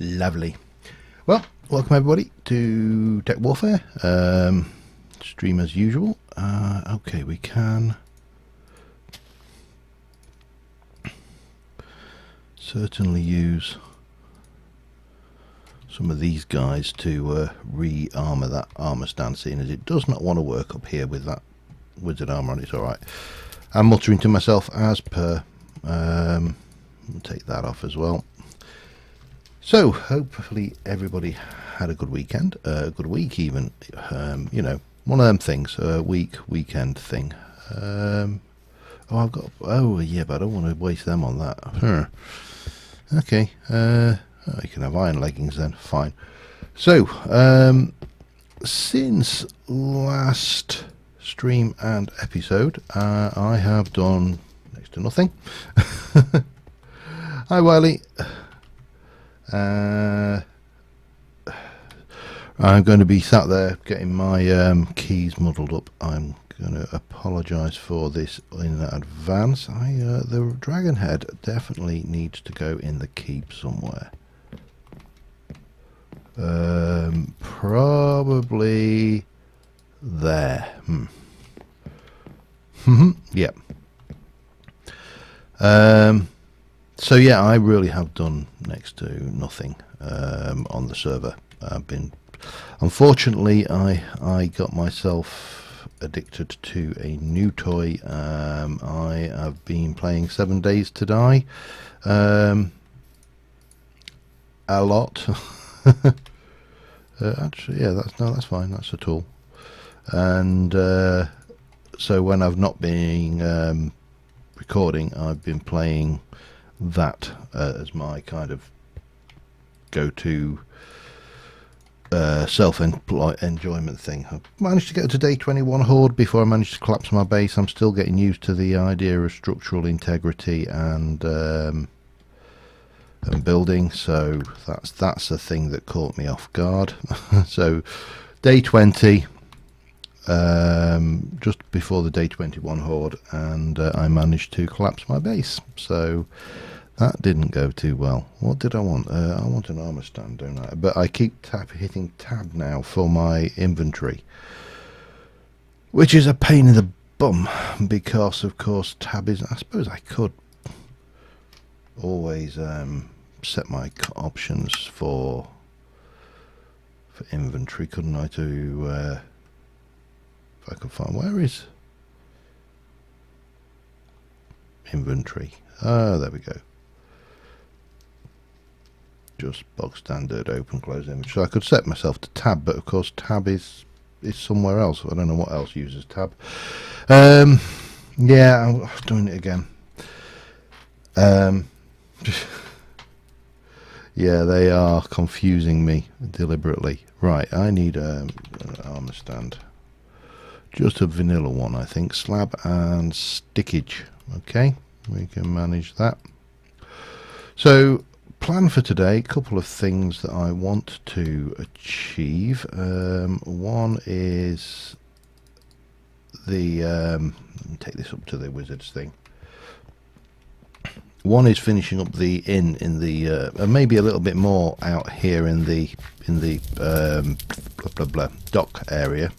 Lovely. Well, welcome everybody to Tech Warfare. Stream as usual. Okay, we can certainly use some of these guys to re-armour that armour stand, seeing as it does not want to work up here with that wizard armour on. It's alright. I'm muttering to myself as per. We'll take that off as well. So hopefully everybody had a good weekend, a good week even. You know, one of them things, a weekend thing. Oh, I've got. Oh, yeah, but I don't want to waste them on that. Okay. You can have iron leggings then. Fine. So, since last stream and episode, I have done next to nothing. Hi, Wiley. I'm going to be sat there getting my keys muddled up. I'm going to apologise for this in advance. The dragon head definitely needs to go in the keep somewhere. Probably there. Yep. So yeah, I really have done next to nothing on the server. Unfortunately, I got myself addicted to a new toy. I have been playing 7 Days to Die a lot. Actually, yeah, that's fine. That's a tool. And so when I've not been recording, I've been playing that as my kind of go-to self-enjoyment thing. I managed to get to day 21 horde before I managed to collapse my base. I'm still getting used to the idea of structural integrity and building, so that's the thing that caught me off guard. So day 20, just before the day 21 horde, and I managed to collapse my base, so that didn't go too well. What did I want? I want an armor stand, don't I? But I keep hitting tab now for my inventory, which is a pain in the bum, because of course tab is, I suppose I could always set my options for inventory, couldn't I, to if I could find, where is inventory? Oh, there we go. Just bog standard open close image. So I could set myself to tab, but of course tab is somewhere else. I don't know what else uses tab. Yeah, I'm doing it again. Yeah, they are confusing me deliberately. Right, I need an armor stand. Just a vanilla one, I think. Slab and stickage. Okay, we can manage that. So, plan for today, a couple of things that I want to achieve. One is the let me take this up to the wizards thing. One is finishing up the inn in the maybe a little bit more out here in the blah blah blah dock area.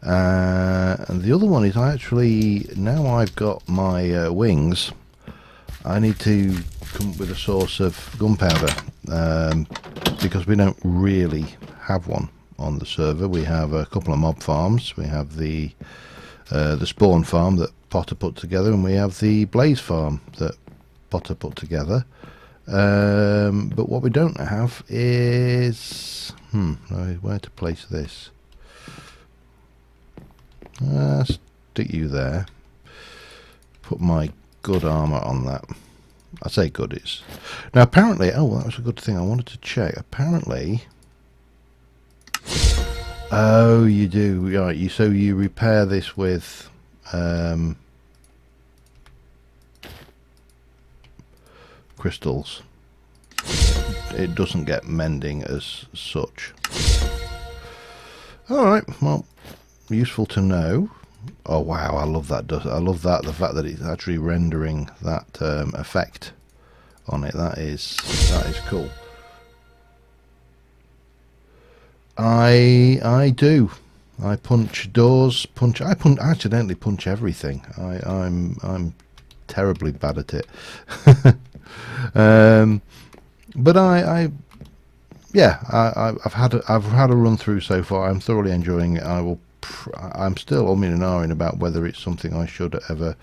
And the other one is now I've got my wings, I need to come up with a source of gunpowder, because we don't really have one on the server. We have a couple of mob farms. We have the spawn farm that Potter put together, and we have the blaze farm that Potter put together. But what we don't have is where to place this. Stick you there. Put my good armor on that. I say good, it's now apparently, oh well, that was a good thing. I wanted to check. Apparently, oh, you do, right? So you repair this with crystals. It doesn't get mending as such. All right, well, useful to know. Oh wow, I love that. I love that, the fact that it's actually rendering that effect on it. That is cool. I do. I punch doors. I accidentally punch everything. I'm terribly bad at it. But yeah, I've had a run through so far. I'm thoroughly enjoying it. I'm still umming and ahhing about whether it's something I should ever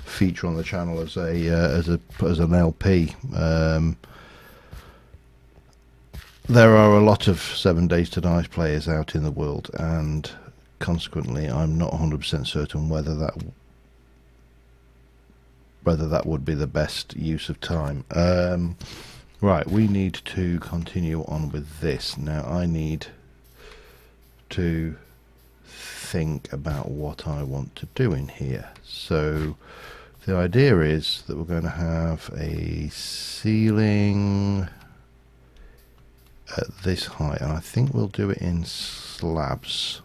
feature on the channel as an LP. There are a lot of 7 Days to Die players out in the world, and consequently, I'm not 100% certain whether that would be the best use of time. Right, we need to continue on with this. Now, I need to think about what I want to do in here. So, the idea is that we're going to have a ceiling at this height, and I think we'll do it in slabs.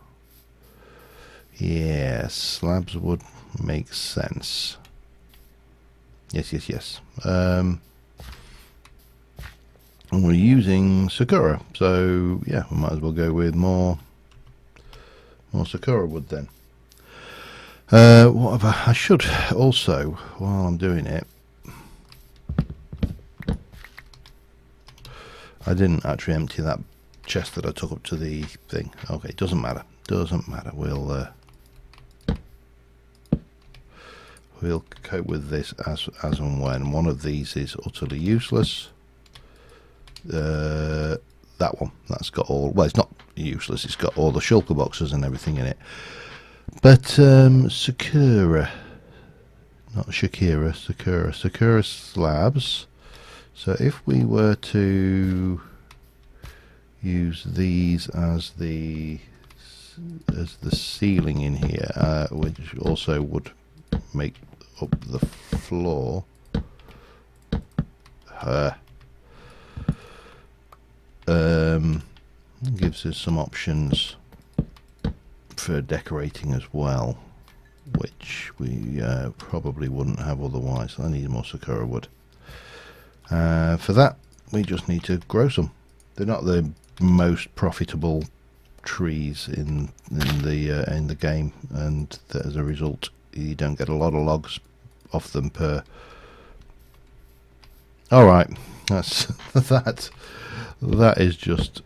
Yeah, slabs would make sense. Yes. And we're using Sakura, so yeah, we might as well go with more Sakura wood then. I should also, while I'm doing it, I didn't actually empty that chest that I took up to the thing. Okay, it doesn't matter. We'll cope with this as and when. One of these is utterly useless. That one, that's got all, well, it's not useless, it's got all the shulker boxes and everything in it. But Sakura, not Shakira, Sakura slabs. So if we were to use these as the ceiling in here, which also would make up the floor, gives us some options for decorating as well, which we probably wouldn't have otherwise. I need more Sakura wood. For that, we just need to grow some. They're not the most profitable trees in the game, and as a result, you don't get a lot of logs off them per. All right, that's that is just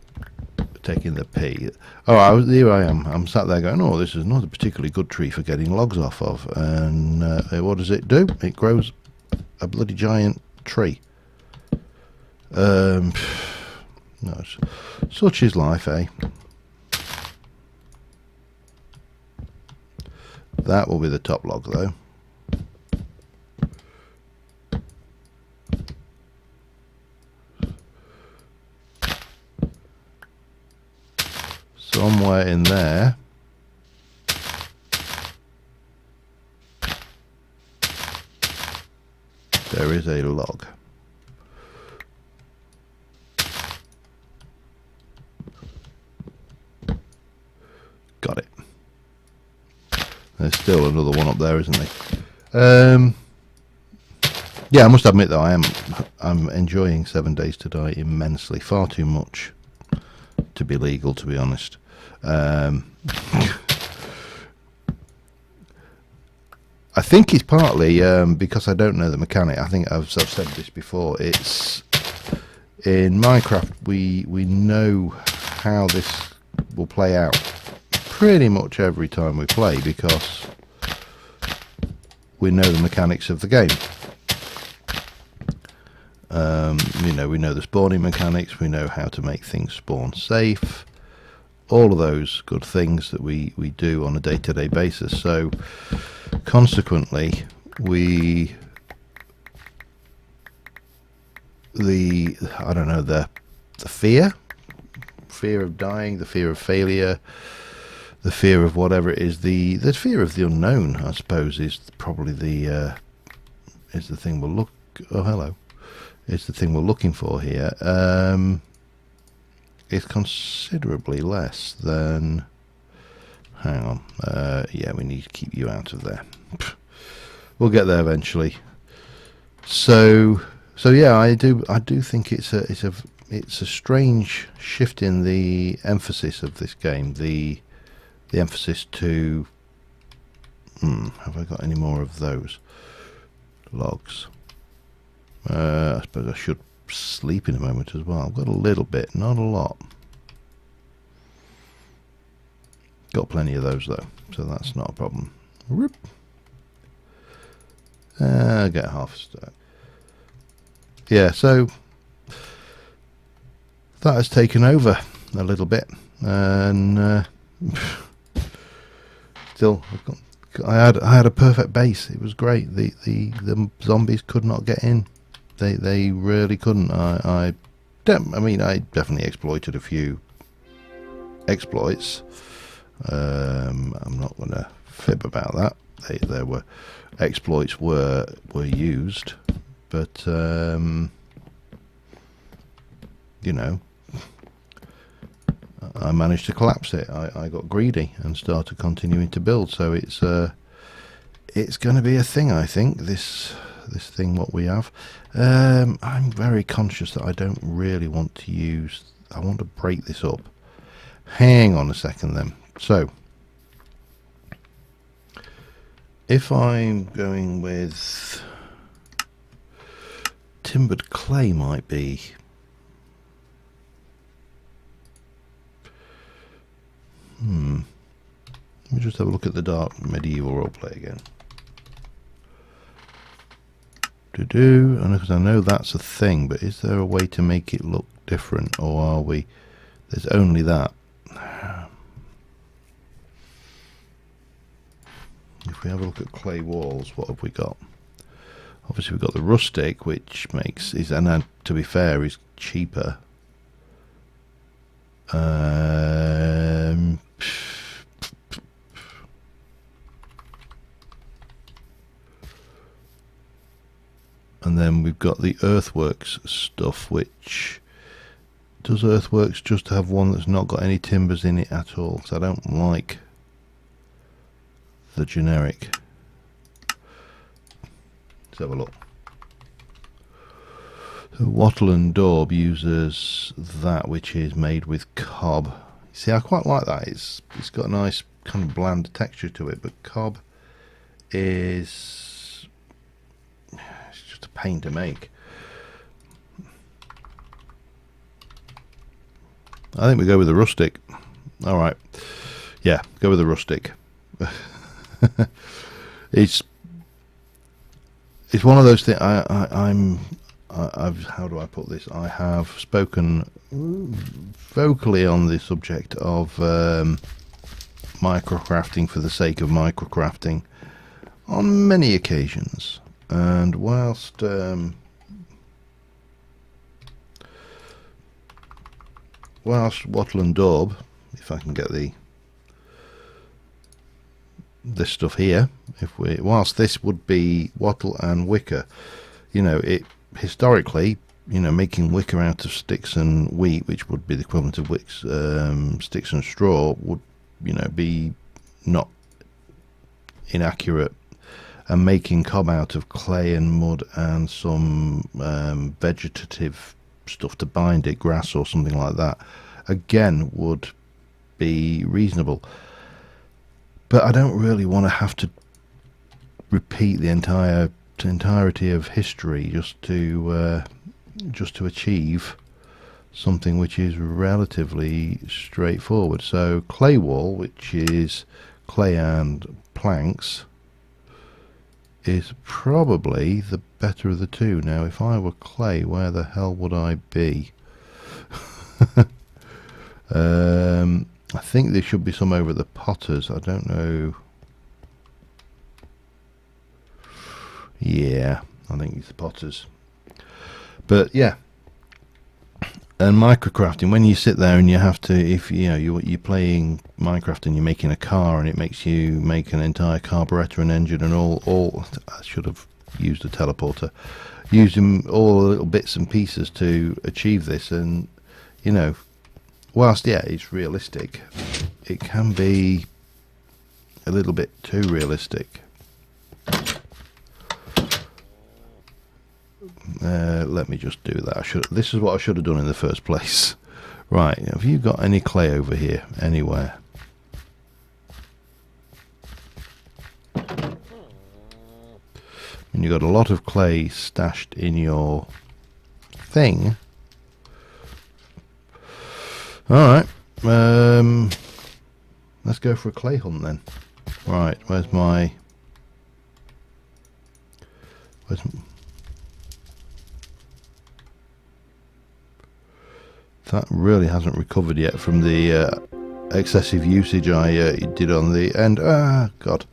taking the pee. All right, here I am. I'm sat there going, oh, this is not a particularly good tree for getting logs off of. And what does it do? It grows a bloody giant tree. No, such is life, eh? That will be the top log, though. Somewhere in there, there is a log. Got it. There's still another one up there, isn't there? Yeah, I must admit though, I'm enjoying 7 Days to Die immensely. Far too much to be legal, to be honest. I think it's partly because I don't know the mechanic. I think I've said this before. It's in Minecraft we know how this will play out pretty much every time we play, because we know the mechanics of the game. We know the spawning mechanics, we know how to make things spawn safe, all of those good things that we do on a day-to-day basis. So consequently, the fear of dying, the fear of failure, the fear of whatever it is, the fear of the unknown, I suppose, is probably the thing we'll look. Oh, hello. It's the thing we're looking for here. It's considerably less than. Hang on. Yeah, we need to keep you out of there. We'll get there eventually. So yeah, I do think it's a it's a strange shift in the emphasis of this game. The emphasis to have I got any more of those logs? I suppose I should sleep in a moment as well. I've got a little bit, not a lot. Got plenty of those though, so that's not a problem. Whoop. Get half a stack. Yeah, so that has taken over a little bit, and still, I had a perfect base. It was great. The zombies could not get in. They really couldn't. I mean, I definitely exploited a few exploits. I'm not going to fib about that. There were exploits were used, but you know, I managed to collapse it. I got greedy and started continuing to build. So it's going to be a thing, I think. This thing what we have. I'm very conscious that I don't really want to use. I want to break this up. Hang on a second then. So if I'm going with timbered clay, might be. Let me just have a look at the dark medieval roleplay again. And because I know that's a thing, but is there a way to make it look different, or are we? There's only that. If we have a look at clay walls, what have we got? Obviously we've got the rustic, which and to be fair, is cheaper. And then we've got the earthworks stuff, which does earthworks just have one that's not got any timbers in it at all, because I don't like the generic. Let's have a look. So Wattle and Daub uses that, which is made with cob. See, I quite like that. It's got a nice kind of bland texture to it, but cob is it's just a pain to make. I think we go with the rustic. All right, yeah, go with the rustic. It's one of those things. I've how do I put this? I have spoken vocally on the subject of microcrafting for the sake of microcrafting on many occasions, and whilst Wattle and Daub, if I can get this stuff here, whilst this would be wattle and wicker, you know, it historically, you know, making wicker out of sticks and wheat, which would be the equivalent of sticks and straw, would, you know, be not inaccurate. And making cob out of clay and mud and some vegetative stuff to bind it, grass or something like that, again would be reasonable. But I don't really want to have to repeat the entirety of history just to achieve something which is relatively straightforward. So clay wall, which is clay and planks, is probably the better of the two. Now, if I were clay, where the hell would I be? I think there should be some over at the potters. I don't know. Yeah, I think it's the potters. But yeah, and microcrafting, when you sit there and you have to, if you know you're playing Minecraft and you're making a car and it makes you make an entire carburetor and engine and all I should have used a teleporter, using all the little bits and pieces to achieve this. And you know, whilst yeah, it's realistic, it can be a little bit too realistic. let me just do that. This is what I should have done in the first place. Right, have you got any clay over here anywhere? And you've got a lot of clay stashed in your thing. Alright, let's go for a clay hunt then. Right, where's my... That really hasn't recovered yet from the excessive usage I did on the end. Ah, God.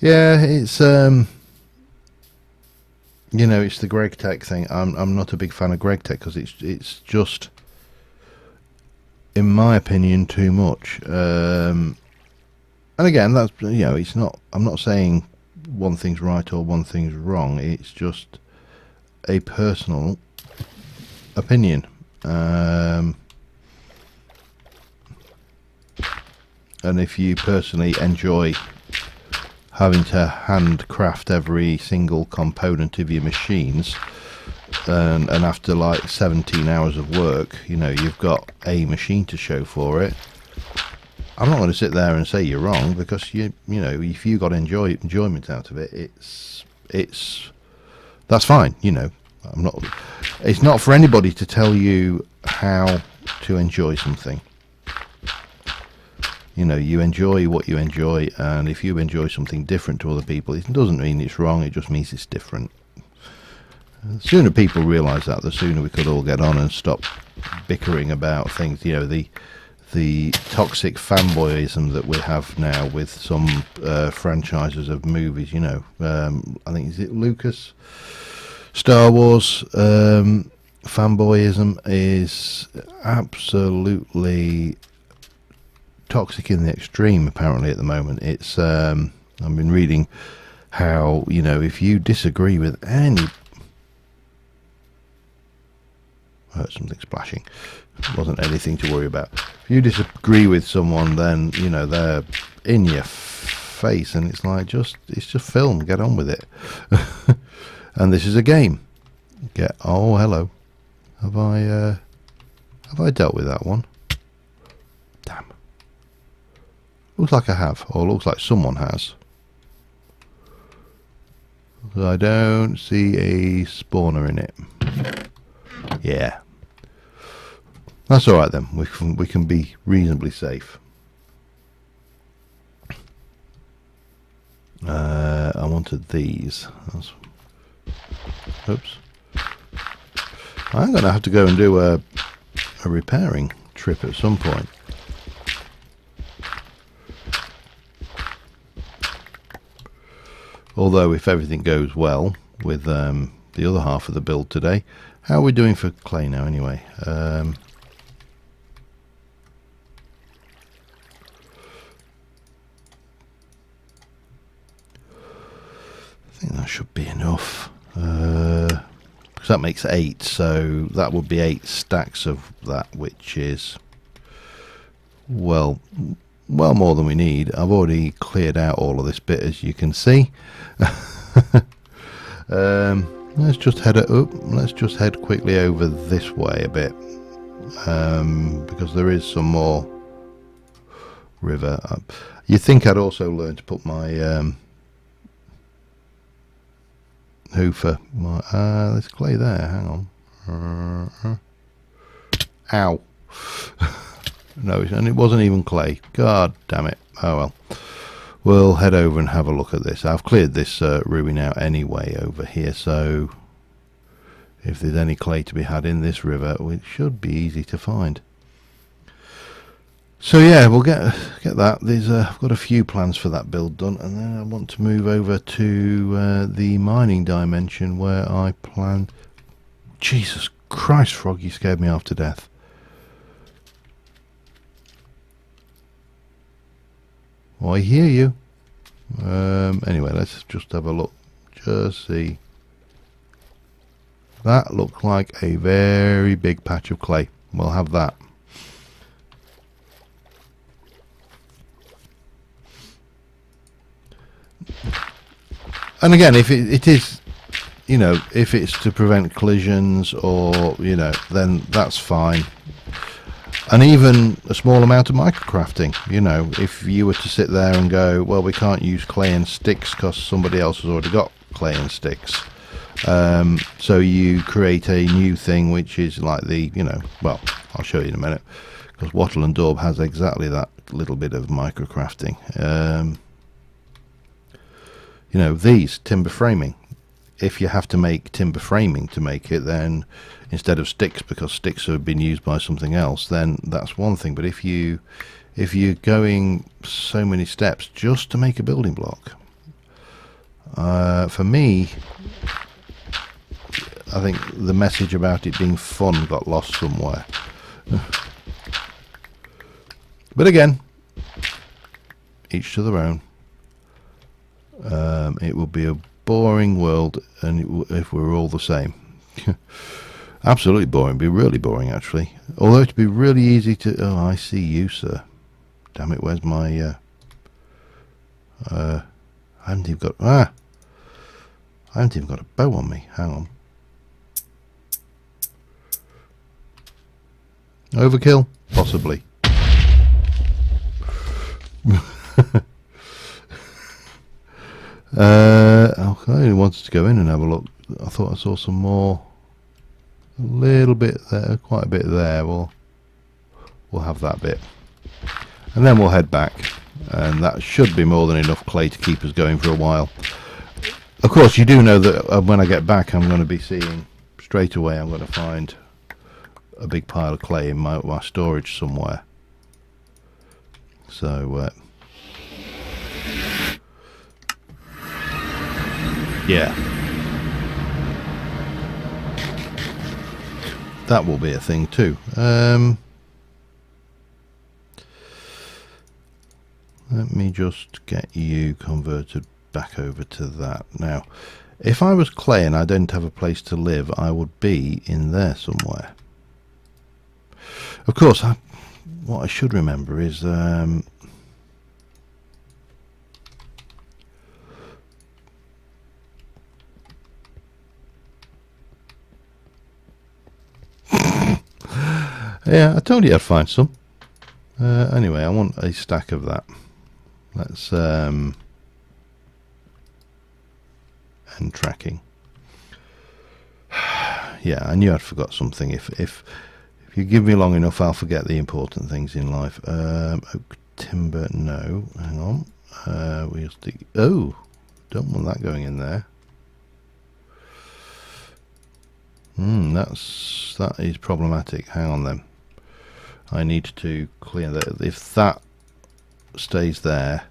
Yeah, it's you know, it's the Greg Tech thing. I'm not a big fan of Greg Tech because it's just, in my opinion, too much. And again, that's, you know, it's not. I'm not saying one thing's right or one thing's wrong. It's just a personal opinion. And if you personally enjoy having to handcraft every single component of your machines, and after like 17 hours of work, you know, you've got a machine to show for it, I'm not going to sit there and say you're wrong, because you know, if you got enjoyment out of it, it's that's fine. You know, it's not for anybody to tell you how to enjoy something. You know, you enjoy what you enjoy, and if you enjoy something different to other people, it doesn't mean it's wrong, it just means it's different. The sooner people realise that, the sooner we could all get on and stop bickering about things. You know, the toxic fanboyism that we have now with some franchises of movies, you know. I think, is it Lucas? Star Wars fanboyism is absolutely toxic in the extreme, apparently, at the moment. It's I've been reading how, you know, if you disagree with any... I heard something splashing. It wasn't anything to worry about. If you disagree with someone, then, you know, they're in your face, and it's like, it's just film, get on with it. And this is a game. Oh, hello. Have I dealt with that one? Damn. Looks like I have, or looks like someone has. I don't see a spawner in it. Yeah. That's alright then. We can be reasonably safe. I wanted these. Oops. I'm going to have to go and do a repairing trip at some point. Although, if everything goes well with the other half of the build today, how are we doing for clay now anyway? I think that should be enough. Because that makes 8, so that would be 8 stacks of that, which is, well more than we need. I've already cleared out all of this bit, as you can see. Let's just head it up. Let's just head quickly over this way a bit, because there is some more river. You'd think I'd also learn to put my hoofer. There's clay there. Hang on. Ow. No, and it wasn't even clay. God damn it. Oh well. We'll head over and have a look at this. I've cleared this ruin out anyway over here, so if there's any clay to be had in this river, it should be easy to find. So yeah, we'll get that. I've got a few plans for that build done, and then I want to move over to the mining dimension where I plan... Jesus Christ, Frog, you scared me half to death. Oh, I hear you. Anyway, let's just have a look. Just see. That looks like a very big patch of clay. We'll have that. And again, if it is, you know, if it's to prevent collisions or, you know, then that's fine. And even a small amount of microcrafting, you know, if you were to sit there and go, well, we can't use clay and sticks because somebody else has already got clay and sticks. So you create a new thing, which is like the, you know, well, I'll show you in a minute, because Wattle and Daub has exactly that little bit of microcrafting. You know, these timber framing, if you have to make timber framing to make it, then instead of sticks, because sticks have been used by something else, then that's one thing. But if you're going so many steps just to make a building block, for me, I think the message about it being fun got lost somewhere. But again, each to their own. It would be a boring world, and if we were all the same. Absolutely boring. It'd be really boring, actually. Although it'd be really easy to... Oh, I see you, sir. Damn it, where's my... I haven't even got... I haven't even got a bow on me. Hang on. Overkill? Possibly. Okay, I wanted to go in and have a look. I thought I saw some more. A little bit there, quite a bit there. We'll have that bit, and then we'll head back, and that should be more than enough clay to keep us going for a while. Of course, you do know that when I get back, I'm going to be seeing straight away. I'm going to find a big pile of clay in my storage somewhere. So. Yeah, that will be a thing too. Let me just get you converted back over to that. Now, if I was clay and I didn't have a place to live, I would be in there somewhere. Of course, what I should remember is... yeah, I told you I'd find some. Anyway, I want a stack of that. Let's end tracking. Yeah, I knew I'd forgot something. If you give me long enough, I'll forget the important things in life. Oak timber, no. Hang on. We'll stick. Oh, don't want that going in there. That is problematic. Hang on then. I need to clear that. If that stays there,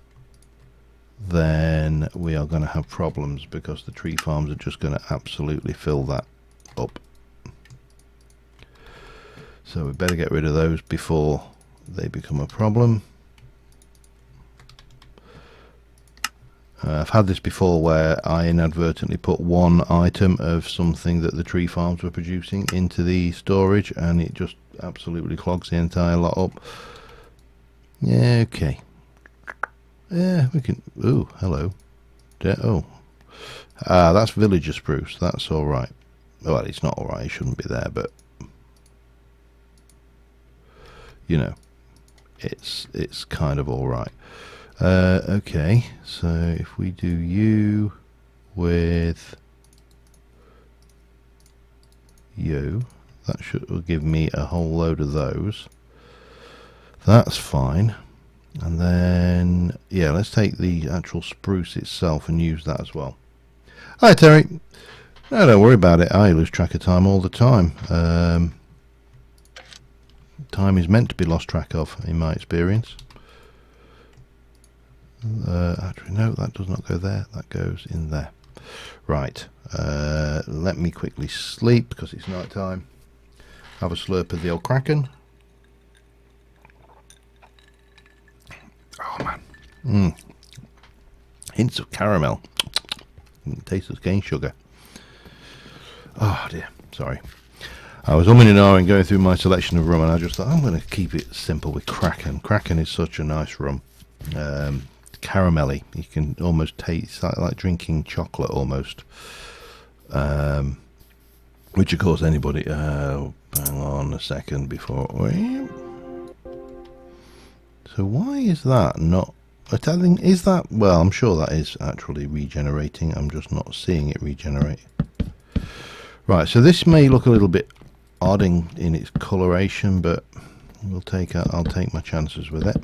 then we are going to have problems, because the tree farms are just going to absolutely fill that up. So we better get rid of those before they become a problem. I've had this before where I inadvertently put one item of something that the tree farms were producing into the storage, and it just absolutely clogs the entire lot up. Yeah, okay. Yeah, we can... Ooh, hello. Oh. That's villager spruce. That's alright. Well, it's not alright. It shouldn't be there, but... You know. It's kind of alright. Okay, so if we do you with you, that should give me a whole load of those. That's fine. And then, yeah, let's take the actual spruce itself and use that as well. Hi, Terry. No, don't worry about it. I lose track of time all the time. Time is meant to be lost track of, in my experience. Actually, no, that does not go there. That goes in there. Right. Let me quickly sleep, because it's night time. Have a slurp of the old Kraken. Oh man. Hints of caramel. Tastes of cane sugar. Oh dear. Sorry. I was umming and ahhing going through my selection of rum, and I just thought I'm going to keep it simple with Kraken. Kraken is such a nice rum. caramelly. You can almost taste like drinking chocolate almost. Which of course anybody. Hang on a second before. So why is that not? Is that? Well, I'm sure that is actually regenerating. I'm just not seeing it regenerate. Right. So this may look a little bit odd in its coloration, but I'll take my chances with it.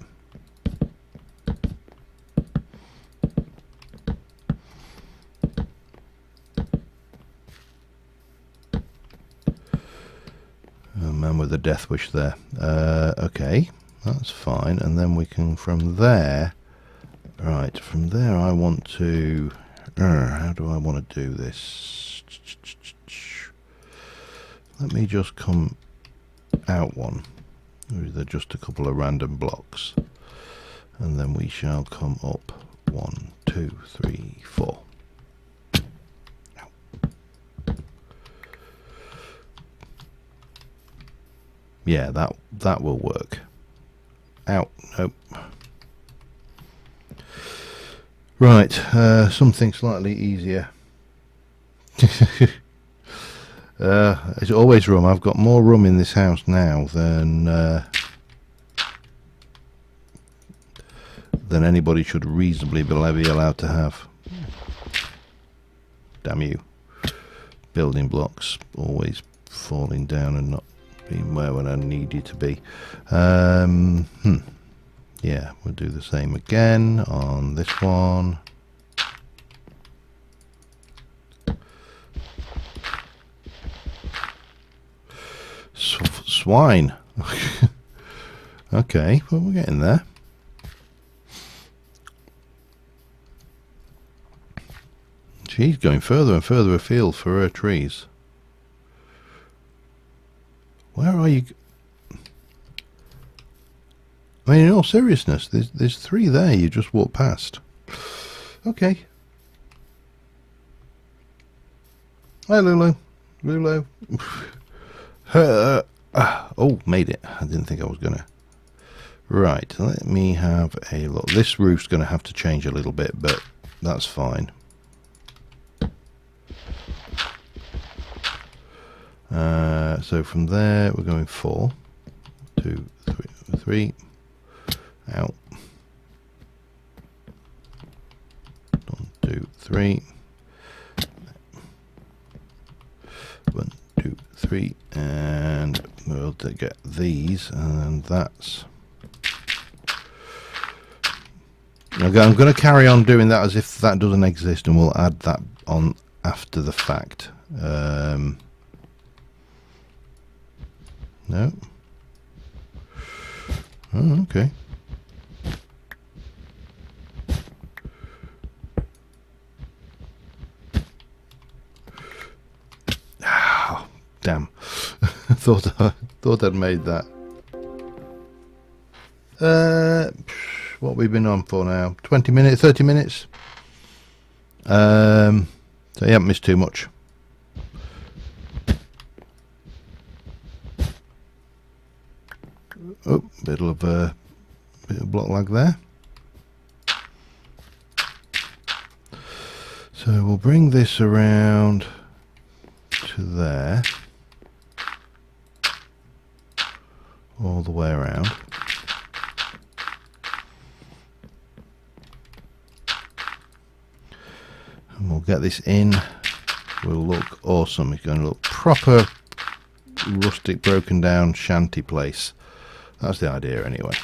Oh, man with a death wish there. Okay, that's fine. And then we can from there. Right, from there I want to. How do I want to do this? Let me just come out one. They're just a couple of random blocks, and then we shall come up 1, 2, 3, 4. Yeah, that will work. Out. Nope. Right, something slightly easier. It's always rum. I've got more rum in this house now than anybody should reasonably be allowed to have. Damn you. Building blocks always falling down and not being where I need you to be. Yeah, we'll do the same again on this one. Swine. Okay, well, we're getting there. She's going further and further afield for her trees. Where are you? I mean, in all seriousness, there's 3 there you just walked past. Okay. Hi, Lulu. Lulu. Oh, made it. I didn't think I was going to. Right, let me have a look. This roof's going to have to change a little bit, but that's fine. So from there, we're going 4, 2, 3. Out. 1, 2, 3. 1, 2, 3, and we'll get these, and that's. I'm going to carry on doing that as if that doesn't exist, and we'll add that on after the fact. No. Oh, okay. Oh, damn. thought I'd made that. What we've been on for now? 20 minutes, 30 minutes. So you haven't missed too much. Oh, bit of block lag there. So we'll bring this around to there, all the way around. And we'll get this in. Will look awesome. It's going to look proper rustic, broken down shanty place. That's the idea anyway.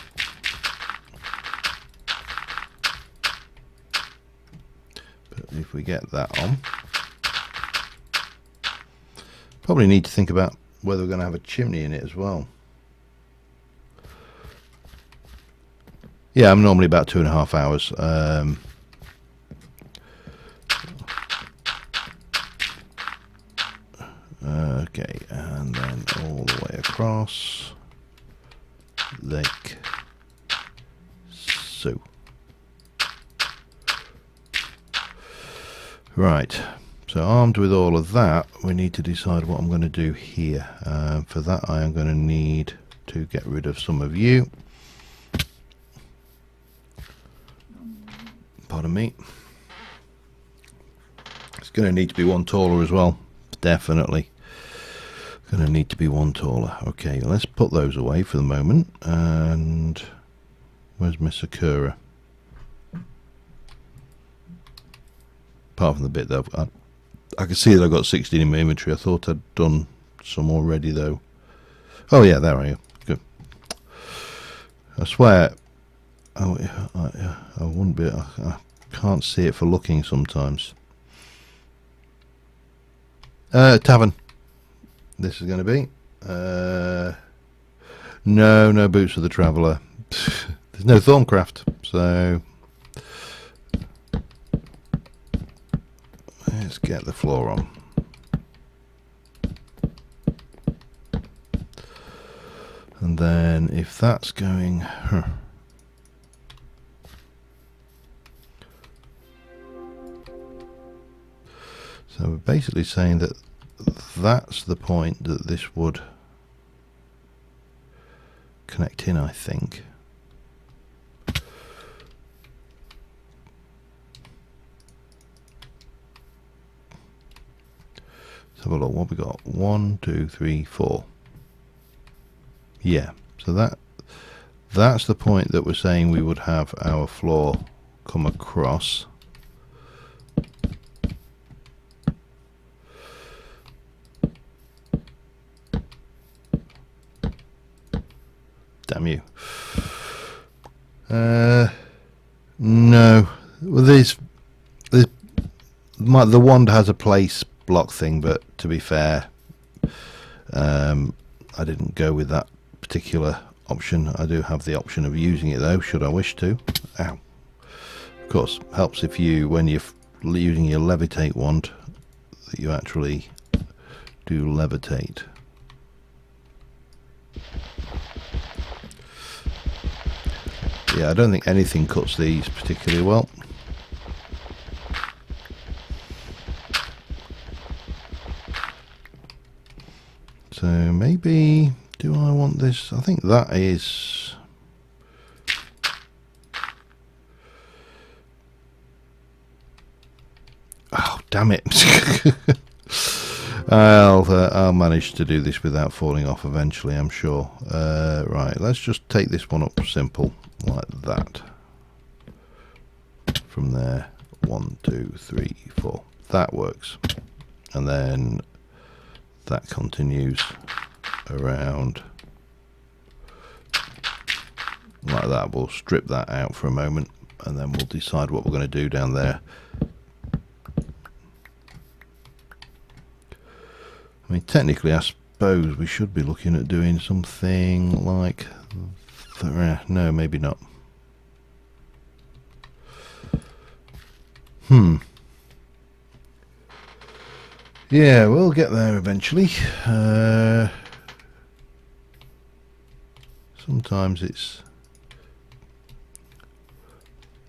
But if we get that on, probably need to think about whether we're going to have a chimney in it as well. Yeah, I'm normally about 2.5 hours. Okay, and then all the way across. Like so. Right, so armed with all of that, we need to decide what I'm going to do here. For that I am going to need to get rid of some of you. pardon me. It's going to need to be one taller as well. Definitely. Going to need to be one taller. Okay, let's put those away for the moment. And where's my Sakura? Apart from the bit that I can see that I've got 16 in my inventory. I thought I'd done some already though. Oh yeah, there I am. Good. I swear, I wouldn't be. I can't see it for looking sometimes. Tavern. This is going to be. No boots for the traveller. There's no Thorncraft, so let's get the floor on. And then if that's going... So we're basically saying that that's the point that this would connect in, I think. Let's have a look. What we got? 1, 2, 3, 4. Yeah. So that's the point that we're saying we would have our floor come across. Damn you. No. Well, the wand has a place block thing, but to be fair, I didn't go with that particular option. I do have the option of using it though, should I wish to. Ow. Of course, helps if you, when you're using your levitate wand, that you actually do levitate. Yeah, I don't think anything cuts these particularly well. So maybe, do I want this? I think that is... Oh, damn it. I'll manage to do this without falling off eventually, I'm sure. Right, let's just take this one up simple, like that. From there, 1, 2, 3, 4. That works. And then that continues around like that. We'll strip that out for a moment and then we'll decide what we're going to do down there. I mean, technically, I suppose we should be looking at doing something like... No, maybe not. Yeah, we'll get there eventually. Sometimes it's...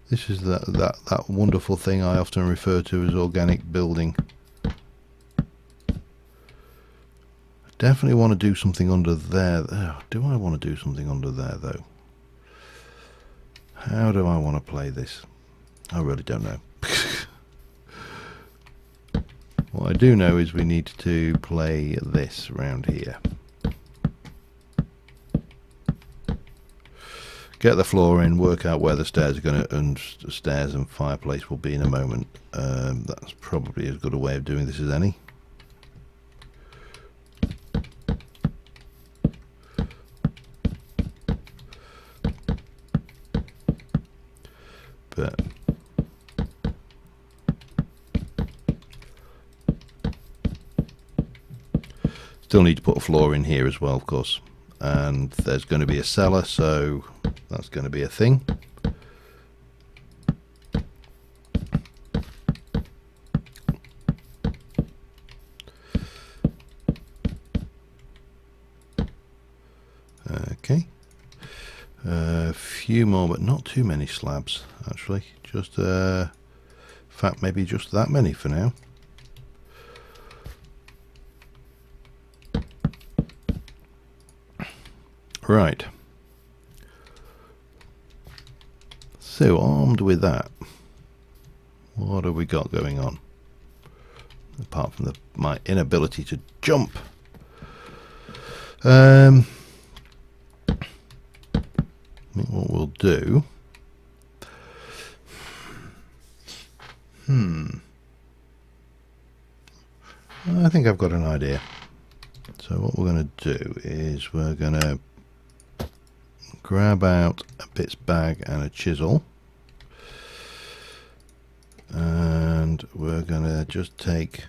This is that wonderful thing I often refer to as organic building. Definitely want to do something under there. Oh, do I want to do something under there though? How do I want to play this? I really don't know. What I do know is we need to play this around here. Get the floor in, work out where the stairs are going to, and stairs and fireplace will be in a moment. That's probably as good a way of doing this as any. But still need to put a floor in here as well, of course, and there's going to be a cellar, so that's going to be a thing. Okay, a few more, but not too many slabs actually, just in fact maybe just that many for now. Right, so armed with that, What have we got going on? Apart from my inability to jump. I think what we'll do... I think I've got an idea. So what we're going to do is we're going to grab out a bits bag and a chisel, and we're going to just take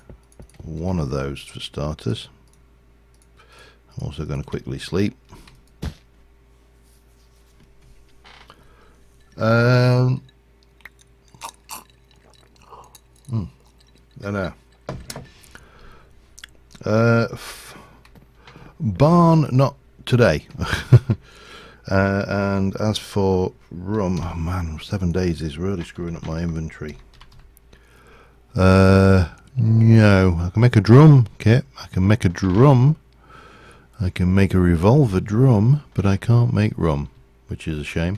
one of those for starters. I'm also going to quickly sleep. No. Barn, not today. And as for rum, oh man, 7 days is really screwing up my inventory. No, I can make a drum kit. I can make a drum. I can make a revolver drum, but I can't make rum, which is a shame.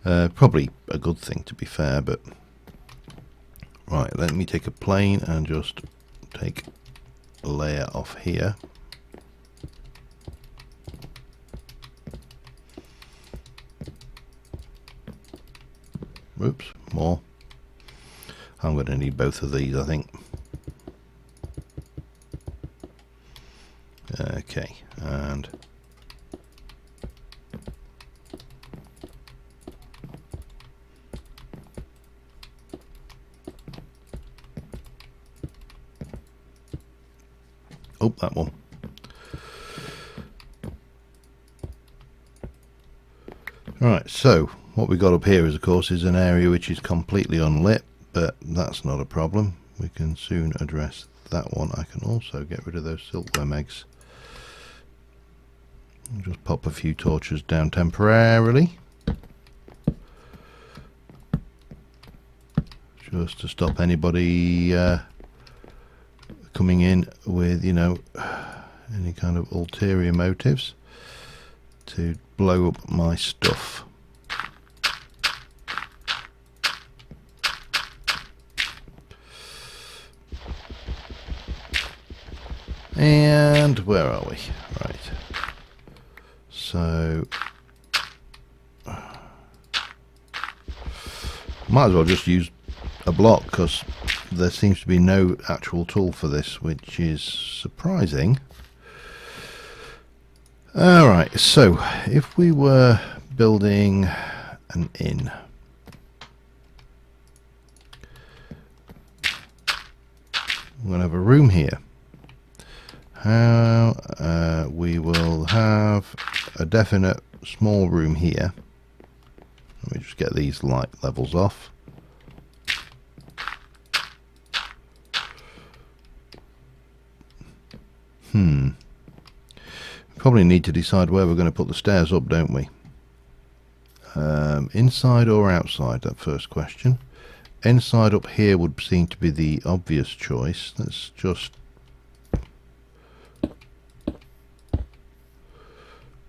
Probably a good thing, to be fair, but right, let me take a plane and just take a layer off here. Oops, more. I'm going to need both of these, I think. Okay, and oh, that one. Right, so what we got up here is, of course, is an area which is completely unlit, but that's not a problem. We can soon address that one. I can also get rid of those silkworm eggs. I'll just pop a few torches down temporarily, just to stop anybody coming in with, you know, any kind of ulterior motives to blow up my stuff. And where are we? Right. So might as well just use a block, because there seems to be no actual tool for this, which is surprising. Alright, so if we were building an inn, we're going to have a room here. How we will have a definite small room here. Let me just get these light levels off. Probably need to decide where we're going to put the stairs up, don't we? Inside or outside, that first question. Inside up here would seem to be the obvious choice. Let's just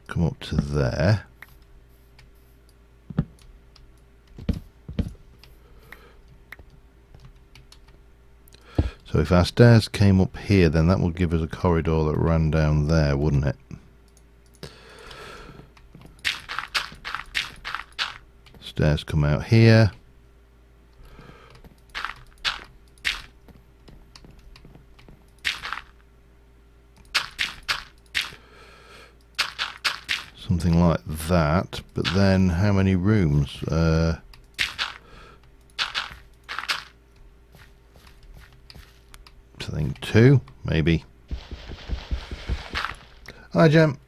come up to there. So if our stairs came up here, then that would give us a corridor that ran down there, wouldn't it? Stairs come out here. Something like that, but then how many rooms? I think 2, maybe. Hi, Jem.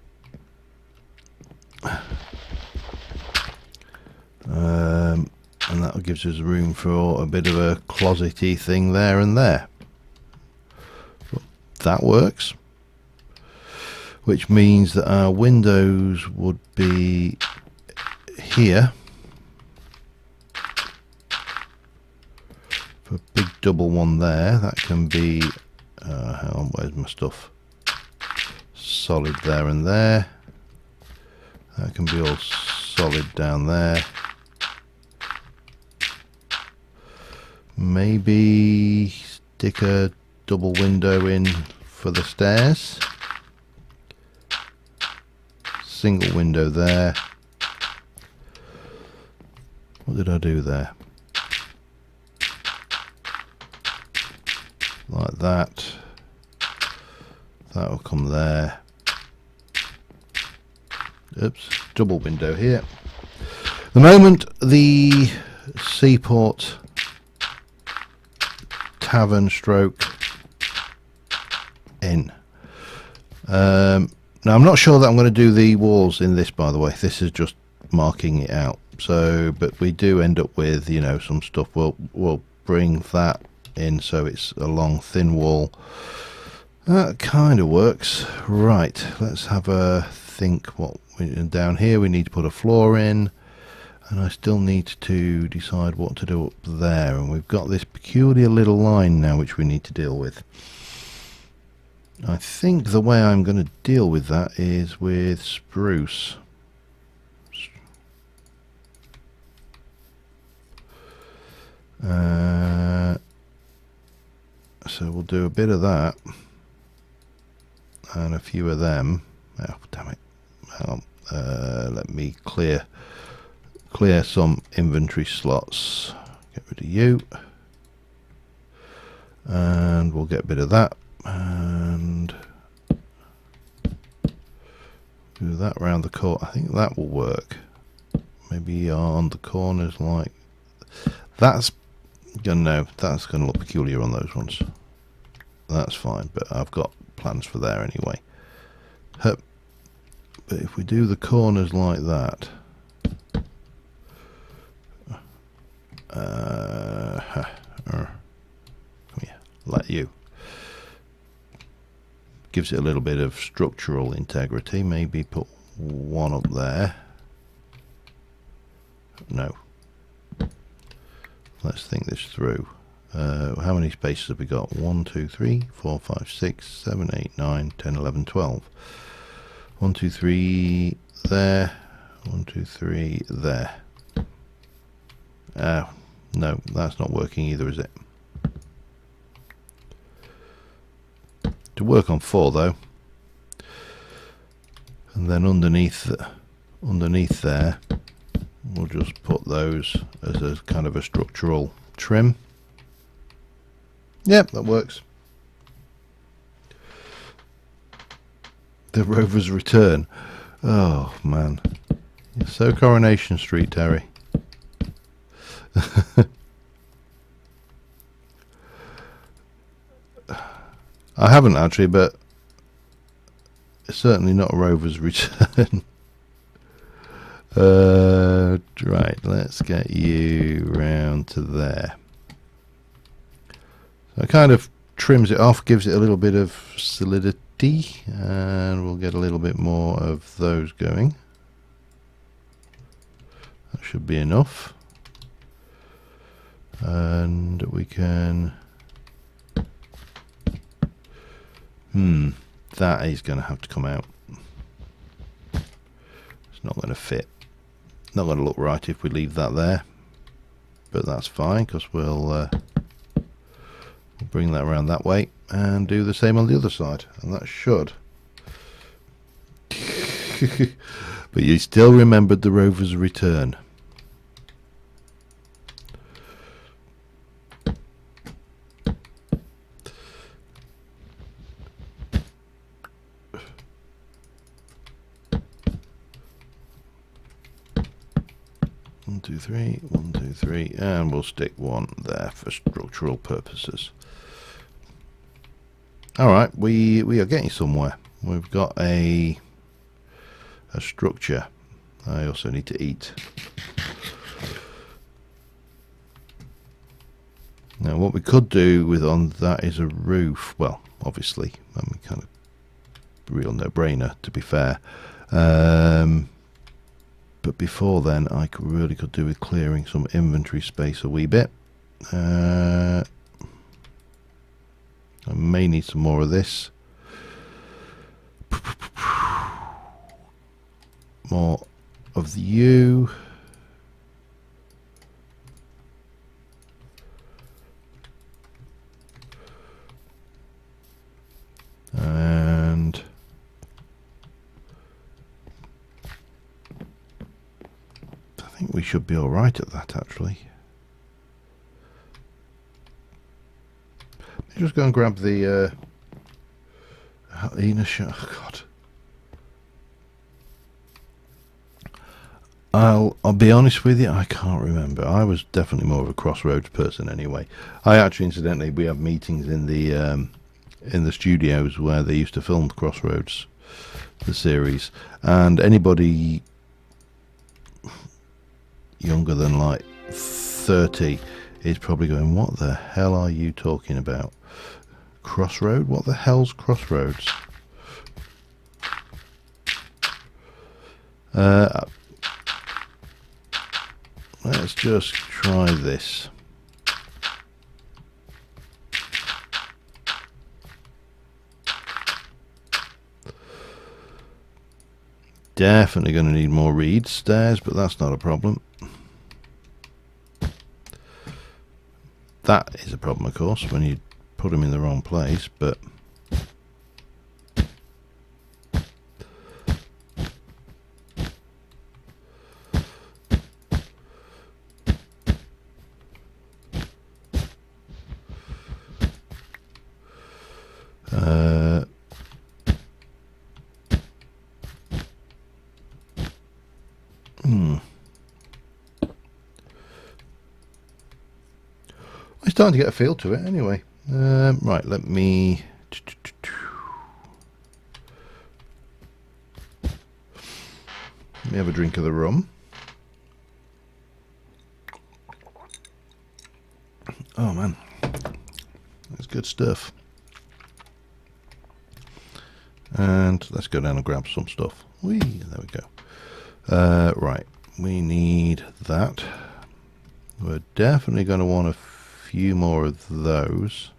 And that gives us room for a bit of a closet-y thing there and there. That works. Which means that our windows would be here. For a big double one there. That can be, hang on, where's my stuff? Solid there and there. That can be all solid down there. Maybe stick a double window in for the stairs. Single window there. What did I do there? Like that. That'll come there. Oops, double window here. The moment the Seaport Tavern stroke inn. Now I'm not sure that I'm going to do the walls in this, by the way. This is just marking it out. So, but we do end up with, you know, some stuff. We'll bring that in so it's a long thin wall. That kind of works. Right, let's have a think. What down here we need to put a floor in, and I still need to decide what to do up there. And we've got this peculiar little line now which we need to deal with. I think the way I'm going to deal with that is with spruce. So we'll do a bit of that and a few of them. Oh, damn it. Hang on. Let me clear some inventory slots. Get rid of you. And we'll get a bit of that. And do that round the corner. I think that will work. Maybe on the corners like that's gonna look peculiar on those ones. That's fine, but I've got plans for there anyway. But if we do the corners like that, come here, like you. Gives it a little bit of structural integrity. Maybe put one up there. No. Let's think this through. How many spaces have we got? 1, 2, 3, 4, 5, 6, 7, 8, 9, 10, 11, 12. 1, 2, 3 there. 1, 2, 3 there. No, that's not working either, is it? To work on 4 though, and then underneath there we'll just put those as a kind of a structural trim. Yep, that works. The Rover's Return. Oh man, you're so Coronation Street, Terry. I haven't actually, but it's certainly not a Rover's Return. Right, let's get you round to there. So it kind of trims it off, gives it a little bit of solidity, and we'll get a little bit more of those going. That should be enough. And we can... that is going to have to come out. It's not going to fit. Not going to look right if we leave that there, but that's fine because we'll bring that around that way and do the same on the other side, and that should. But you still remembered the Rover's Return. One, two, three, 1, 2, 3, and we'll stick one there for structural purposes. Alright, we are getting somewhere. We've got a structure. I also need to eat. Now what we could do with on that is a roof. Well, obviously, I mean, kind of real no-brainer to be fair. But before then, I really could do with clearing some inventory space a wee bit. I may need some more of this. More of the U. think we should be all right at that, actually. Let me just go and grab the Ina shot. Oh, God. I'll be honest with you, I can't remember. I was definitely more of a Crossroads person anyway. I actually, incidentally, we have meetings in the studios where they used to film Crossroads, the series, and anybody younger than like 30 is probably going, what the hell are you talking about? Crossroad? What the hell's Crossroads? Let's just try this. Definitely going to need more reed stairs, but that's not a problem. That is a problem, of course, when you put them in the wrong place, but I'm starting to get a feel to it anyway. Right, let me have a drink of the rum. Oh man, that's good stuff. And let's go down and grab some stuff. Whee, there we go. Right, we need that. We're definitely going to want a few more of those.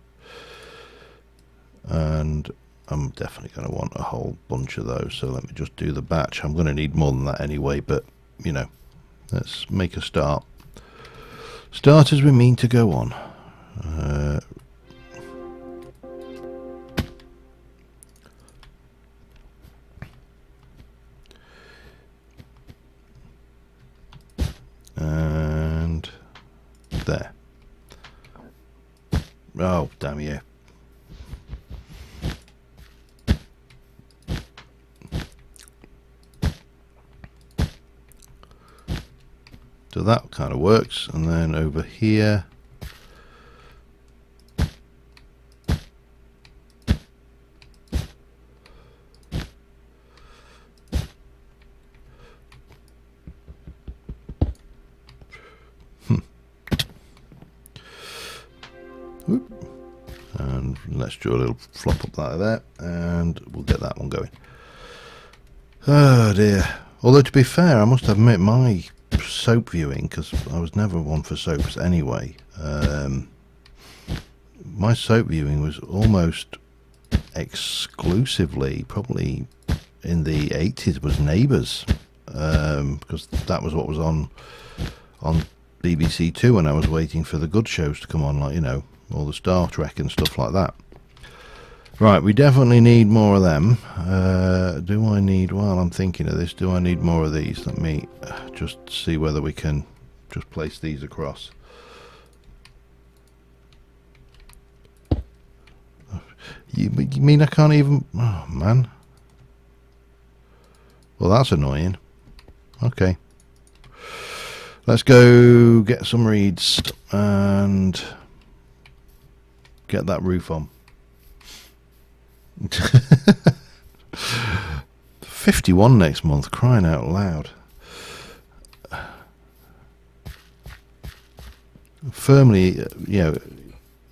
And I'm definitely going to want a whole bunch of those. So let me just do the batch. I'm going to need more than that anyway, but you know, let's make a start. Start as we mean to go on. And there. Oh, damn you. So that kind of works. And then over here, and let's do a little flop up that there, and we'll get that one going. Oh dear. Although to be fair, I must admit my soap viewing, because I was never one for soaps anyway, my soap viewing was almost exclusively, probably in the 80s, was Neighbours, because that was what was on BBC Two when I was waiting for the good shows to come on, like, you know, all the Star Trek and stuff like that. Right, we definitely need more of them. Do I need, while I'm thinking of this, do I need more of these? Let me just see whether we can just place these across. You mean I can't even, oh man. Well, that's annoying. Okay. Let's go get some reeds and get that roof on. 51 next month, crying out loud. Firmly, you know,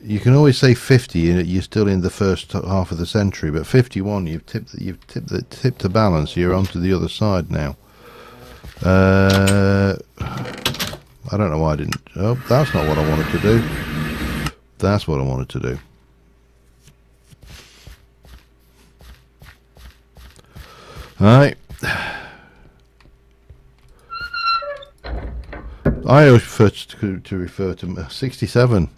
you can always say 50, you're still in the first half of the century, but 51, you've tipped the balance, you're onto the other side now. I don't know why I didn't. Oh, that's not what I wanted to do. That's what I wanted to do. Alright. I always prefer to refer to 67.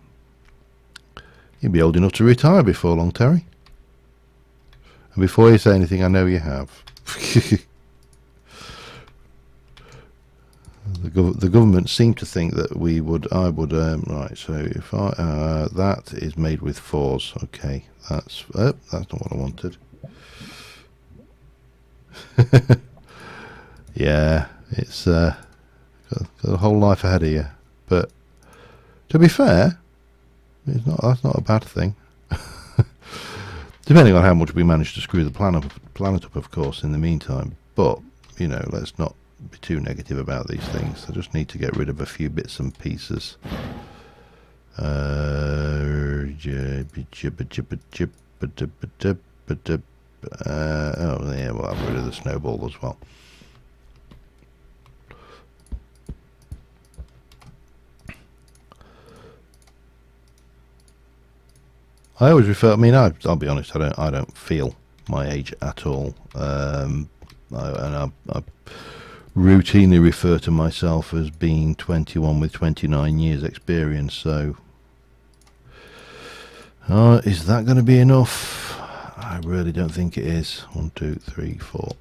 You'll be old enough to retire before long, Terry. And before you say anything, I know you have. The government seemed to think that I would, right, so if that is made with 4s, okay, that's not what I wanted. Yeah, it's got a whole life ahead of you, but to be fair, that's not a bad thing. Depending on how much we manage to screw the planet up, of course, in the meantime. But, let's not be too negative about these things. I just need to get rid of a few bits and pieces. Oh, yeah, we'll have rid of the snowball as well. I always refer. I mean, I'll be honest. I don't feel my age at all. I routinely refer to myself as being 21 with 29 years experience. So, is that going to be enough? I really don't think it is. 1, 2, 3, 4.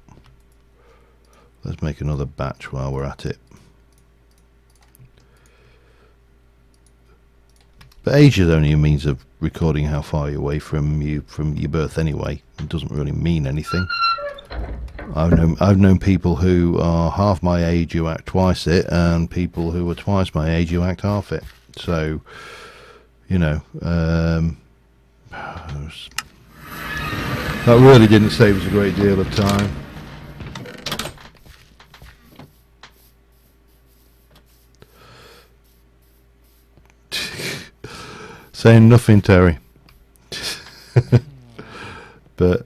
Let's make another batch while we're at it. But age is only a means of recording how far you're away from your birth anyway. It doesn't really mean anything. I've known people who are half my age who act twice it, and people who are twice my age who act half it. So, that really didn't save us a great deal of time. Saying nothing, Terry. But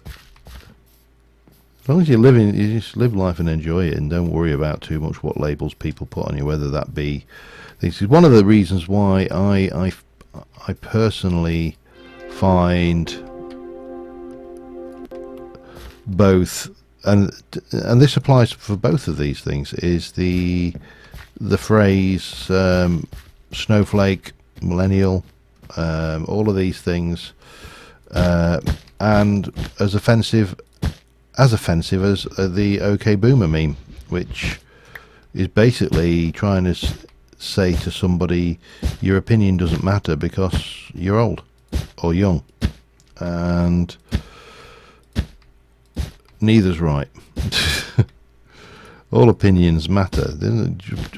as long as you just live life and enjoy it, and don't worry about too much what labels people put on you, whether that be. This is one of the reasons why I personally find both, and this applies for both of these things, is the phrase snowflake, millennial. All of these things, and as offensive as the OK Boomer meme, which is basically trying to say to somebody, your opinion doesn't matter because you're old or young, and neither's right. All opinions matter,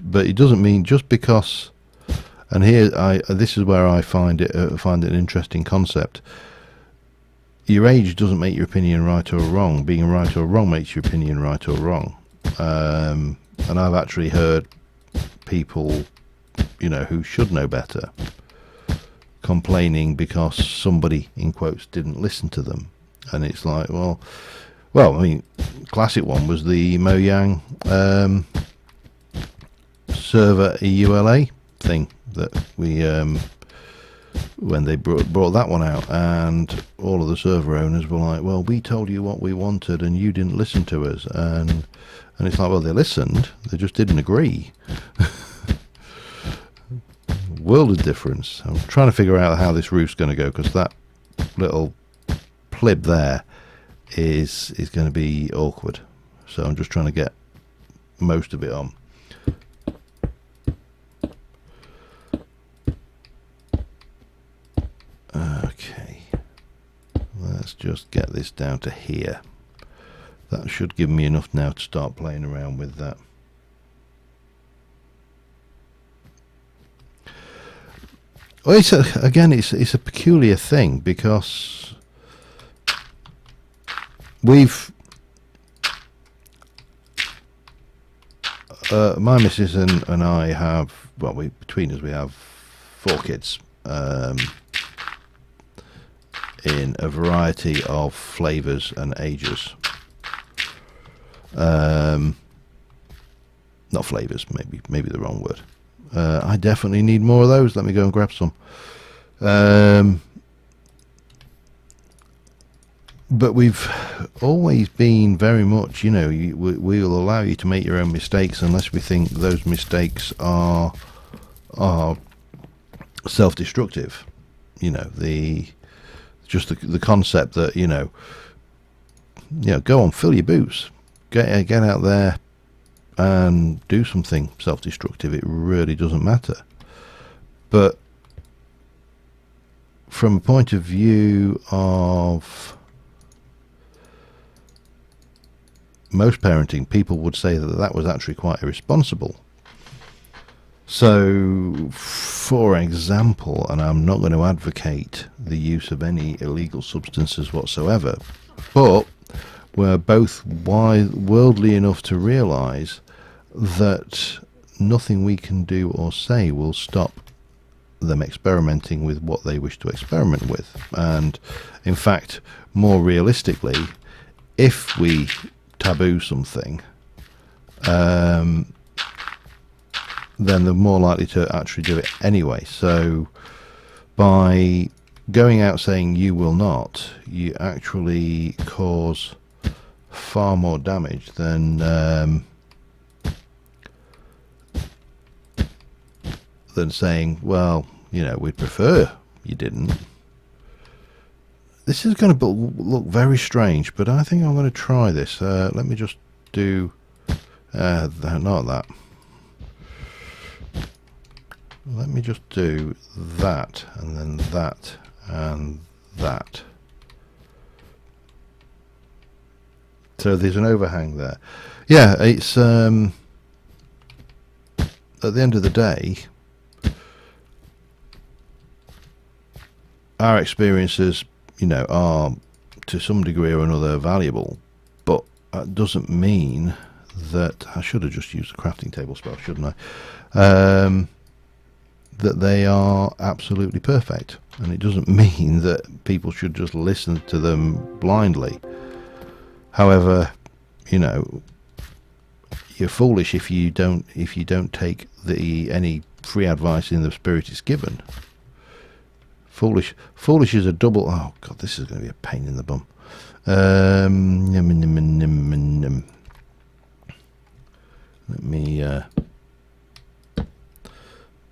but it doesn't mean just because. And here, this is where I find it an interesting concept. Your age doesn't make your opinion right or wrong. Being right or wrong makes your opinion right or wrong. And I've actually heard people, who should know better, complaining because somebody, in quotes, didn't listen to them. And it's like, well, I mean, classic one was the Mojang server EULA thing that we when they brought that one out, and all of the server owners were like, well, we told you what we wanted and you didn't listen to us, and it's like, well, they listened, they just didn't agree. World of difference. I'm trying to figure out how this roof's going to go, because that little plib there is going to be awkward, so I'm just trying to get most of it on. Okay, let's just get this down to here. That should give me enough now to start playing around with that. Well, it's a peculiar thing, because we've my missus and I have, well, between us we have 4 kids. In a variety of flavours and ages. Not flavours, maybe the wrong word. I definitely need more of those. Let me go and grab some. But we've always been very much, we'll allow you to make your own mistakes unless we think those mistakes are self-destructive. Just the concept that, go on, fill your boots, get out there and do something self-destructive. It really doesn't matter. But from a point of view of most parenting, people would say that that was actually quite irresponsible. So, for example, and I'm not going to advocate the use of any illegal substances whatsoever, but we're both worldly enough to realise that nothing we can do or say will stop them experimenting with what they wish to experiment with. And in fact, more realistically, if we taboo something, then they're more likely to actually do it anyway. So by going out saying you will not, you actually cause far more damage than saying, well, you know, we'd prefer you didn't. This is going to look very strange, but I think I'm going to try this. Let me just do not that. Let me just do that, and then that, and that. So there's an overhang there. Yeah, it's at the end of the day, our experiences, you know, are to some degree or another valuable, but that doesn't mean that I should have just used a crafting table spell, shouldn't I? That they are absolutely perfect, and it doesn't mean that people should just listen to them blindly. However, you know, you're foolish if you don't take any free advice in the spirit it's given. Foolish is a double. Oh God, this is going to be a pain in the bum. Let me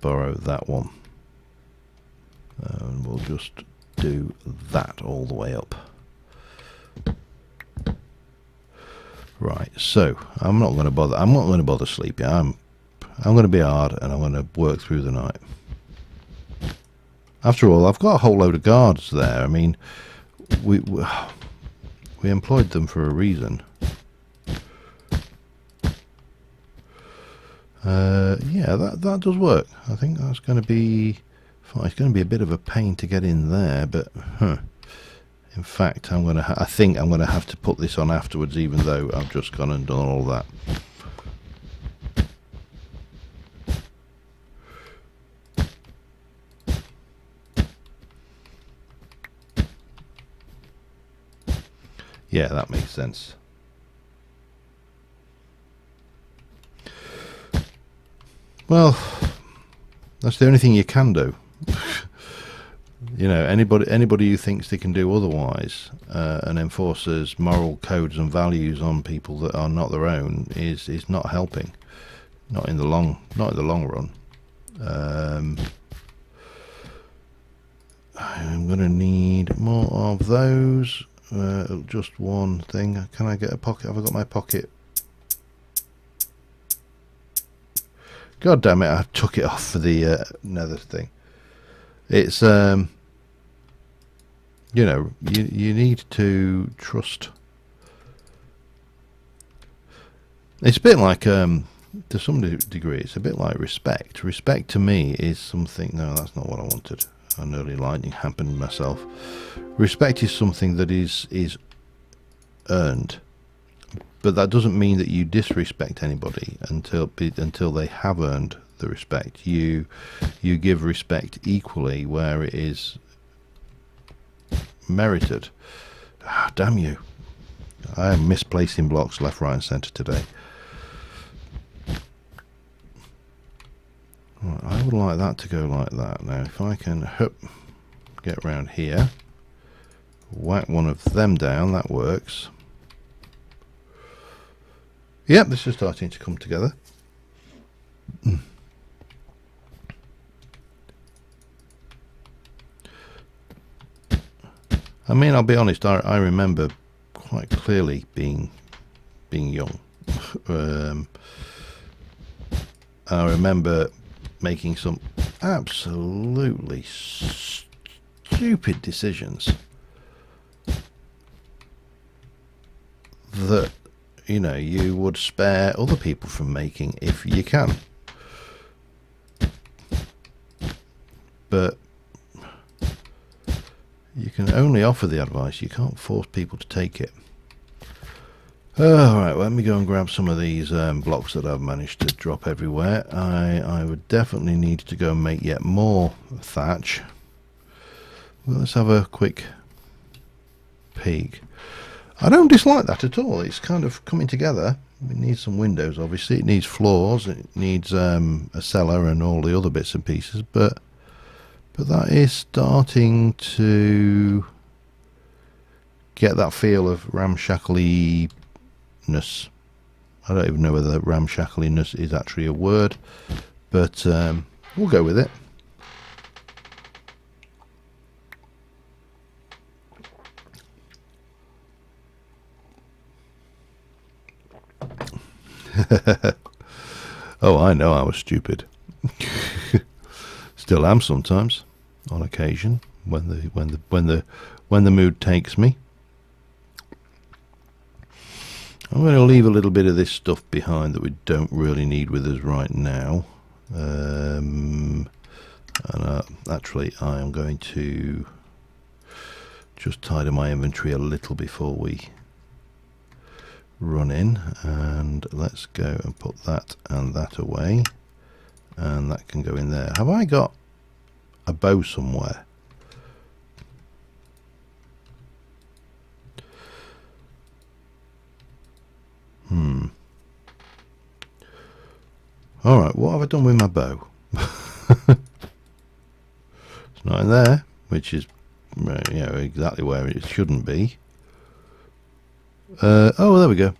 borrow that one, and we'll just do that all the way up. Right, so I'm not going to bother sleeping. I'm going to be hard, and I'm going to work through the night. After all, I've got a whole load of guards there. I mean, we employed them for a reason. Yeah, that does work. I think that's going to be fine. It's going to be a bit of a pain to get in there, but in fact, I think I'm going to have to put this on afterwards, even though I've just gone and done all that. Yeah, that makes sense. Well, that's the only thing you can do. You know, anybody who thinks they can do otherwise and enforces moral codes and values on people that are not their own is not helping. Not in the long run. I'm going to need more of those. Just one thing. Can I get a pocket? Have I got my pocket? God damn it! I took it off for the nether thing. It's you know, you need to trust. It's a bit like to some degree, it's a bit like respect. Respect to me is something. No, that's not what I wanted. I nearly lightning happened myself. Respect is something that is earned, but that doesn't mean that you disrespect anybody until they have earned the respect. You give respect equally where it is merited. Ah, damn you! I am misplacing blocks left, right, and centre today. Right, I would like that to go like that. Now, if I can get around here, whack one of them down, that works. Yep, this is starting to come together. I mean, I'll be honest, I remember quite clearly being young. I remember making some absolutely stupid decisions that, you know, you would spare other people from making if you can. But you can only offer the advice, you can't force people to take it. Alright, let me go and grab some of these blocks that I've managed to drop everywhere. I would definitely need to go and make yet more thatch. Well, let's have a quick peek. I don't dislike that at all. It's kind of coming together. It needs some windows, obviously. It needs floors. It needs a cellar and all the other bits and pieces. But that is starting to get that feel of ramshackliness. I don't even know whether ramshackliness is actually a word, but we'll go with it. Oh, I know I was stupid. Still am sometimes, on occasion, when the mood takes me. I'm going to leave a little bit of this stuff behind that we don't really need with us right now. Actually, I am going to just tidy my inventory a little before we run in, and let's go and put that and that away, and that can go in there. Have I got a bow somewhere? Alright, what have I done with my bow? It's not in there, which is, you know, exactly where it shouldn't be. Oh, there we go.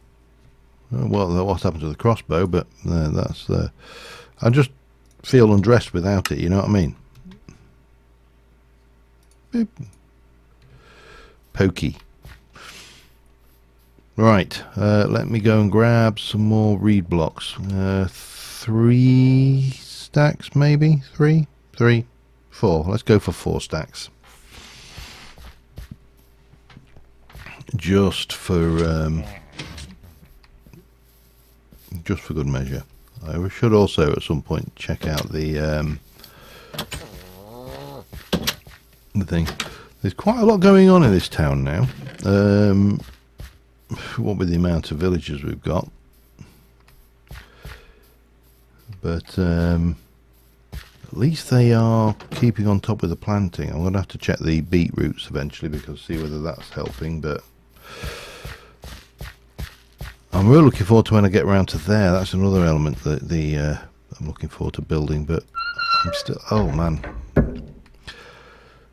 Well, what happened to the crossbow? But that's I just feel undressed without it. You know what I mean? Boop. Pokey. Right. Let me go and grab some more reed blocks. 3 stacks, maybe 3, 4. Let's go for 4 stacks. Just for good measure. I should also at some point check out the thing. There's quite a lot going on in this town now. What with the amount of villagers we've got, but at least they are keeping on top with the planting. I'm going to have to check the beetroots eventually because see whether that's helping, but I'm really looking forward to when I get around to there. That's another element that I'm looking forward to building, but I'm still, oh man,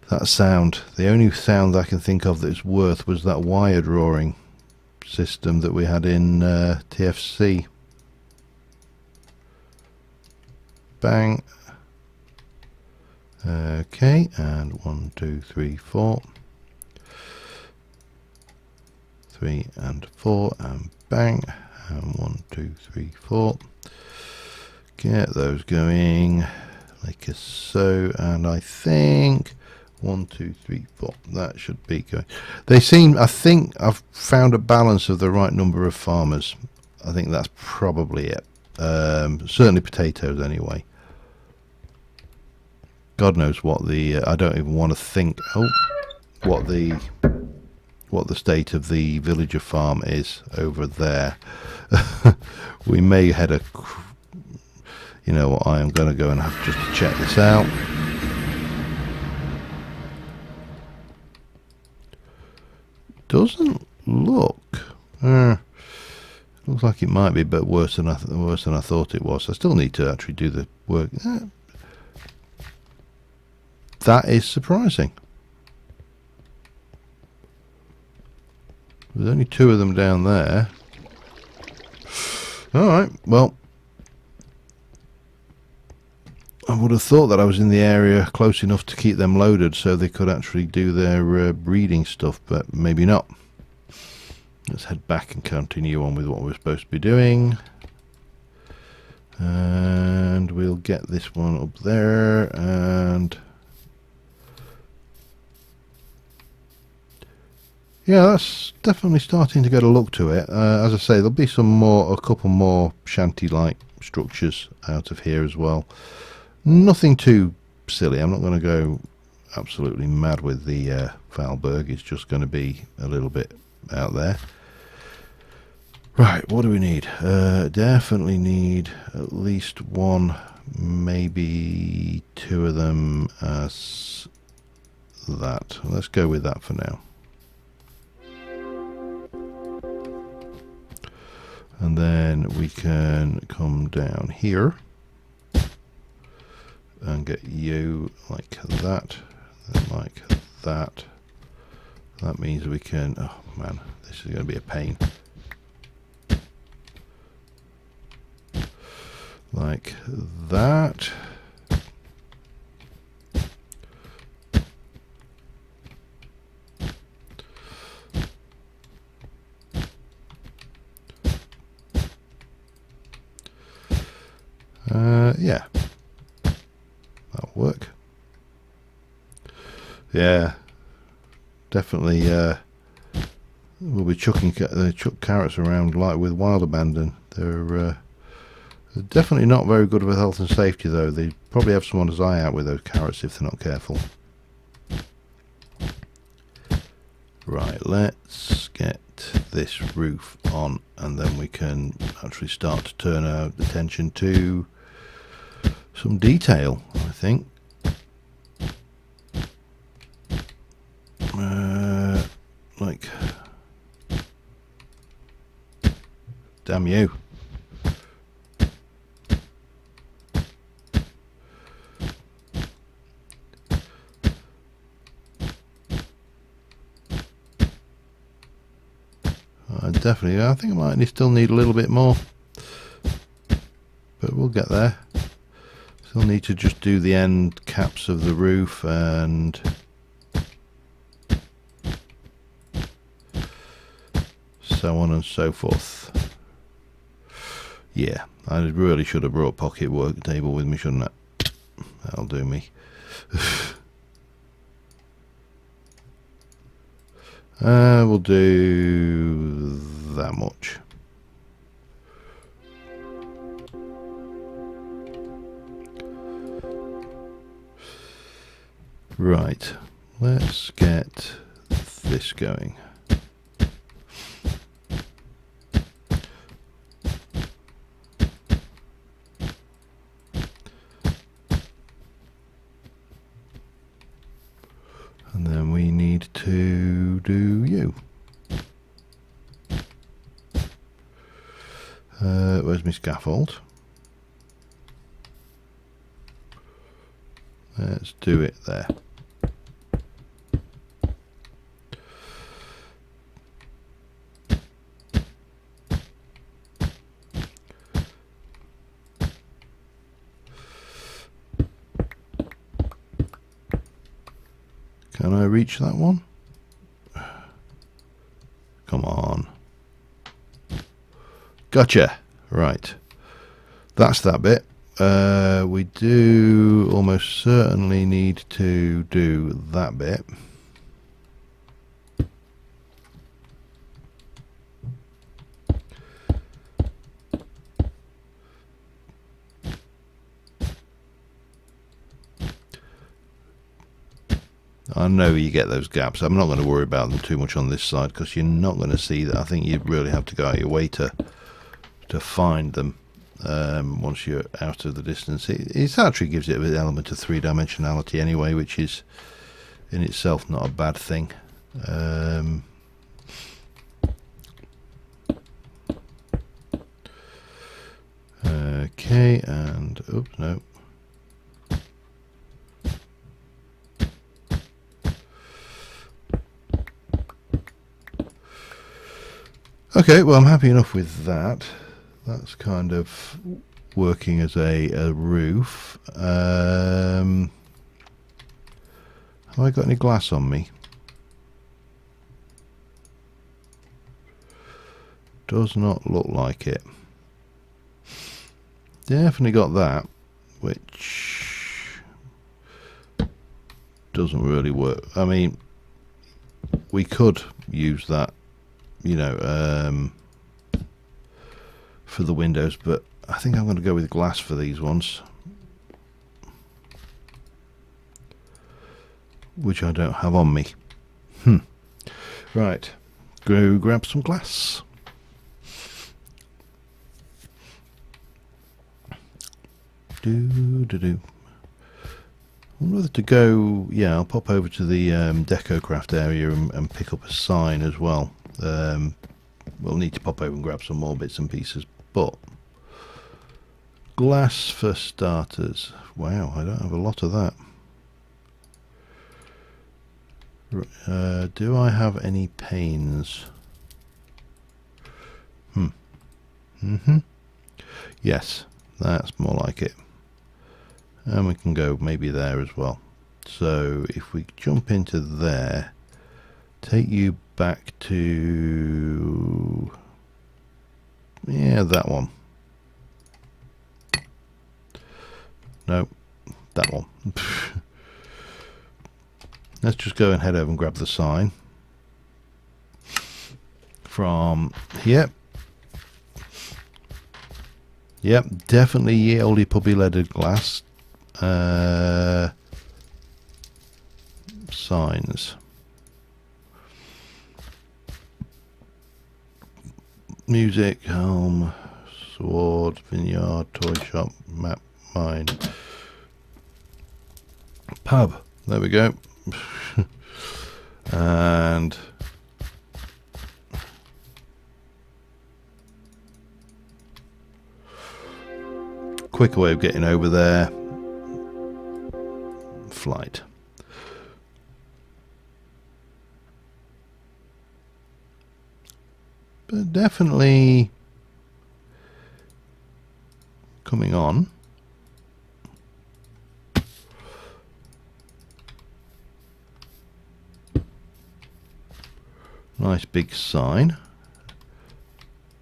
that sound, the only sound I can think of that's worth was that wire drawing system that we had in TFC. Bang. Okay, and 1, 2, 3, 4. 3 and 4, and bang, and 1, 2, 3, 4. Get those going like so, and I think 1, 2, 3, 4. That should be going. They seem. I think I've found a balance of the right number of farmers. I think that's probably it. Certainly potatoes, anyway. God knows what the. I don't even want to think. Oh, what the state of the villager farm is over there. We may head a. You know what? I am going to go and have just to check this out. Doesn't look. Looks like it might be, but worse than I thought it was. I still need to actually do the work. That is surprising. There's only 2 of them down there. All right. Well, I would have thought that I was in the area close enough to keep them loaded so they could actually do their breeding stuff, but maybe not. Let's head back and continue on with what we're supposed to be doing. we'll get this one up there, and yeah, that's definitely starting to get a look to it. As I say, there'll be a couple more shanty-like structures out of here as well. Nothing too silly. I'm not going to go absolutely mad with the Valberg. It's just going to be a little bit out there. Right, what do we need? Definitely need at least one, maybe two of them as that. Let's go with that for now. And then we can come down here and get you like that, and like that. That means we can, oh man, this is going to be a pain. Like that. Yeah, that'll work. Yeah, definitely. We'll be chuck carrots around like with wild abandon. They're definitely not very good with health and safety, though. They probably have someone's eye out with those carrots if they're not careful. Right, let's get this roof on, and then we can actually start to turn our attention to some detail, I think. Like, damn you. Definitely, I think I might still need a little bit more, but we'll get there. Still need to just do the end caps of the roof and so on and so forth. Yeah, I really should have brought a pocket work table with me, shouldn't I? That'll do me. We'll do that much. Right, let's get this going. And then we need to do you. Where's my scaffold? Let's do it there. Can I reach that one? Come on. Gotcha. Right. That's that bit. We do almost certainly need to do that bit. I know you get those gaps. I'm not going to worry about them too much on this side because you're not going to see that. I think you really have to go out your way to find them once you're out of the distance. It actually gives it an element of three-dimensionality anyway, which is in itself not a bad thing. Okay, and oops, no. Okay, well, I'm happy enough with that. That's kind of working as a roof. Have I got any glass on me? Does not look like it. Definitely got that. which doesn't really work. I mean, we could use that, you know, for the windows, but I think I'm going to go with glass for these ones, which I don't have on me. Right, go grab some glass. I wonder whether to go. Yeah, I'll pop over to the DecoCraft area and pick up a sign as well. We'll need to pop over and grab some more bits and pieces, but glass for starters. Wow, I don't have a lot of that. Do I have any panes? Yes, that's more like it. And we can go maybe there as well. So if we jump into there, take you back to, yeah, that one. No, that one. Let's just go and head over and grab the sign from here. Yep, definitely ye olde puppy leaded glass. Signs. Music, home, sword, vineyard, toy shop, map, mine, pub. There we go. And quicker way of getting over there. Flight. But definitely coming on. Nice big sign.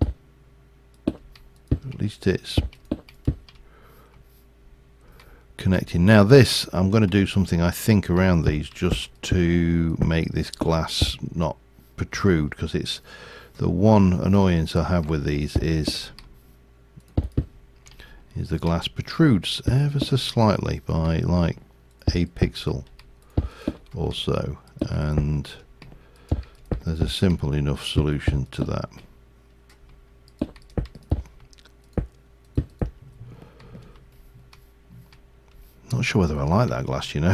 At least it's connecting. Now this, I'm going to do something I think around these just to make this glass not protrude, because it's the one annoyance I have with these is the glass protrudes ever so slightly by like a pixel or so, and there's a simple enough solution to that. Not sure whether I like that glass, you know.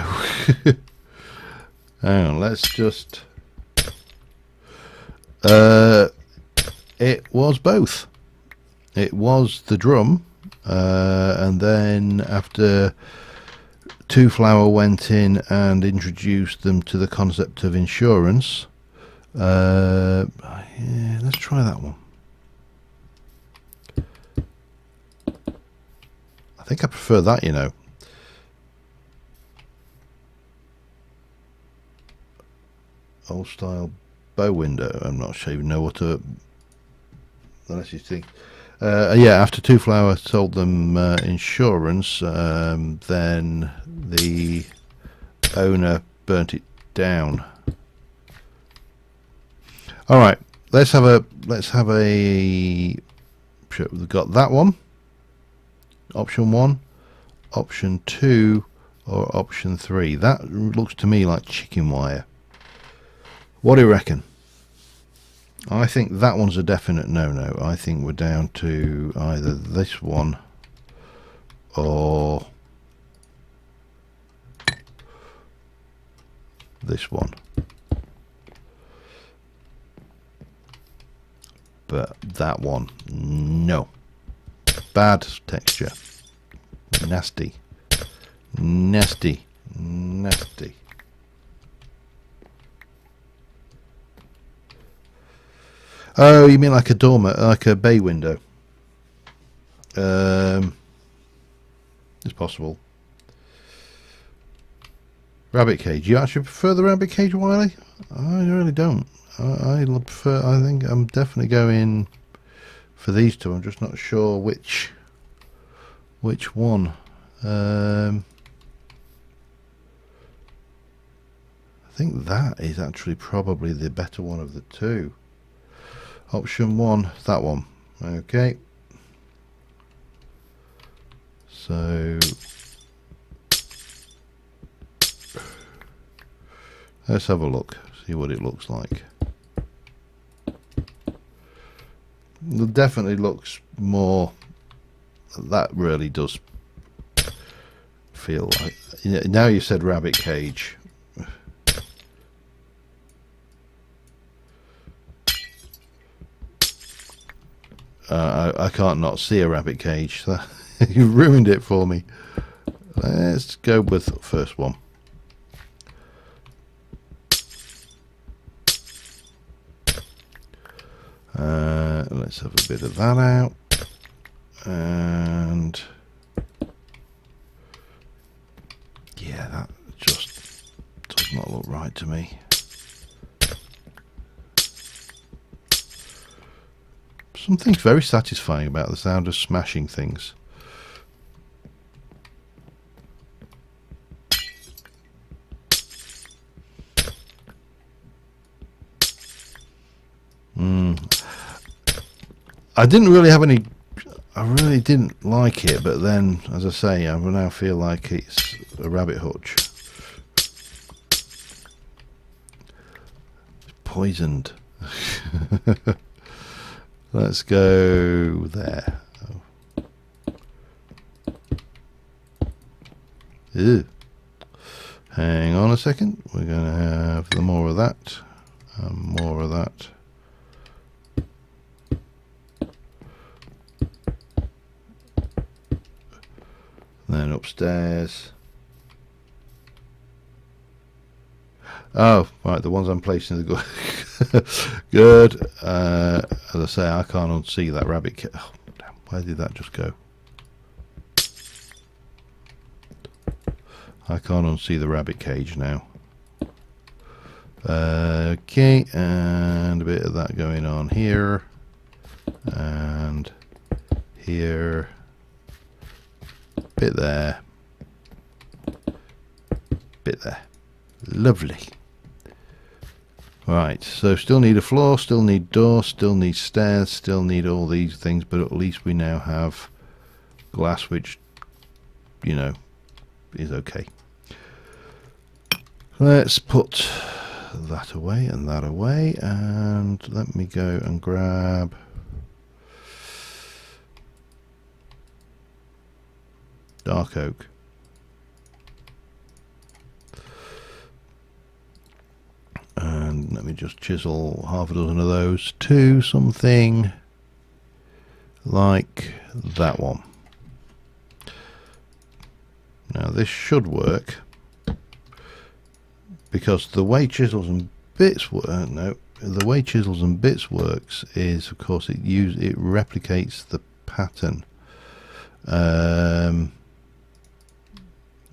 Hang on, let's just... it was both. It was the drum, and then after Two Flower went in and introduced them to the concept of insurance. Yeah, let's try that one. I think I prefer that, you know. Old style bow window. I'm not sure even know what to, unless you think. Yeah, after Two Flower sold them insurance, then the owner burnt it down. All right, let's have a we've got that one, option 1, option 2, or option 3. That looks to me like chicken wire. What do you reckon? I think that one's a definite no-no. I think we're down to either this one or this one. But that one, no. Bad texture. Nasty. Nasty. Nasty. Oh, you mean like a dormer, like a bay window? It's possible. Rabbit cage. You actually prefer the rabbit cage, Wiley? I really don't. I prefer. I think I'm definitely going for these two. I'm just not sure which one. I think that is actually probably the better one of the two. Option 1, that one. Okay. So let's have a look, see what it looks like. It definitely looks more, that really does feel like, now you said rabbit cage. I can't not see a rabbit cage. So you ruined it for me. Let's go with the first one. Let's have a bit of that out. And yeah, that just does not look right to me. Something very satisfying about the sound of smashing things. I didn't really have any, I really didn't like it, but then, as I say, I now feel like it's a rabbit hutch. It's poisoned. Let's go there. Ew. Hang on a second. We're going to have the more of that and more of that. Then upstairs. Oh, right, the ones I'm placing are good. Good. As I say, I can't unsee that rabbit. Oh, damn, where did that just go? I can't unsee the rabbit cage now. Okay, and a bit of that going on here. And here. Bit there. Bit there. Lovely. Right, so still need a floor, still need door, still need stairs, still need all these things, but at least we now have glass, which, you know, is okay. Let's put that away and that away, and let me go and grab dark oak. And let me just chisel half a dozen of those to something like that one. Now this should work, because the way chisels and bits work, the way chisels and bits works is, of course, it replicates the pattern.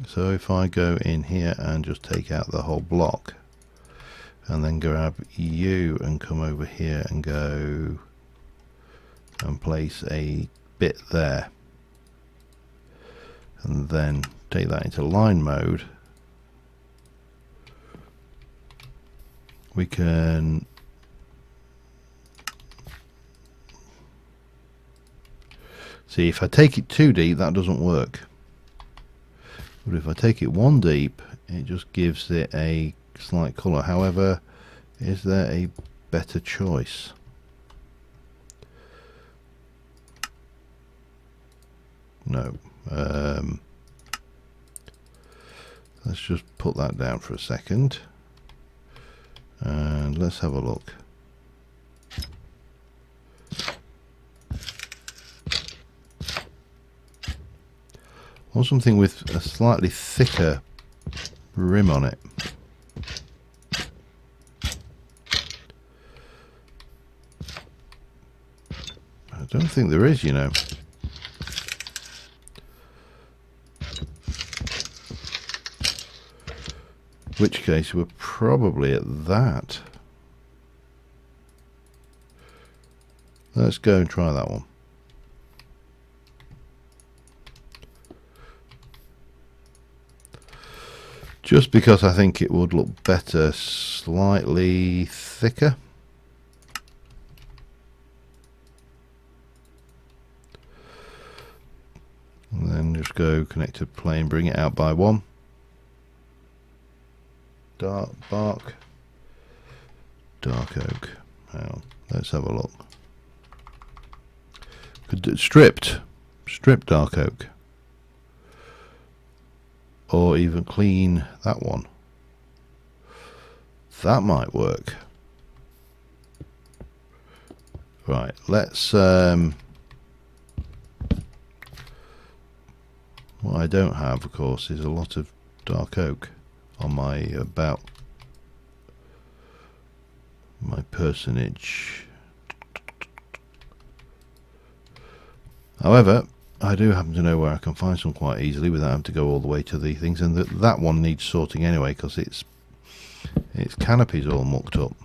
So if I go in here and just take out the whole block, and then grab you and come over here and go and place a bit there, and then take that into line mode, we can see, if I take it too deep, that doesn't work, but if I take it one deep, it just gives it a slight colour. However, is there a better choice? No. Let's just put that down for a second and let's have a look. I want something with a slightly thicker rim on it. I don't think there is, you know. In which case we're probably at that. Let's go and try that one. just because I think it would look better slightly thicker. And then just go connected plane, bring it out by 1. Dark bark, dark oak. Now, let's have a look. Could do stripped dark oak, or even clean that one. That might work. Right, let's what I don't have, of course, is a lot of dark oak on my my personage. However, I do happen to know where I can find some quite easily without having to go all the way to the things, and that one needs sorting anyway because its canopy's all mucked up.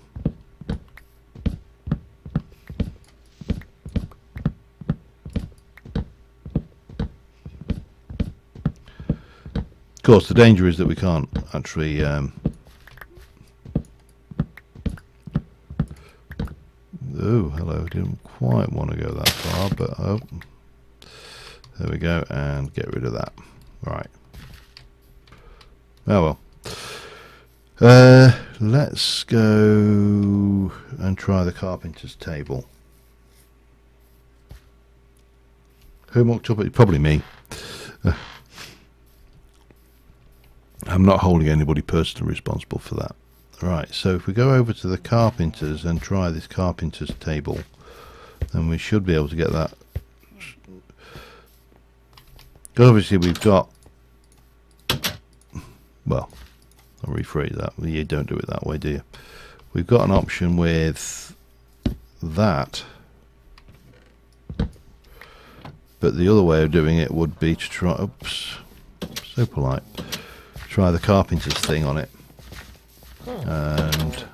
Of course, the danger is that we can't actually oh, hello, didn't quite want to go that far, but oh, there we go, and get rid of that. Right. Oh well. Let's go and try the carpenter's table. Who mucked up it? Probably me. I'm not holding anybody personally responsible for that. Right, so if we go over to the carpenters and try this carpenter's table, then we should be able to get that. Obviously we've got, well, I'll rephrase that. You don't do it that way, do you? We've got an option with that, but the other way of doing it would be to try, oops, so polite, try the carpenter's thing on it. And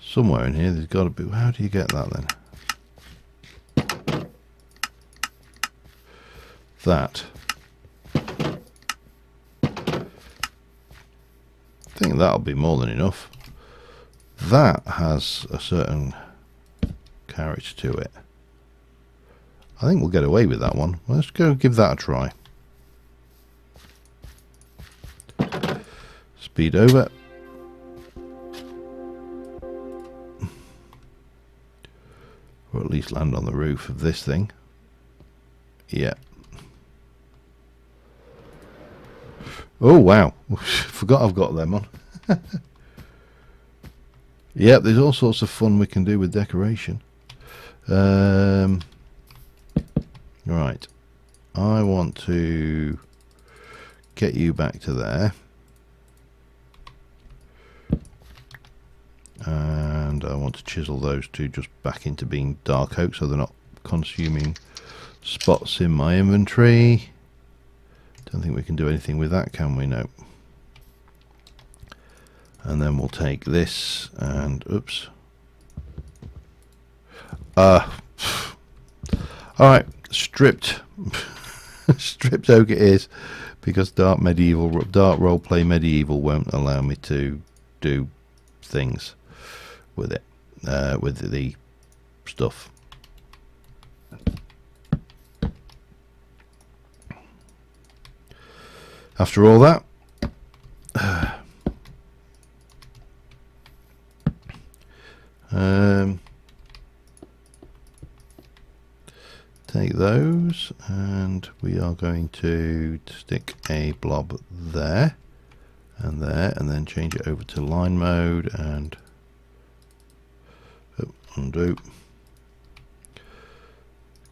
somewhere in here there's got to be, how do you get that then? That, I think that'll be more than enough. That has a certain character to it. I think we'll get away with that one. Let's go give that a try. Speed over. Or at least land on the roof of this thing. Yeah. Oh wow. Forgot I've got them on. Yep, there's all sorts of fun we can do with decoration. Right. I want to get you back to there. And I want to chisel those two just back into being dark oak so they're not consuming spots in my inventory. Don't think we can do anything with that, can we? No. And then we'll take this and oops. Alright, stripped stripped oak it is, because dark roleplay medieval won't allow me to do things with it, with the stuff. After all that, take those and we are going to stick a blob there and there, and then change it over to line mode and undo.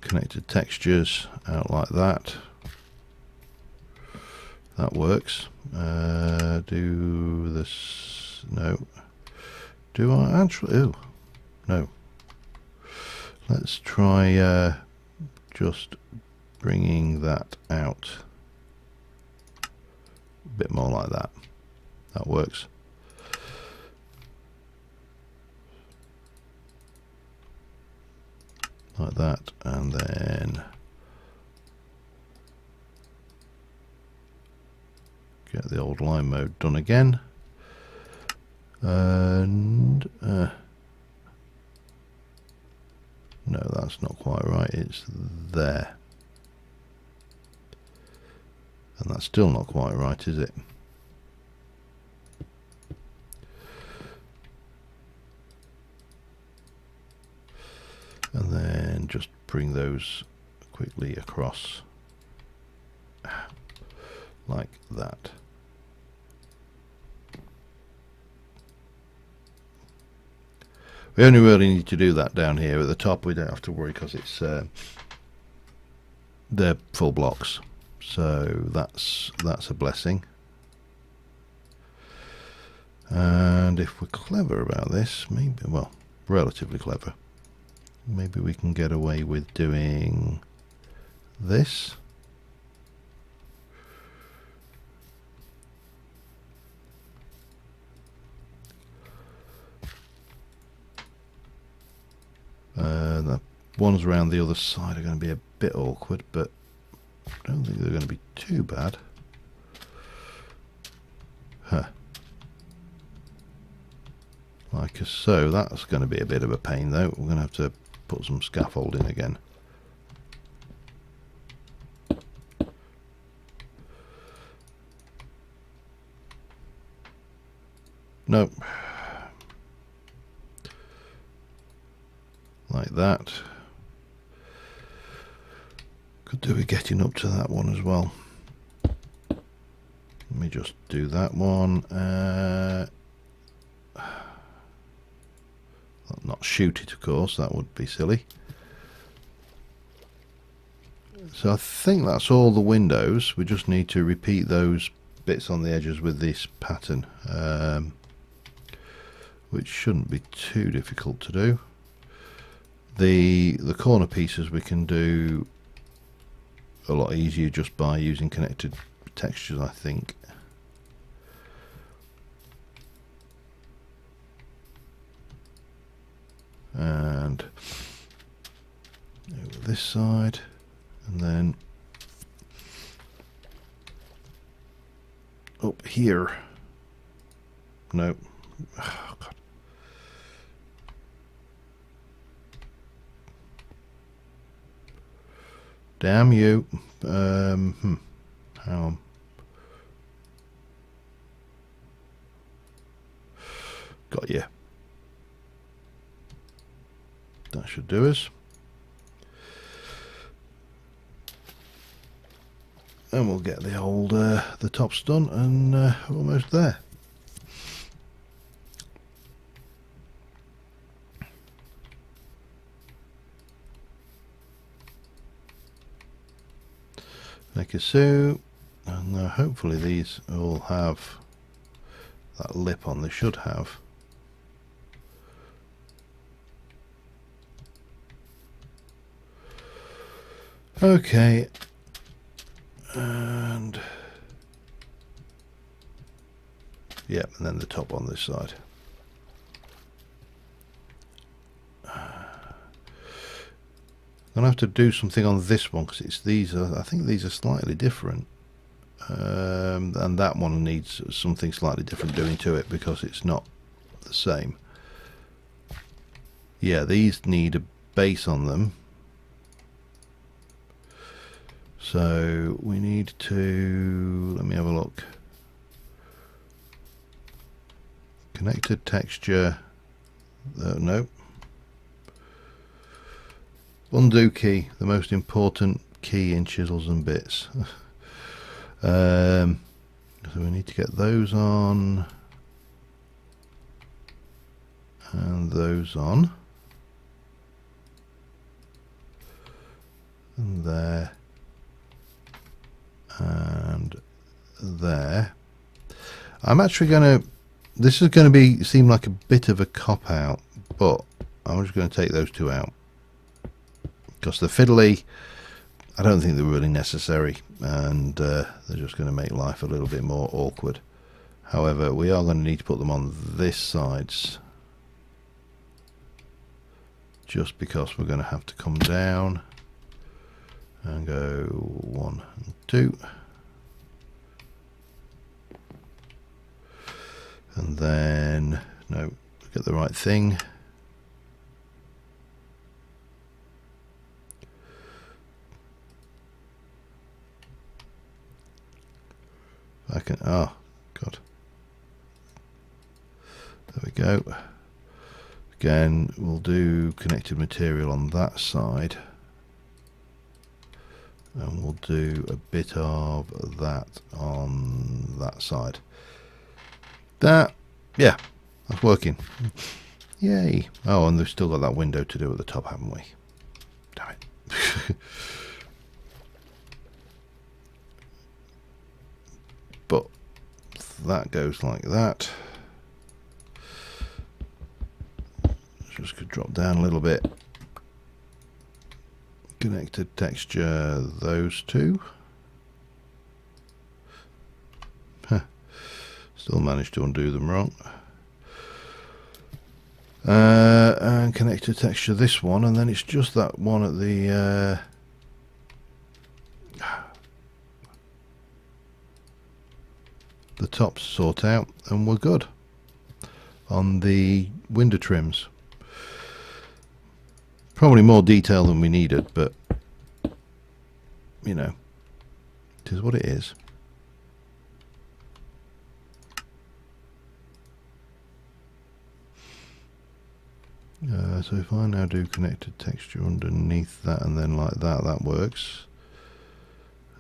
Connected textures out like that. That works. Do this. No. Do I actually? Oh, no. Let's try just bringing that out a bit more like that. That works. like that, and then get the old line mode done again, and no, that's not quite right, it's there, and that's still not quite right, is it? And then just bring those quickly across like that. We only really need to do that down here at the top. We don't have to worry because it's they're full blocks, so that's a blessing. And if we're clever about this, maybe, well, relatively clever, maybe we can get away with doing this. The ones around the other side are going to be a bit awkward, but I don't think they're going to be too bad. Huh. Like so. That's going to be a bit of a pain though. We're going to have to put some scaffolding again. Nope. Like that. Could do with getting up to that one as well. Let me just do that one. Not shoot it, of course, that would be silly. So I think that's all the windows. We just need to repeat those bits on the edges with this pattern, which shouldn't be too difficult to do. The corner pieces we can do a lot easier just by using connected textures, I think. And over this side, and then up here. Nope. Oh, God. Damn you. How? Got you. That should do us. And we'll get the old the tops done, and almost there. Like so, and hopefully these all have that lip on. They should have. Okay, and yeah, and then the top on this side. I'm gonna have to do something on this one because it's these are, I think these are slightly different, and that one needs something slightly different doing to it because it's not the same. Yeah, these need a base on them. So we need to, let me have a look. Connected texture, no. Undo key, the most important key in chisels and bits. So we need to get those on. And those on. And there. And there. I'm actually going to, this is going to seem like a bit of a cop out, but I'm just going to take those two out because the fiddly, I don't think they're really necessary, and they're just going to make life a little bit more awkward. However, we are going to need to put them on this side just because we're going to have to come down and go 1 and 2, and then no, get the right thing. I can, oh god, there we go. Again, we'll do connected material on that side, and we'll do a bit of that on that side. That, yeah, that's working. Yay. Oh, and we've still got that window to do at the top, haven't we? Damn it. But that goes like that. Just could drop down a little bit. Connected texture, those two. Huh. Still managed to undo them wrong. And connected texture this one, and then it's just that one at the top to sort out, and we're good on the window trims. Probably more detail than we needed, but you know, it is what it is. So if I now do connected texture underneath that and then like that, that works.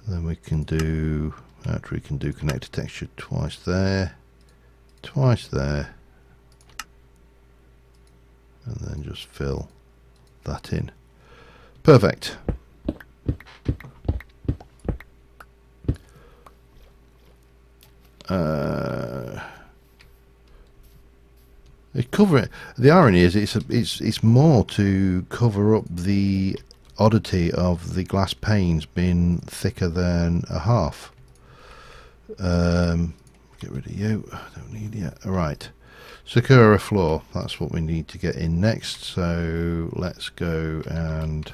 Then we can do, actually we can do connected texture twice there, and then just fill that in. Perfect. The irony is it's more to cover up the oddity of the glass panes being thicker than a half. Get rid of you. I don't need you. All right. Sakura floor, that's what we need to get in next, so let's go and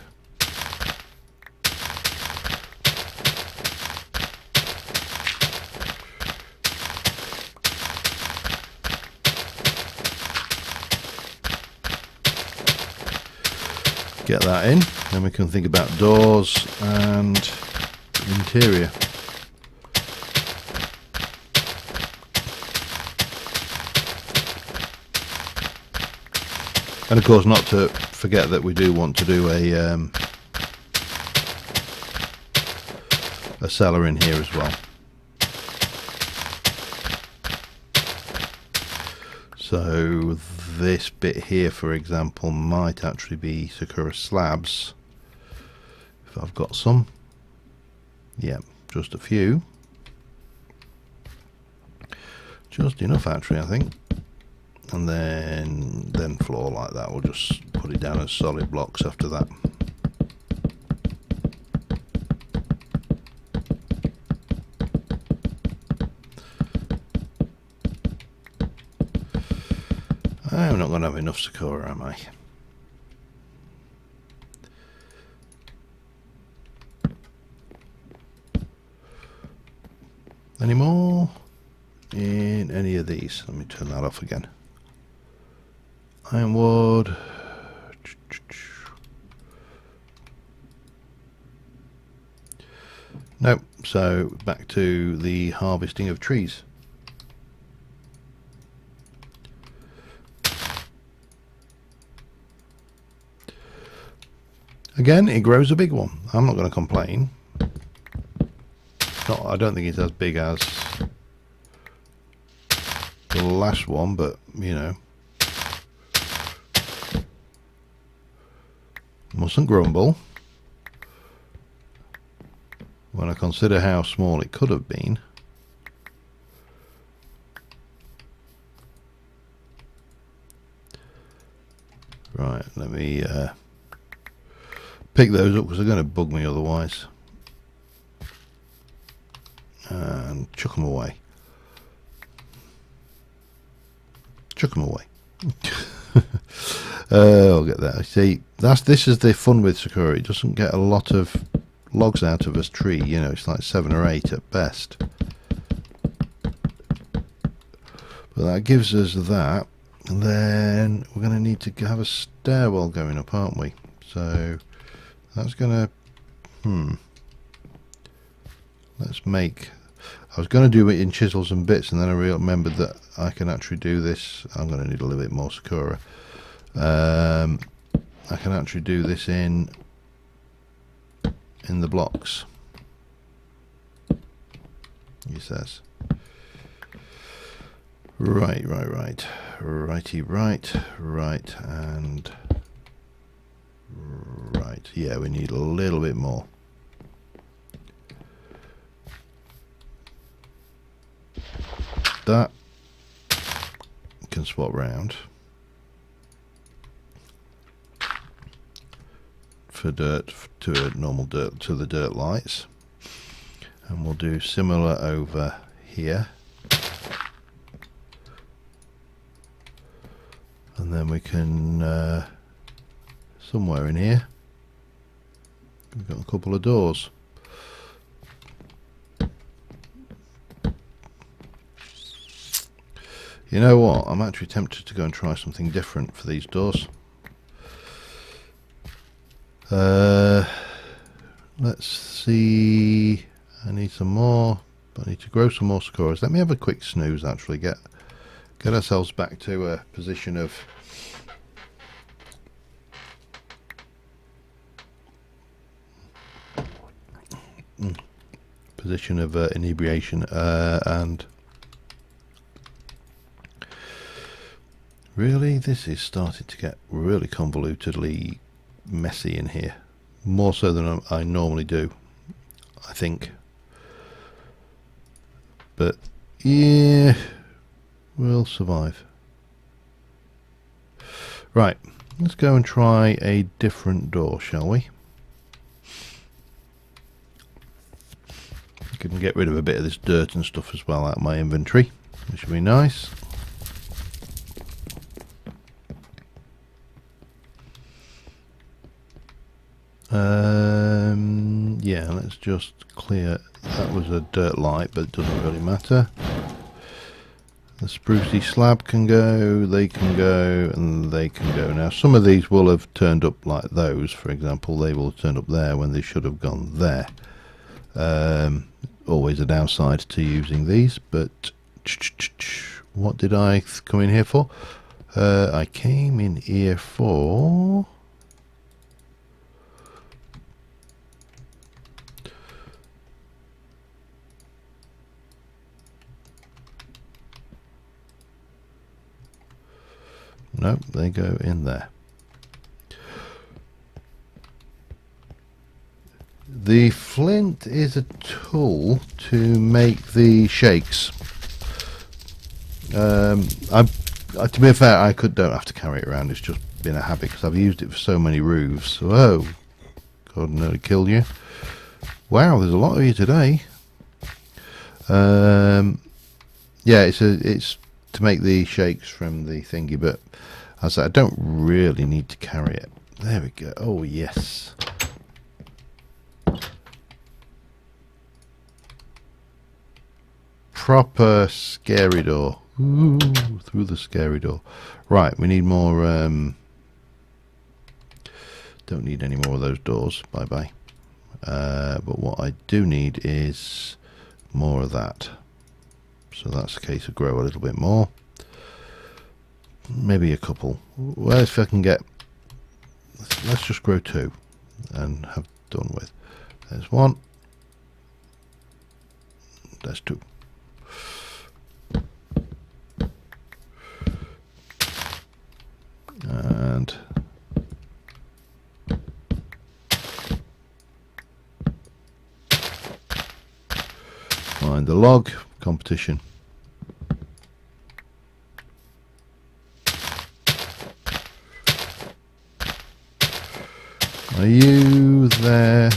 get that in. Then we can think about doors and interior. And of course, not to forget that we do want to do a cellar in here as well. So this bit here, for example, might actually be Sakura slabs, if I've got some. Yeah, just a few. Just enough actually, I think. And then floor like that. We'll just put it down as solid blocks after that. I'm not going to have enough Sakura, am I? Any more in any of these? Let me turn that off again. Ironwood. Nope. So back to the harvesting of trees. Again, it grows a big one. I'm not going to complain. I don't think it's as big as the last one, but you know, mustn't grumble when I consider how small it could have been. Right, let me pick those up because they're going to bug me otherwise, and chuck them away. Chuck them away. I'll get that. See, this is the fun with Sakura. It doesn't get a lot of logs out of a tree. You know, it's like 7 or 8 at best. But that gives us that. And then we're going to need to have a stairwell going up, aren't we? So that's going to... Let's make... I was going to do it in chisels and bits, and then I remembered that I can actually do this. I'm going to need a little bit more Sakura. I can actually do this in the blocks, he says. Right, righty, right, and right. Yeah, we need a little bit more. That can swap round for dirt, to a normal dirt, to the dirt lights, and we'll do similar over here, and then we can somewhere in here we've got a couple of doors. You know what, I'm actually tempted to go and try something different for these doors. Let's see, I need some more, but I need to grow some more Sakuras. Let me have a quick snooze, actually, get ourselves back to a position of inebriation, and really this is starting to get really convolutedly messy in here, more so than I normally do, I think. But yeah, we'll survive. Right, let's go and try a different door, shall we? I can get rid of a bit of this dirt and stuff as well out of my inventory, which will be nice. Yeah, let's just clear. That was a dirt light, but it doesn't really matter. The sprucey slab can go, they can go, and they can go. Now, some of these will have turned up like those, for example. They will have turned up there when they should have gone there. Always a downside to using these, but what did I come in here for? I came in here for... No, they go in there. The flint is a tool to make the shakes. To be fair, I don't have to carry it around. It's just been a habit because I've used it for so many roofs. Oh, God, nearly killed you. Wow, there's a lot of you today. Yeah, it's to make the shakes from the thingy, but as I said, I don't really need to carry it. There we go. Oh yes. Proper scary door. Ooh, through the scary door. Right, we need more. Don't need any more of those doors. Bye bye. But what I do need is more of that. So that's the case of grow a little bit more. Maybe a couple. Well, if I can get... Let's just grow 2 and have done with. There's 1. There's 2. And... find the log. Competition. Are you there?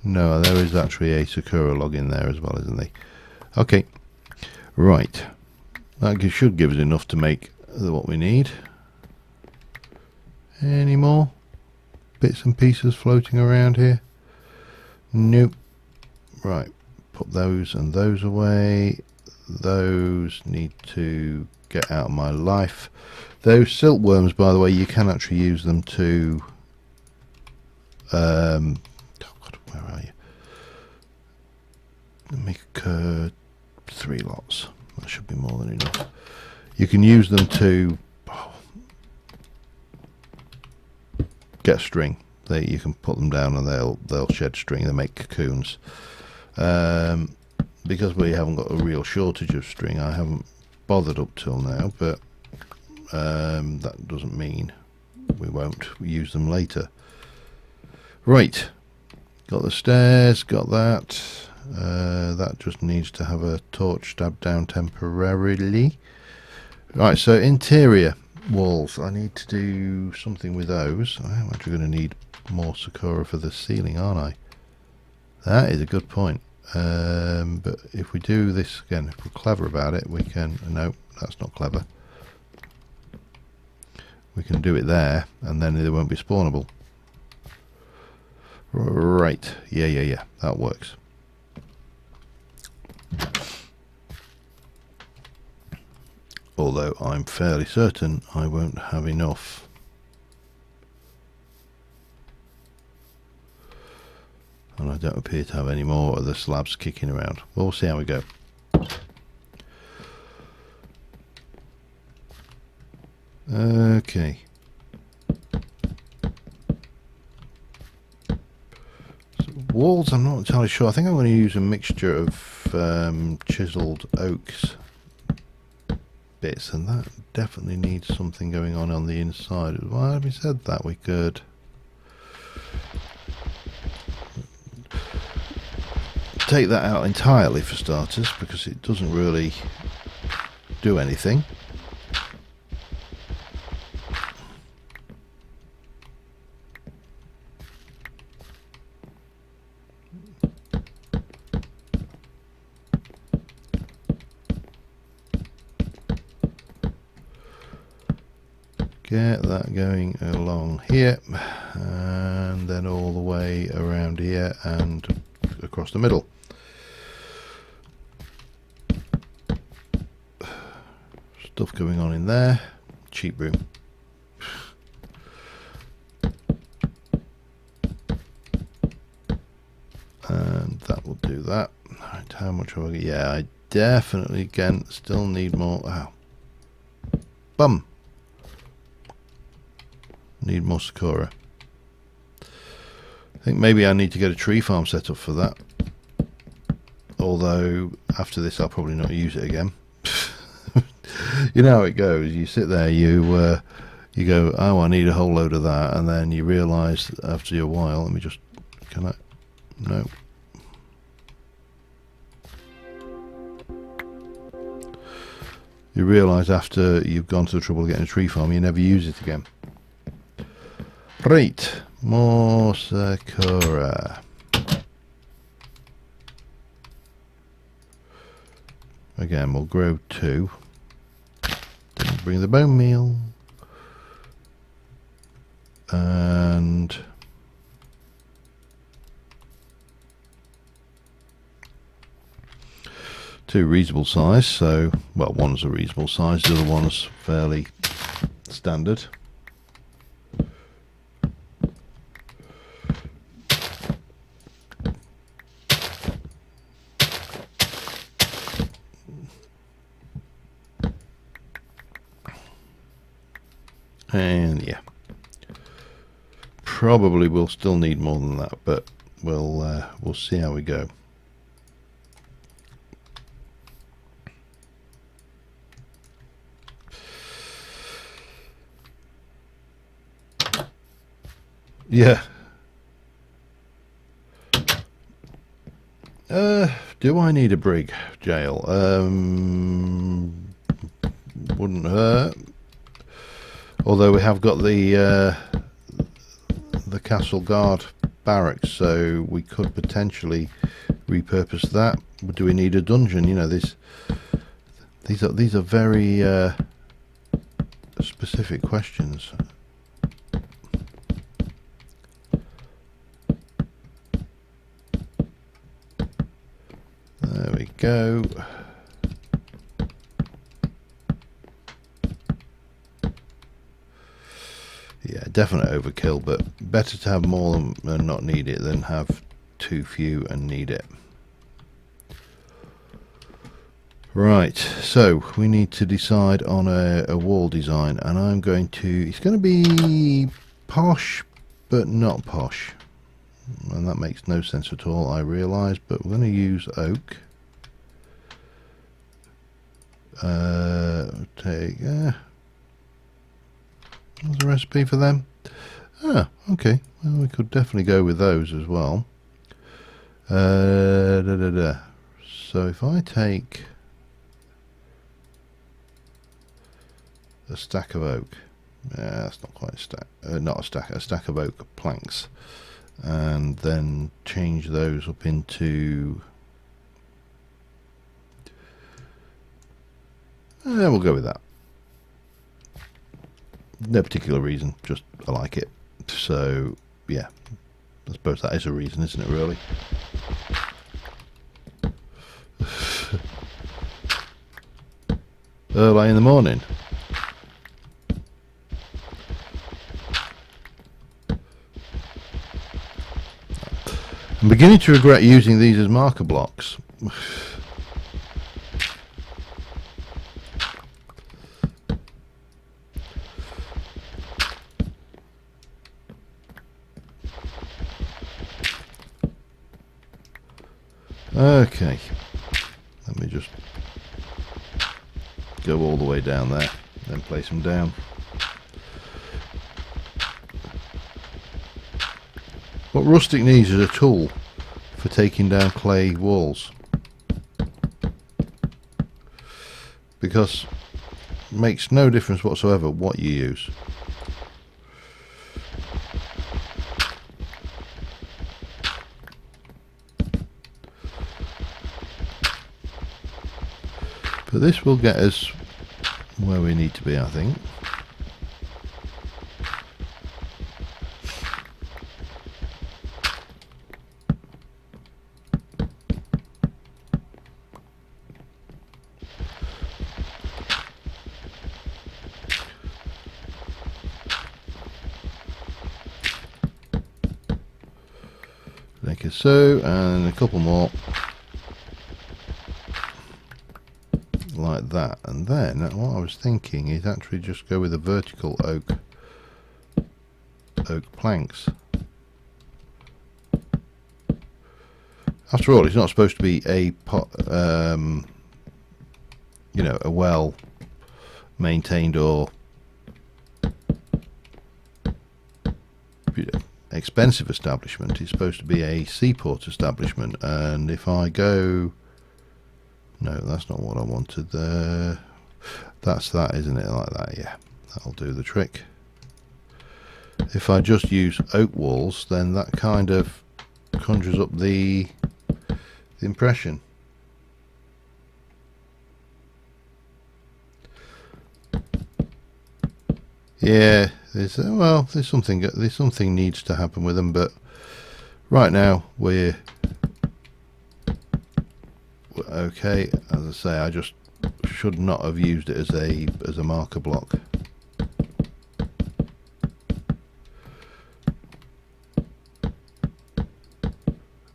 No, there is actually a Sakura log in there as well, isn't there? Okay, right. That should give us enough to make what we need. Any more bits and pieces floating around here? Nope. Right, put those and those away. Those need to get out of my life. Those silkworms, by the way, you can actually use them to oh God, where are you? Make 3 lots. That should be more than enough. You can use them to get string. You can put them down and they'll shed string. They make cocoons. Because we haven't got a real shortage of string, I haven't bothered up till now, but that doesn't mean we won't use them later. Right, got the stairs, got that. That just needs to have a torch stabbed down temporarily. Right, so interior walls, I need to do something with those. I'm actually going to need more Sakura for the ceiling, aren't I? That is a good point. But if we do this again, if we're clever about it, we can... No, that's not clever. We can do it there, and then they won't be spawnable. Right, yeah, that works. Although I'm fairly certain I won't have enough. And I don't appear to have any more of the slabs kicking around. We'll see how we go. Okay. So walls, I'm not entirely sure. I think I'm going to use a mixture of chiseled oaks bits, and that definitely needs something going on the inside. Well, having said that, we could take that out entirely for starters, because it doesn't really do anything. Get that going along here, and then all the way around here and across the middle. Stuff going on in there. Cheap room. And that will do that. Right, how much have I got? Yeah, I definitely again still need more. Ow. Bum. Need more Sakura. I think maybe I need to get a tree farm set up for that. Although after this I'll probably not use it again. You know how it goes. You sit there, you go, oh, I need a whole load of that, and then you realise after a while, let me just, can I? No. You realise after you've gone to the trouble of getting a tree farm, you never use it again. Right, more Sakura. Again, we'll grow 2. Didn't bring the bone meal. And two reasonable size, so, well, one's a reasonable size, the other one's fairly standard. And yeah, probably we'll still need more than that, but we'll see how we go. Yeah. Do I need a brig jail? Wouldn't hurt. Although we have got the castle guard barracks, so we could potentially repurpose that. Do we need a dungeon? You know, these are very specific questions. go. Yeah, definite overkill, but better to have more and not need it than have too few and need it. Right, so we need to decide on a wall design, and I'm going to, it's going to be posh but not posh, and that makes no sense at all, I realise, but we're going to use oak. Take what's the recipe for them? Ah, okay, well, we could definitely go with those as well. So if I take a stack of oak, that's not quite a stack, a stack of oak planks, and then change those up into, we'll go with that. No particular reason, just I like it. So yeah, I suppose that is a reason, isn't it, really? Early in the morning. I'm beginning to regret using these as marker blocks. Okay, let me just go all the way down there, then place them down. What Rustic needs is a tool for taking down clay walls, because it makes no difference whatsoever what you use. But this will get us where we need to be, I think. Like so, and a couple more. Like that, and then what I was thinking is actually just go with the vertical oak planks. After all, it's not supposed to be a you know, a well maintained or expensive establishment. It's supposed to be a seaport establishment, and if I go, no, that's not what I wanted there. That's that, isn't it? Like that, yeah. That'll do the trick. If I just use oak walls, then that kind of conjures up the impression. Yeah, there's there's something needs to happen with them, but right now we're okay. As I say, I just should not have used it as a marker block.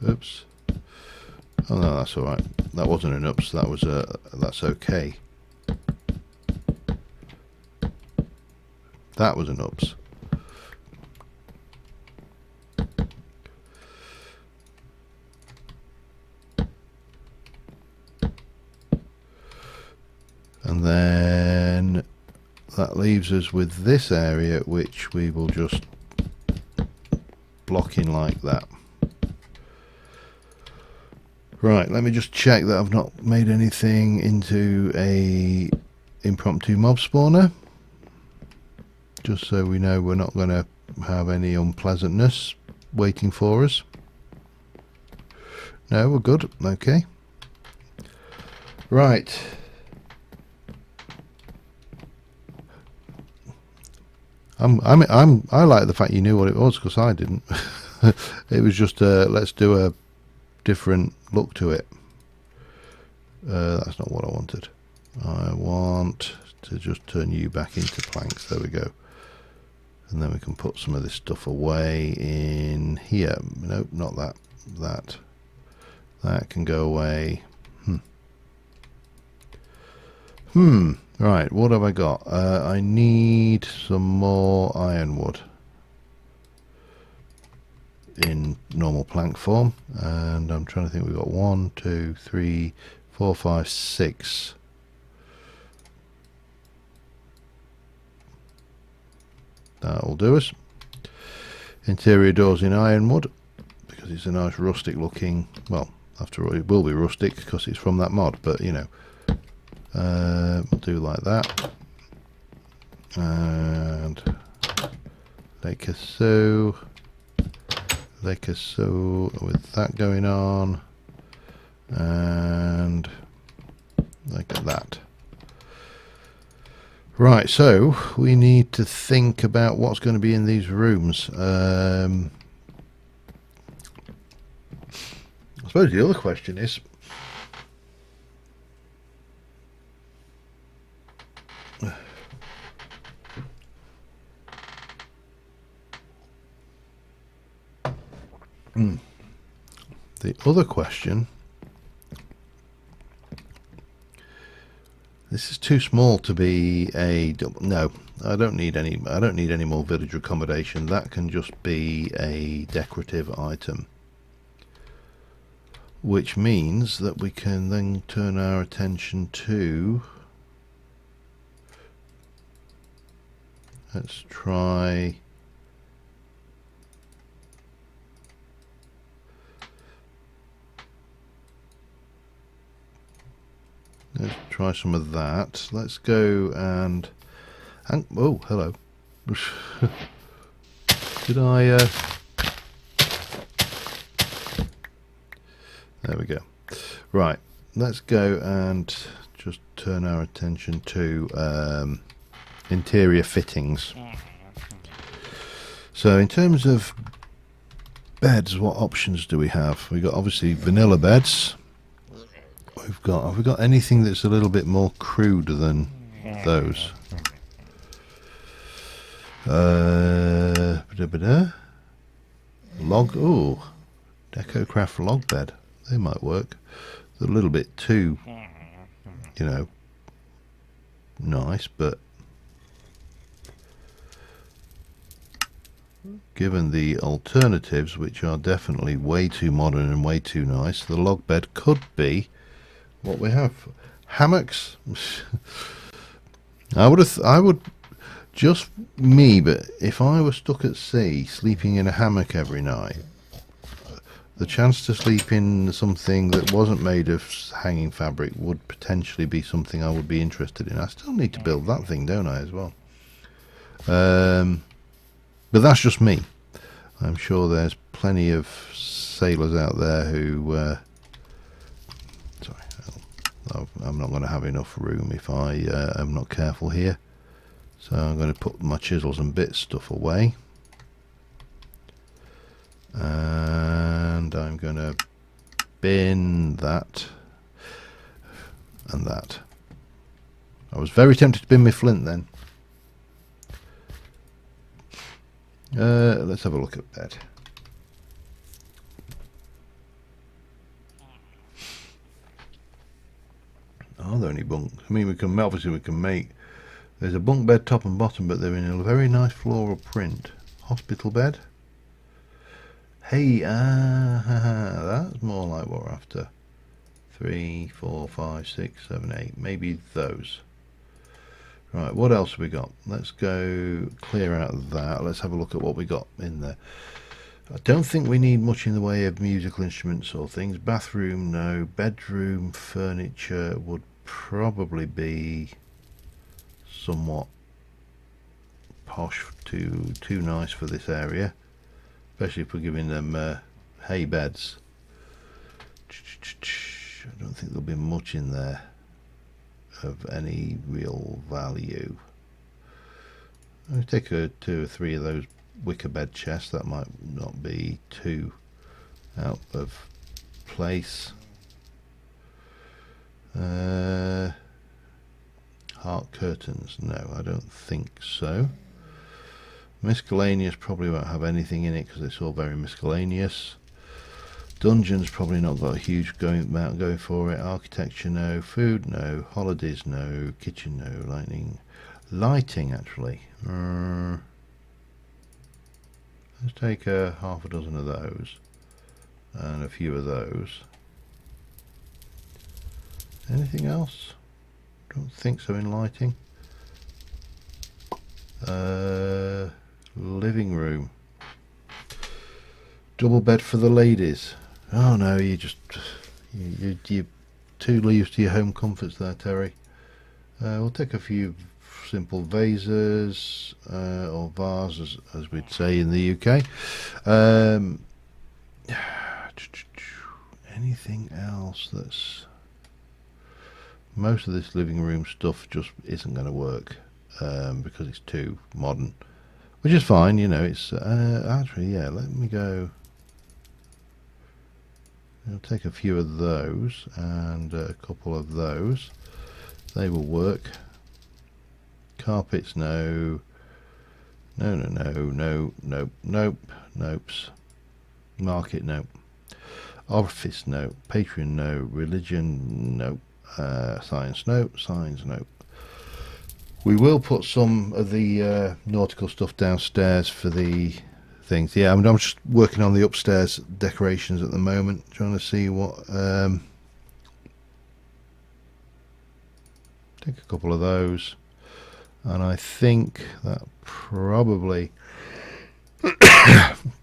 Oops. Oh no, that's all right. That wasn't an oops. That was that's okay. That was an oops. And then that leaves us with this area, which we will just block in like that. Right, let me just check that I've not made anything into a impromptu mob spawner, just so we know we're not going to have any unpleasantness waiting for us. No, we're good. Okay. Right. I like the fact you knew what it was, because I didn't. It was just let's do a different look to it. That's not what I wanted. I want to just turn you back into planks. There we go. And then we can put some of this stuff away in here. Nope, not that. That can go away. Right, what have I got? I need some more ironwood in normal plank form, and I'm trying to think. We've got 1, 2, 3, 4, 5, 6. That'll do us. Interior doors in ironwood, because it's a nice rustic looking, well, after all it will be rustic because it's from that mod, but you know, we'll do like that. And like so with that going on, and like that. Right, so we need to think about what's going to be in these rooms. I suppose the other question is, this is too small to be a double. No, I don't need any more village accommodation. That can just be a decorative item, which means that we can then turn our attention to, let's try some of that. Let's go and oh, hello. Did I there we go. Right, let's go and just turn our attention to interior fittings. So in terms of beds, what options do we have? We've got obviously vanilla beds. Have we got anything that's a little bit more crude than those? Log, ooh, DecoCraft log bed. They might work. They're a little bit too, you know, nice, but given the alternatives, which are definitely way too modern and way too nice, the log bed could be what we have. Hammocks. I would just me, but if I were stuck at sea sleeping in a hammock every night, the chance to sleep in something that wasn't made of hanging fabric would potentially be something I would be interested in. I still need to build that thing, don't I, as well? But that's just me. I'm sure there's plenty of sailors out there who I'm not going to have enough room if I am not careful here, so I'm going to put my chisels and bits stuff away, and I'm going to bin that and that. I was very tempted to bin my flint then. Let's have a look at bed. Are there any bunks? I mean, we can make. There's a bunk bed top and bottom, but they're in a very nice floral print. Hospital bed. Hey, that's more like what we're after. 3, 4, 5, 6, 7, 8. Maybe those. Right, what else have we got? Let's go clear out of that. Let's have a look at what we got in there. I don't think we need much in the way of musical instruments or things. Bathroom, no. Bedroom furniture would probably be somewhat posh, too nice for this area, especially if we're giving them hay beds. I don't think there'll be much in there of any real value. I'll take 2 or 3 of those wicker bed chests. That might not be too out of place. Heart curtains, no, I don't think so. Miscellaneous probably won't have anything in it because it's all very miscellaneous. Dungeons probably not got a huge amount going for it. Architecture, no. Food, no. Holidays, no. Kitchen, no. Lighting, actually. Let's take half a dozen of those and a few of those. Anything else? Don't think so in lighting. Living room. Double bed for the ladies. Oh no, you're too used to your home comforts there, Terry. We'll take a few simple vases, or vases as we'd say in the UK. Anything else that's... Most of this living room stuff just isn't going to work because it's too modern, which is fine, you know. It's actually, yeah, let me go. I'll take a few of those and a couple of those. They will work. Carpets, no. No, no, no, no, nope, nope, nopes. Market, no. Office, no. Patreon, no. Religion, no. Science, no. Signs, no. We will put some of the nautical stuff downstairs for the things. Yeah, I'm just working on the upstairs decorations at the moment, trying to see what... take a couple of those, and I think that probably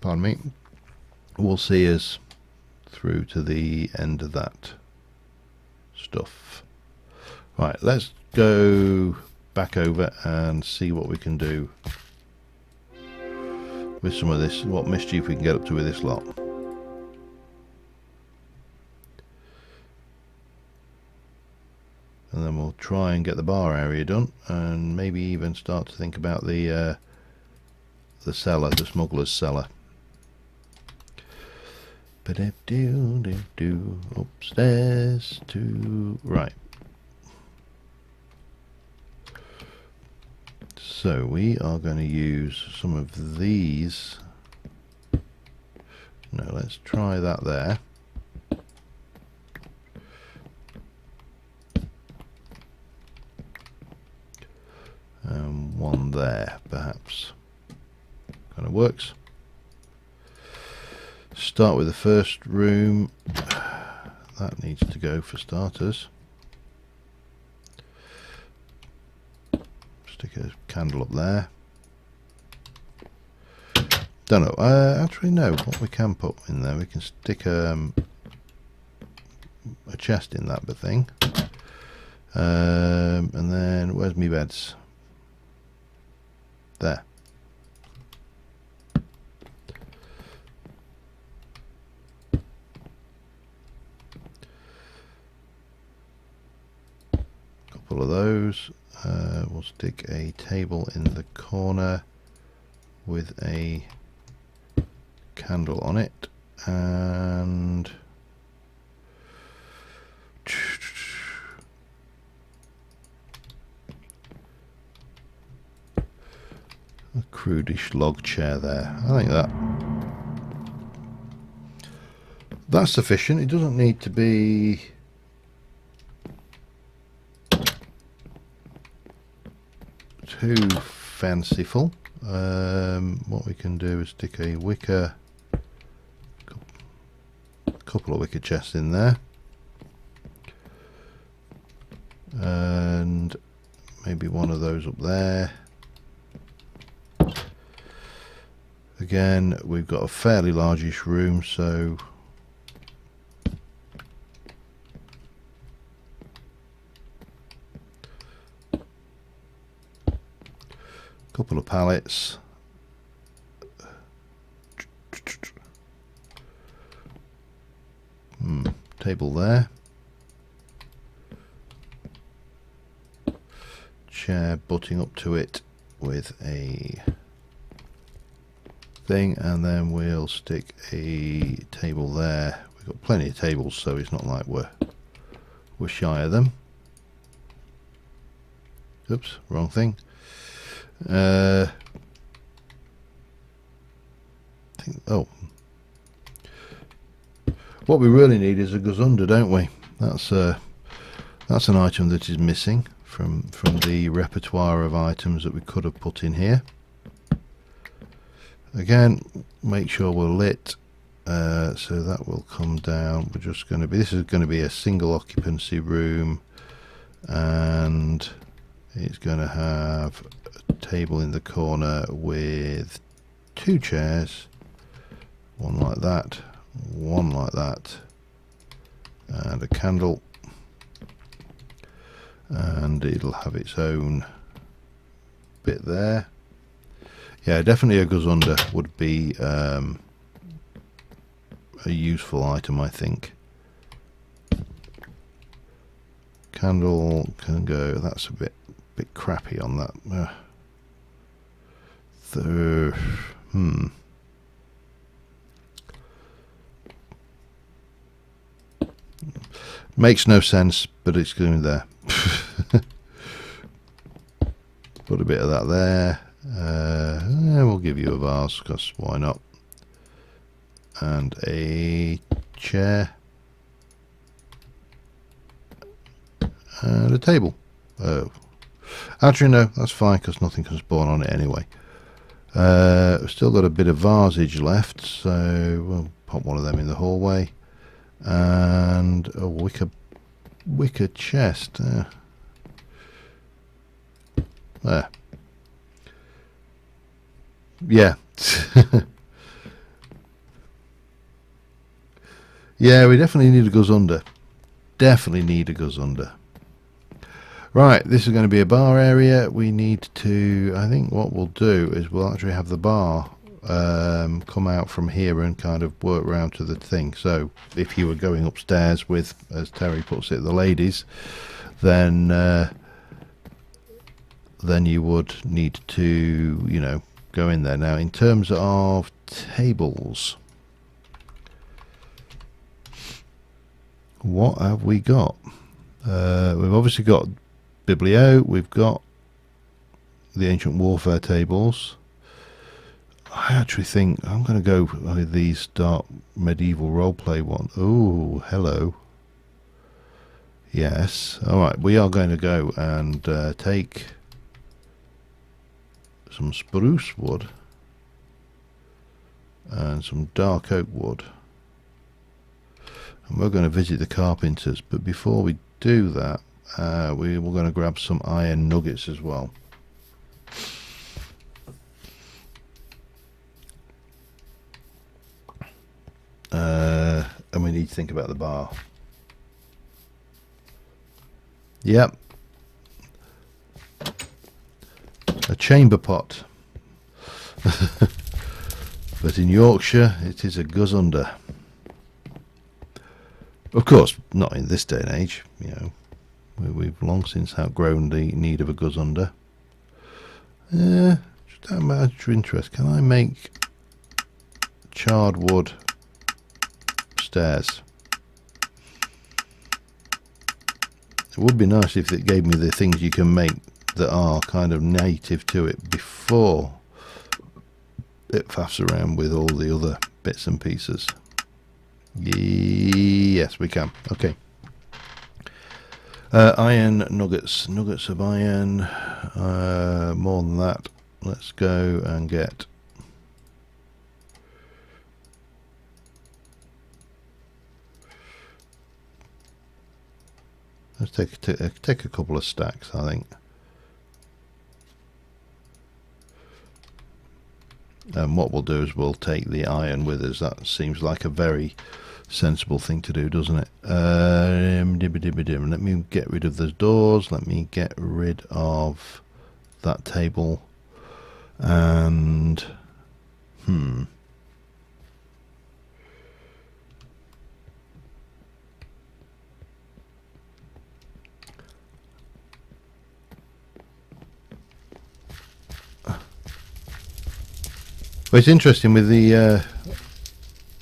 pardon me, will see us through to the end of that stuff. Right, let's go back over and see what we can do with some of this, what mischief we can get up to with this lot. And then we'll try and get the bar area done, and maybe even start to think about the cellar, the smuggler's cellar. Upstairs to... right. So we are going to use some of these. No, let's try that there. One there, perhaps. Kind of works. Start with the first room. That needs to go for starters. Stick a candle up there. Don't know. Actually, no. What we can put in there, we can stick a chest in that thing. And then where's me beds? There. Couple of those. We'll stick a table in the corner with a candle on it, and a crudish log chair there. I think that's sufficient. It doesn't need to be too fanciful. What we can do is stick a couple of wicker chests in there, and maybe one of those up there. Again, we've got a fairly largish room, so couple of pallets. Table there. Chair butting up to it with a thing, and then we'll stick a table there. We've got plenty of tables, so it's not like we're we're shy of them. Oops, wrong thing. Oh, what we really need is a gazunda, don't we? That's an item that is missing from the repertoire of items that we could have put in here. Again, make sure we're lit, so that will come down. We're just going to be, this is going to be a single occupancy room, and it's going to have a table in the corner with 2 chairs, one like that, one like that, and a candle, and it'll have its own bit there. Yeah, definitely a gazunda would be a useful item, I think. Candle can go, that's a bit crappy on that. Makes no sense, but it's going there. Put a bit of that there. We'll give you a vase, because why not? And a chair. And a table. Oh. Actually, no, that's fine, because nothing can spawn on it anyway. We've still got a bit of vasage left, so we'll pop one of them in the hallway. And a wicker chest. There. Yeah. Yeah, we definitely need a gazunda. Definitely need a gazunda. Right, this is going to be a bar area. We need to, I think what we'll do is we'll actually have the bar come out from here and kind of work round to the thing. So if you were going upstairs with, as Terry puts it, the ladies, then you would need to, you know, go in there. Now, in terms of tables, what have we got? We've obviously got Biblio, we've got the Ancient Warfare tables. I actually think I'm going to go with these dark medieval roleplay one. Oh, hello. Yes. Alright, we are going to go and take some spruce wood and some dark oak wood, and we're going to visit the carpenters. But before we do that, we're going to grab some iron nuggets as well. And we need to think about the bar. Yep. A chamber pot. But in Yorkshire it is a gazunda. Of course, not in this day and age, you know. We've long since outgrown the need of a gazunda. Just out of matter of interest, can I make charred wood stairs? It would be nice if it gave me the things you can make that are kind of native to it before it faffs around with all the other bits and pieces. Yes, we can. Okay. Iron nuggets. Nuggets of iron. More than that. Let's go and get... Let's take a couple of stacks, I think. And what we'll do is we'll take the iron with us. That seems like a very sensible thing to do, doesn't it? Let me get rid of those doors. Let me get rid of that table. And well, it's interesting with the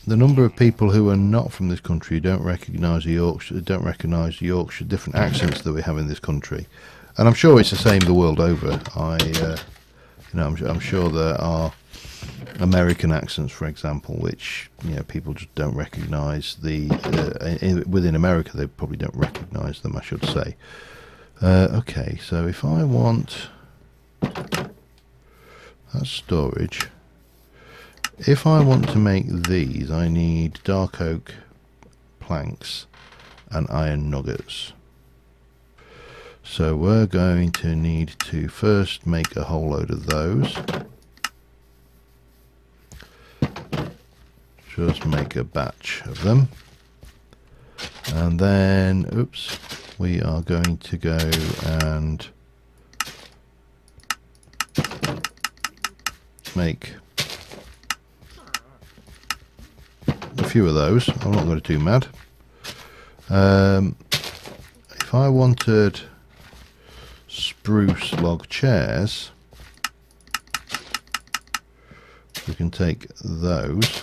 the number of people who are not from this country don't recognise the Yorkshire different accents that we have in this country, and I'm sure it's the same the world over. I'm sure there are American accents, for example, which people just don't recognise. Within America, they probably don't recognise them, I should say. Okay, so if I want that's storage. If I want to make these, I need dark oak planks and iron nuggets. So we're going to need to first make a whole load of those. Just make a batch of them. And then, oops, we are going to go and make a few of those. I'm not going to do mad. If I wanted spruce log chairs, we can take those,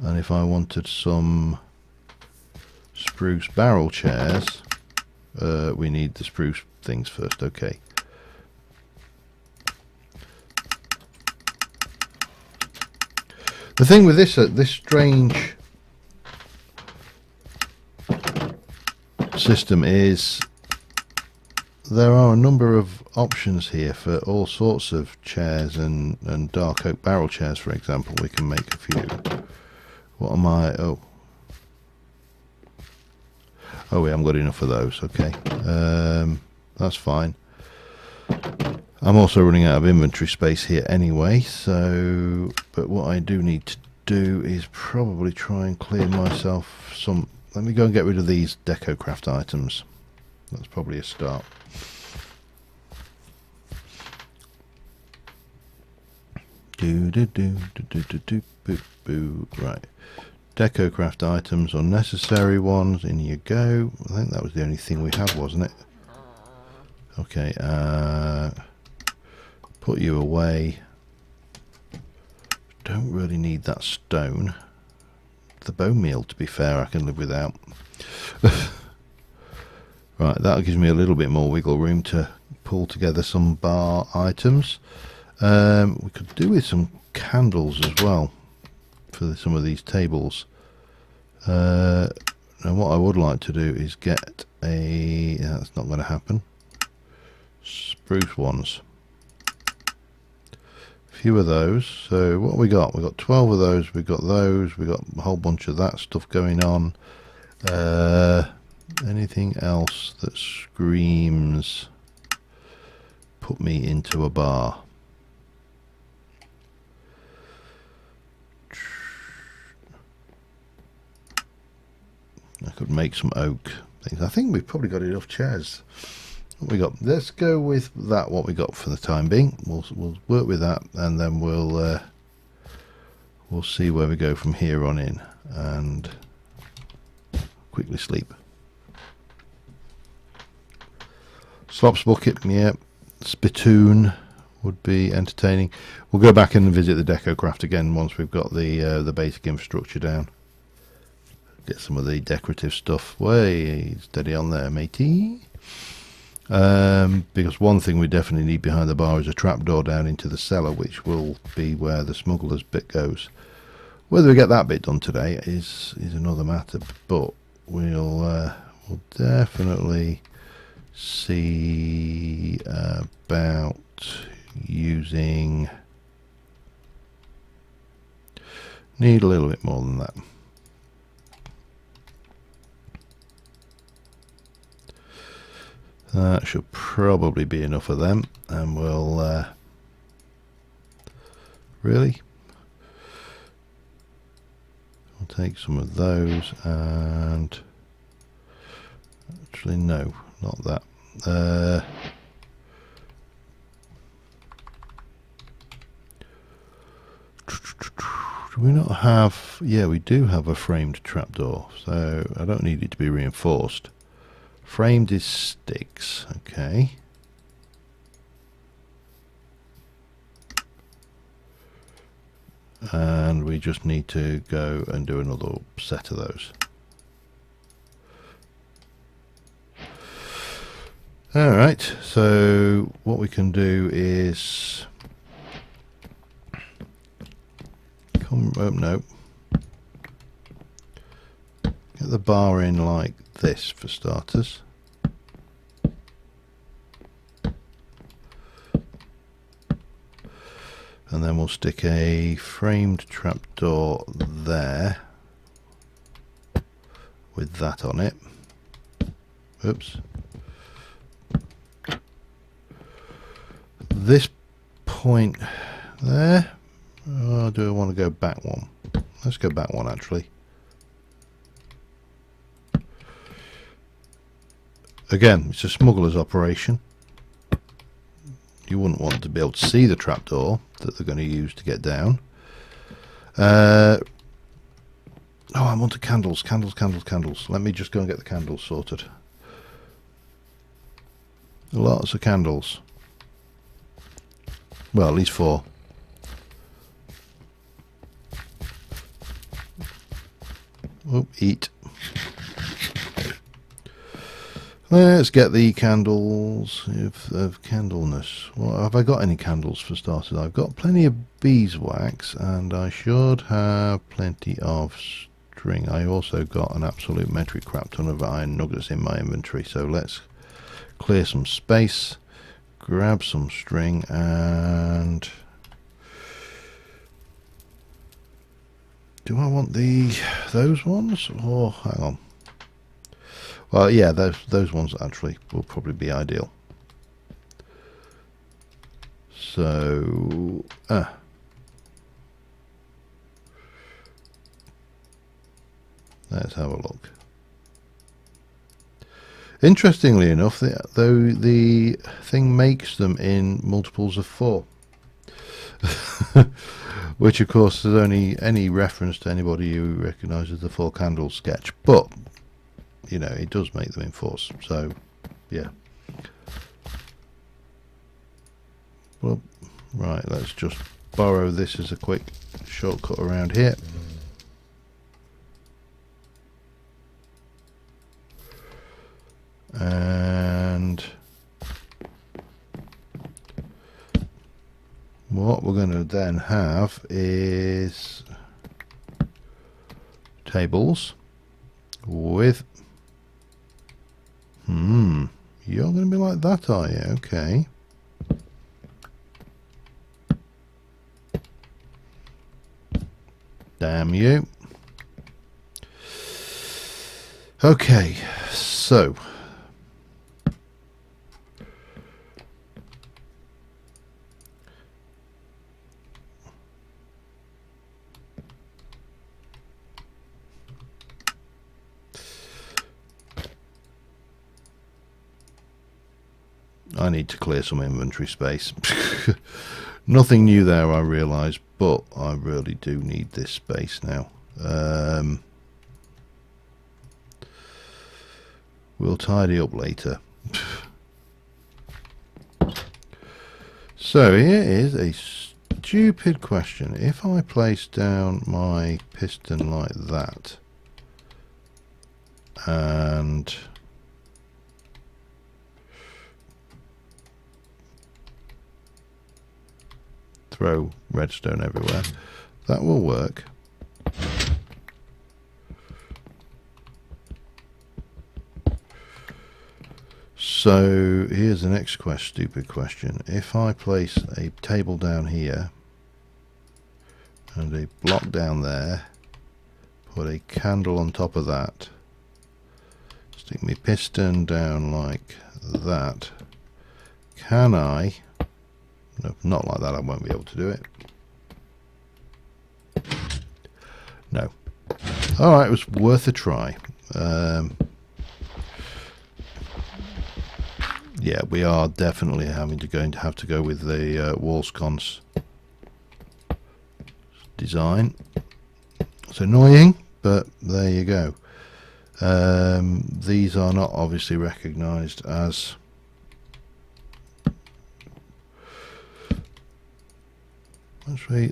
and if I wanted some spruce barrel chairs, we need the spruce things first. Okay. The thing with this strange system is there are a number of options here for all sorts of chairs and dark oak barrel chairs, for example. We can make a few. What am I? Oh, we haven't got enough of those. Okay, that's fine. I'm also running out of inventory space here anyway, so but what I do need to do is probably try and clear myself some. Let me go and get rid of these DecoCraft items. That's probably a start. Right, DecoCraft items, unnecessary ones, in you go. I think that was the only thing we had, wasn't it? Okay, put you away. Don't really need that stone. The bone meal, to be fair, I can live without. Right, that gives me a little bit more wiggle room to pull together some bar items. We could do with some candles as well for some of these tables. Now what I would like to do is get a... that's not going to happen. Spruce ones. Few of those. So what we got? We got 12 of those. We got those. We got a whole bunch of that stuff going on. Anything else that screams put me into a bar? I could make some oak things. I think we've probably got enough chairs. What we got? Let's go with that. What we got for the time being. We'll work with that, and then we'll see where we go from here on in. And quickly sleep. Slops bucket, yeah. Spittoon would be entertaining. We'll go back and visit the DecoCraft again once we've got the basic infrastructure down. Get some of the decorative stuff. Way steady on there, matey. Because one thing we definitely need behind the bar is a trapdoor down into the cellar, which will be where the smuggler's bit goes. Whether we get that bit done today is another matter, but we'll definitely see about using. Need a little bit more than that. That should probably be enough of them, and we'll we'll take some of those, and actually no, not that. Do we not have? Yeah, we do have a framed trapdoor, so I don't need it to be reinforced. Framed is sticks, okay. and we just need to go and do another set of those. Alright, so what we can do is no, get the bar in like this for starters. And then we'll stick a framed trapdoor there with that on it. Oops. This point there, or do I want to go back one? Let's go back one actually. Again, it's a smuggler's operation. You wouldn't want to be able to see the trapdoor that they're going to use to get down. Oh, I want the candles. Let me just go and get the candles sorted. Lots of candles. Well, at least 4. Oh, eat. Let's get the candles of candleness. Well, have I got any candles for starters? I've got plenty of beeswax, and I should have plenty of string. I also got an absolute metric crap ton of iron nuggets in my inventory, so let's clear some space, grab some string, and do I want those ones? Oh, hang on. Well, yeah, those ones actually will probably be ideal. So, let's have a look. Interestingly enough, though the thing makes them in multiples of 4, which of course is only any reference to anybody who recognises the 4 candles sketch, but you know, it does make them in 4s, so yeah. Well, right, let's just borrow this as a quick shortcut around here. And what we're going to then have is tables with you're going to be like that, are you? Okay. Damn you. Okay, so I need to clear some inventory space. Nothing new there, I realise, but I really do need this space now. We'll tidy up later. So here is a stupid question. If I place down my piston like that and throw redstone everywhere, that will work. So here's the next stupid question. If I place a table down here and a block down there, put a candle on top of that, stick my piston down like that, can I? No, not like that, I won't be able to do it. No. Alright, it was worth a try. Yeah, we are definitely going to have to go with the wall sconce design. It's annoying, but there you go. These are not obviously recognised as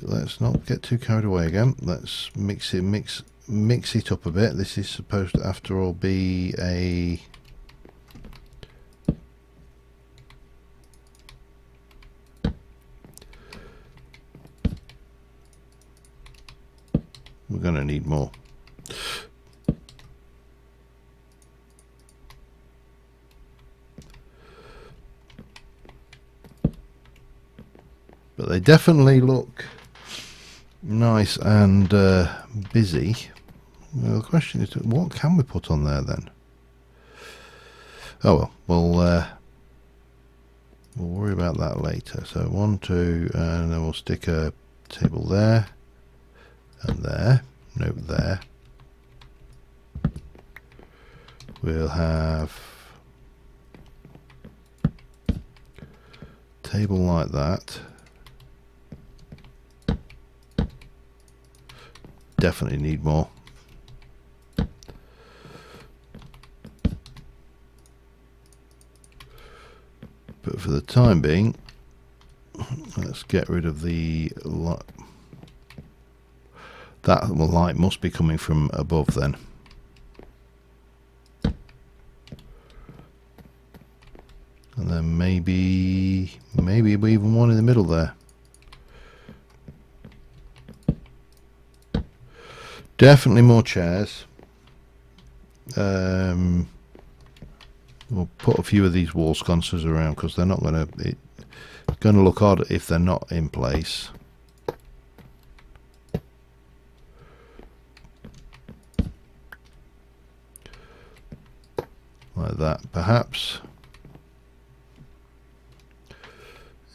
let's not get too carried away again. Let's mix it up a bit. This is supposed to, after all, be a we're going to need more. But they definitely look nice and busy. Well, the question is, what can we put on there then? Oh well, we'll worry about that later. So 1, 2, and then we'll stick a table there and there. Note there. We'll have table like that. Definitely need more. But for the time being, let's get rid of the light. That light must be coming from above then. And then maybe even one in the middle there. Definitely more chairs. We'll put a few of these wall sconces around because they're not going to. It's going to look odd if they're not in place. Like that, perhaps.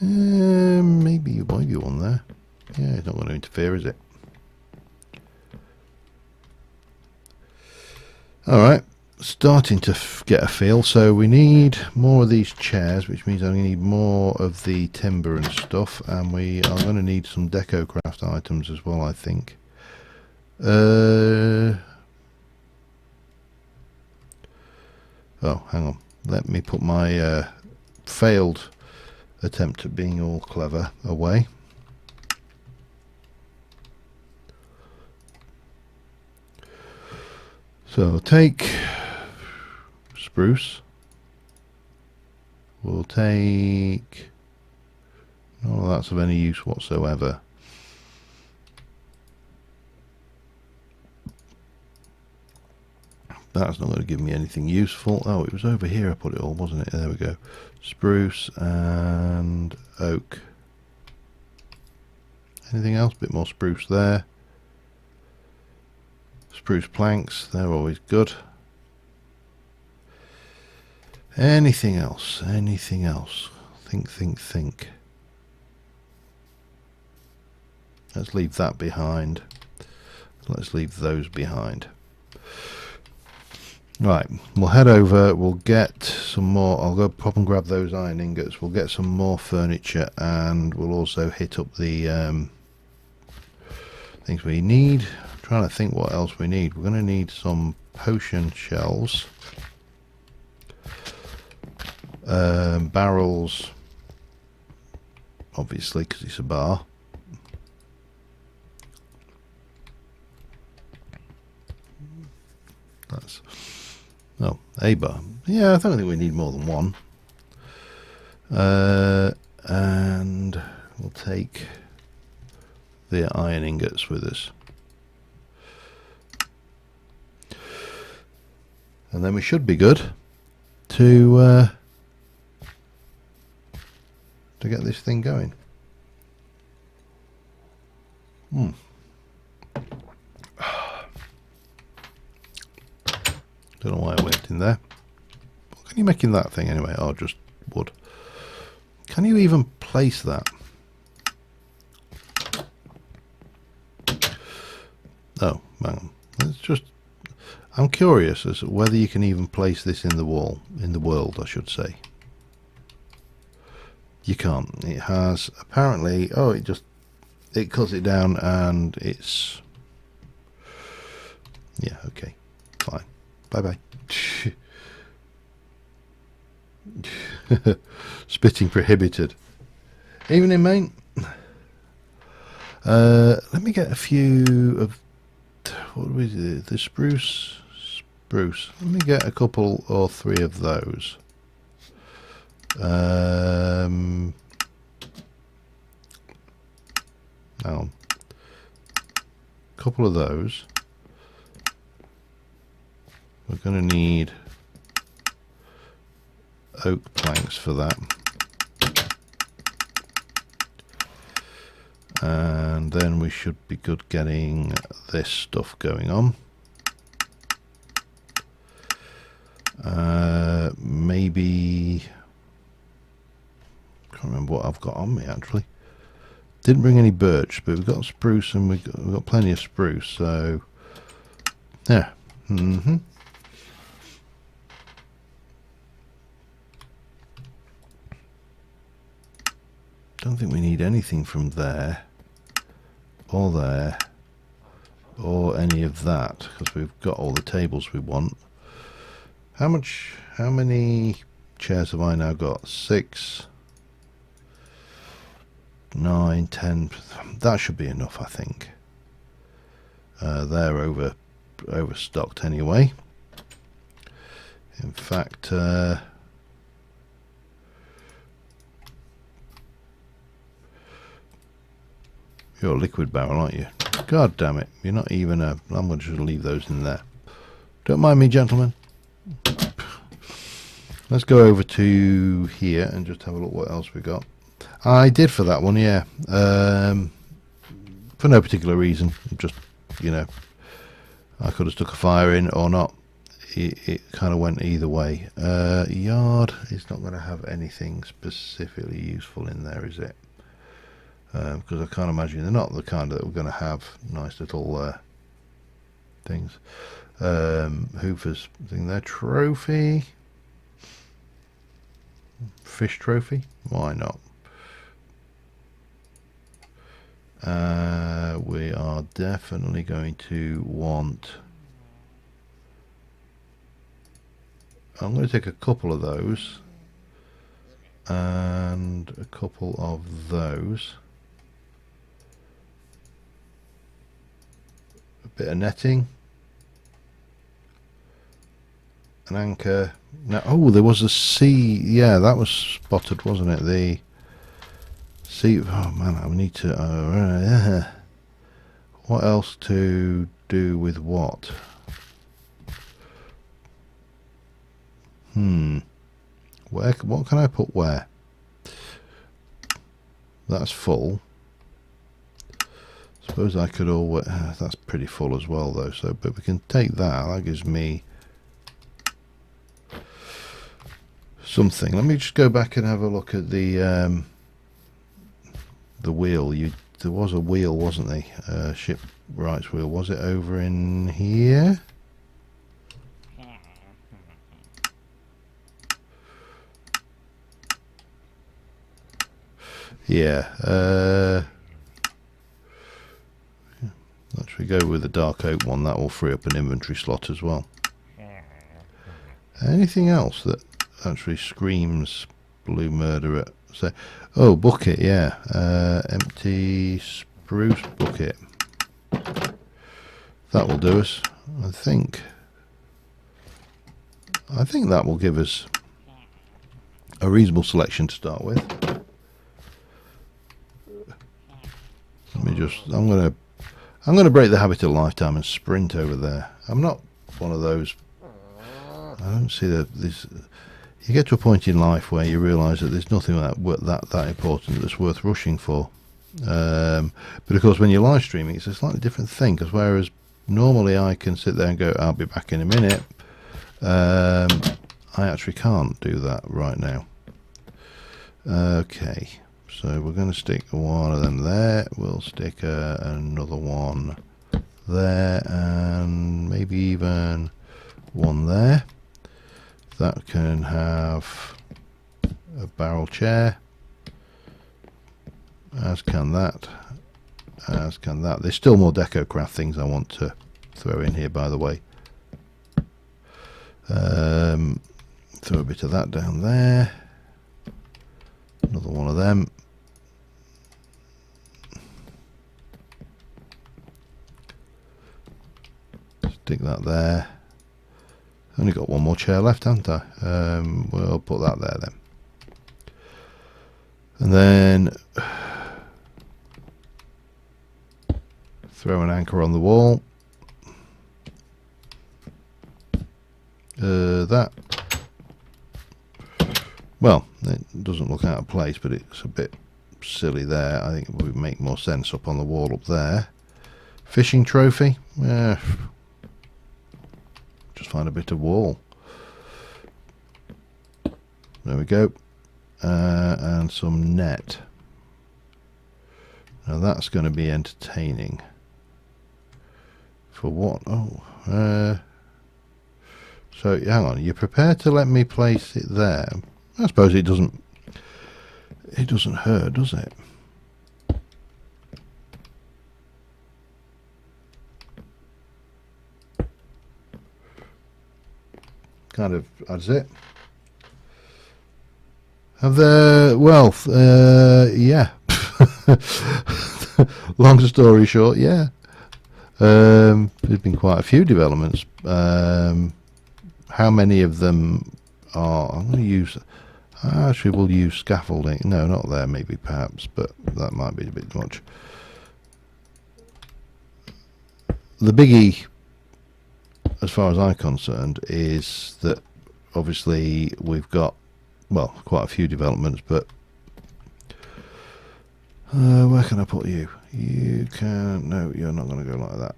Maybe one there. Yeah, it's not going to interfere, is it? Alright, starting to get a feel. So we need more of these chairs, which means I'm going to need more of the timber and stuff, and we are going to need some deco craft items as well, I think. Oh, hang on. Let me put my failed attempt at being all clever away. So take spruce. We'll take none of that's of any use whatsoever. That's not going to give me anything useful. Oh, it was over here I put it all, wasn't it? There we go. Spruce and oak. Anything else? A bit more spruce there. Spruce planks, they're always good. Anything else? Anything else? Think. Let's leave that behind. Let's leave those behind. Right, we'll head over, we'll get some more. I'll go pop and grab those iron ingots. We'll get some more furniture, and we'll also hit up the things we need. I'm trying to think what else we need. We're going to need some potion shells, barrels, obviously, because it's a bar. That's a bar. Yeah, I don't think we need more than one. And we'll take the iron ingots with us. And then we should be good to get this thing going. Don't know why I went in there. What can you make in that thing anyway? Oh, just wood. Can you even place that? Oh, hang on. It's just, I'm curious as to whether you can even place this in the wall, in the world, I should say. You can't. It has apparently. Oh, it cuts it down, and it's. Yeah. Okay. Fine. Bye bye. Spitting prohibited. Evening, mate. Let me get a few of, what do we do? The spruce. Let me get a couple or three of those. Now, a couple of those. We're going to need oak planks for that. And then we should be good getting this stuff going on. Maybe, can't remember what I've got on me actually. Didn't bring any birch, but we've got spruce and we've got plenty of spruce, so yeah. Don't think we need anything from there or any of that, because we've got all the tables we want. How many chairs have I now got? 6, 9, 10. That should be enough, I think. They're overstocked anyway. In fact, you're a liquid barrel, aren't you? God damn it. You're not even a... I'm going to just leave those in there. Don't mind me, gentlemen. Let's go over to here and just have a look what else we got. I did for that one, yeah. For no particular reason. Just, you know, I could have stuck a fire in or not. It kind of went either way. Yard is not going to have anything specifically useful in there, is it? Because I can't imagine they're not the kind that we're going to have nice little things. Hoover's thing there. Trophy. Fish trophy. Why not? We are definitely going to want... I'm going to take a couple of those. And a couple of those. A bit of netting. An anchor. Now, oh, there was a sea. Yeah, that was spotted, wasn't it? The sea. Oh man, I need to. What else to do with what? Where? What can I put where? That's full. Suppose I could always. That's pretty full as well, though. So, but we can take that. That gives me something. Let me just go back and have a look at the wheel. There was a wheel, wasn't there? Shipwright's wheel. Was it over in here? Yeah. Let's go with the dark oak one. That will free up an inventory slot as well. Anything else that actually screams blue murderer? So, oh, bucket, yeah. Empty spruce bucket. That will do us, I think. I think that will give us a reasonable selection to start with. Let me just. I'm gonna break the habit of lifetime and sprint over there. I'm not one of those. I don't see this. You get to a point in life where you realise that there's nothing that important that's worth rushing for. But of course, when you're live streaming, it's a slightly different thing. Because whereas normally I can sit there and go, "I'll be back in a minute," I actually can't do that right now. Okay, so we're going to stick one of them there. We'll stick another one there, and maybe even one there. That can have a barrel chair, as can that, as can that. There's still more deco craft things I want to throw in here, by the way. Throw a bit of that down there. Another one of them. Stick that there. Only got one more chair left, haven't I? We'll put that there then. And then throw an anchor on the wall. That, well, it doesn't look out of place, but it's a bit silly there. I think it would make more sense up on the wall up there. Fishing trophy. Just find a bit of wall. There we go. And some net. Now that's going to be entertaining. For what? Oh, so hang on. You're prepared to let me place it there? I suppose it doesn't. It doesn't hurt, does it? Kind of adds it. Have the wealth? Yeah. Long story short, yeah. There's been quite a few developments. How many of them are? I'm going to use. Actually, we'll use scaffolding. No, not there. Maybe, perhaps, but that might be a bit much. The biggie, as far as I'm concerned, is that obviously we've got, well, quite a few developments, but where can I put you? You can, no, you're not going to go like that.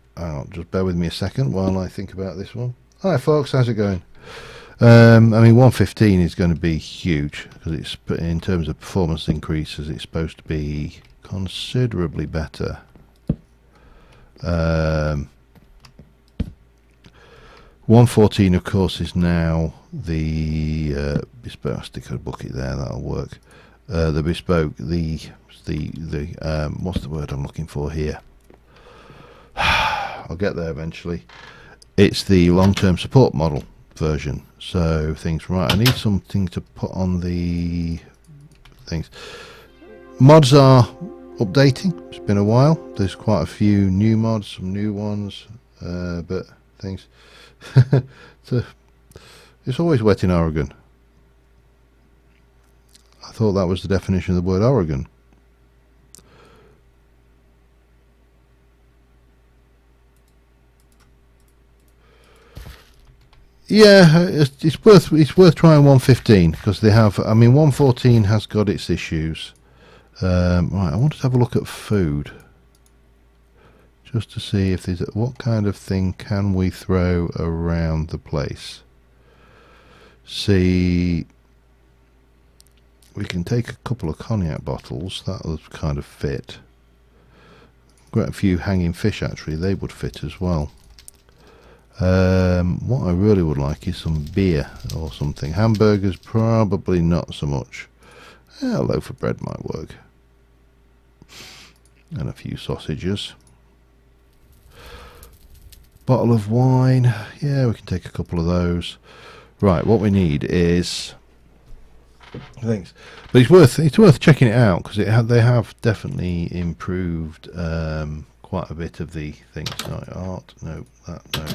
Just bear with me a second while I think about this one. Hi folks, how's it going? I mean, 115 is going to be huge because it's, in terms of performance increases, it's supposed to be considerably better. 114, of course, is now the bespoke. I'll stick a bucket there. That'll work. The bespoke, the what's the word I'm looking for here? I'll get there eventually. It's the long-term support model version. So things, right, I need something to put on the things. Mods are updating. It's been a while. There's quite a few new mods, some new ones, but things. It's always wet in Oregon. I thought that was the definition of the word Oregon. Yeah, it's worth trying 115 because they have. I mean, 114 has got its issues. Right, I want to have a look at food just to see if there's what kind of thing can we throw around the place. See, we can take a couple of cognac bottles. That'll kind of fit. Quite a few hanging fish actually. They would fit as well. What I really would like is some beer or something. Hamburgers probably not so much. A loaf of bread might work. And a few sausages. Bottle of wine. Yeah, we can take a couple of those. Right, what we need is things. But it's worth checking it out because they have definitely improved quite a bit of the things. Like art, no, that no.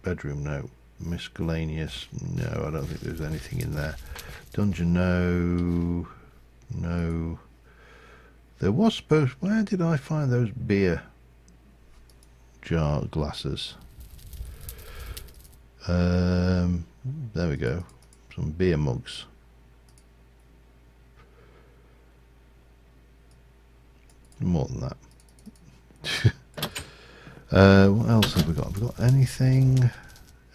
Bedroom, no. Miscellaneous, no, I don't think there's anything in there. Dungeon, no. No. There was supposed, where did I find those beer jar glasses? There we go. Some beer mugs. More than that. What else have we got? Have we got anything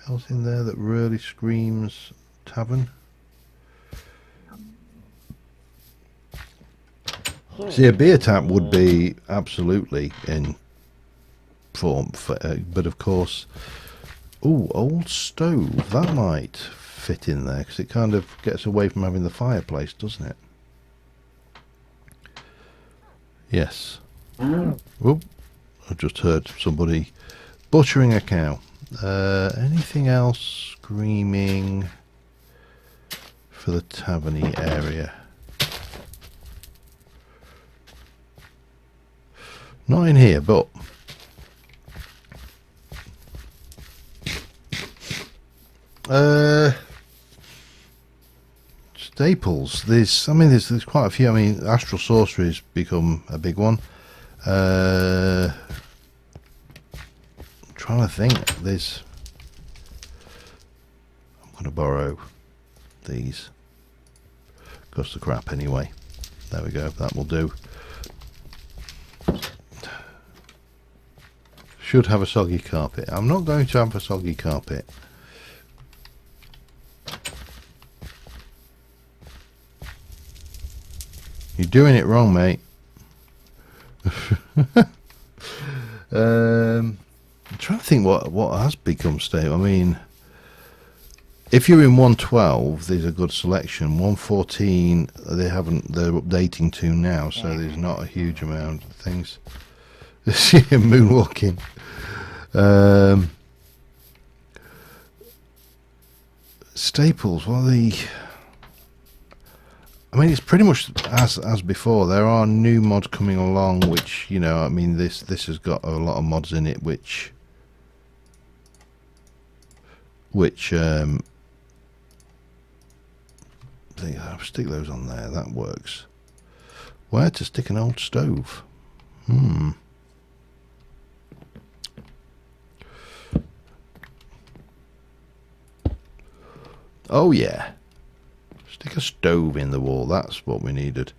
else in there that really screams tavern? See, a beer tap would be absolutely in form, but of course, ooh, old stove, that might fit in there because it kind of gets away from having the fireplace, doesn't it? Yes. Oop. I just heard somebody butchering a cow. Anything else screaming for the taverny area? Not in here, but Staples. There's quite a few. I mean, Astral Sorcery's become a big one. I'm trying to think. I'm going to borrow these. Cost the crap anyway. There we go. That will do. Should have a soggy carpet. I'm not going to have a soggy carpet. You're doing it wrong, mate. I'm trying to think what has become stable. I mean, if you're in 112, there's a good selection. 114, they're updating to now, so there's not a huge amount of things. Moonwalking. Staples. Well, I mean, it's pretty much as before. There are new mods coming along, which, you know, I mean, this has got a lot of mods in it, which I'll stick those on there. That works. Where to stick an old stove? Oh yeah. Stick a stove in the wall. That's what we needed.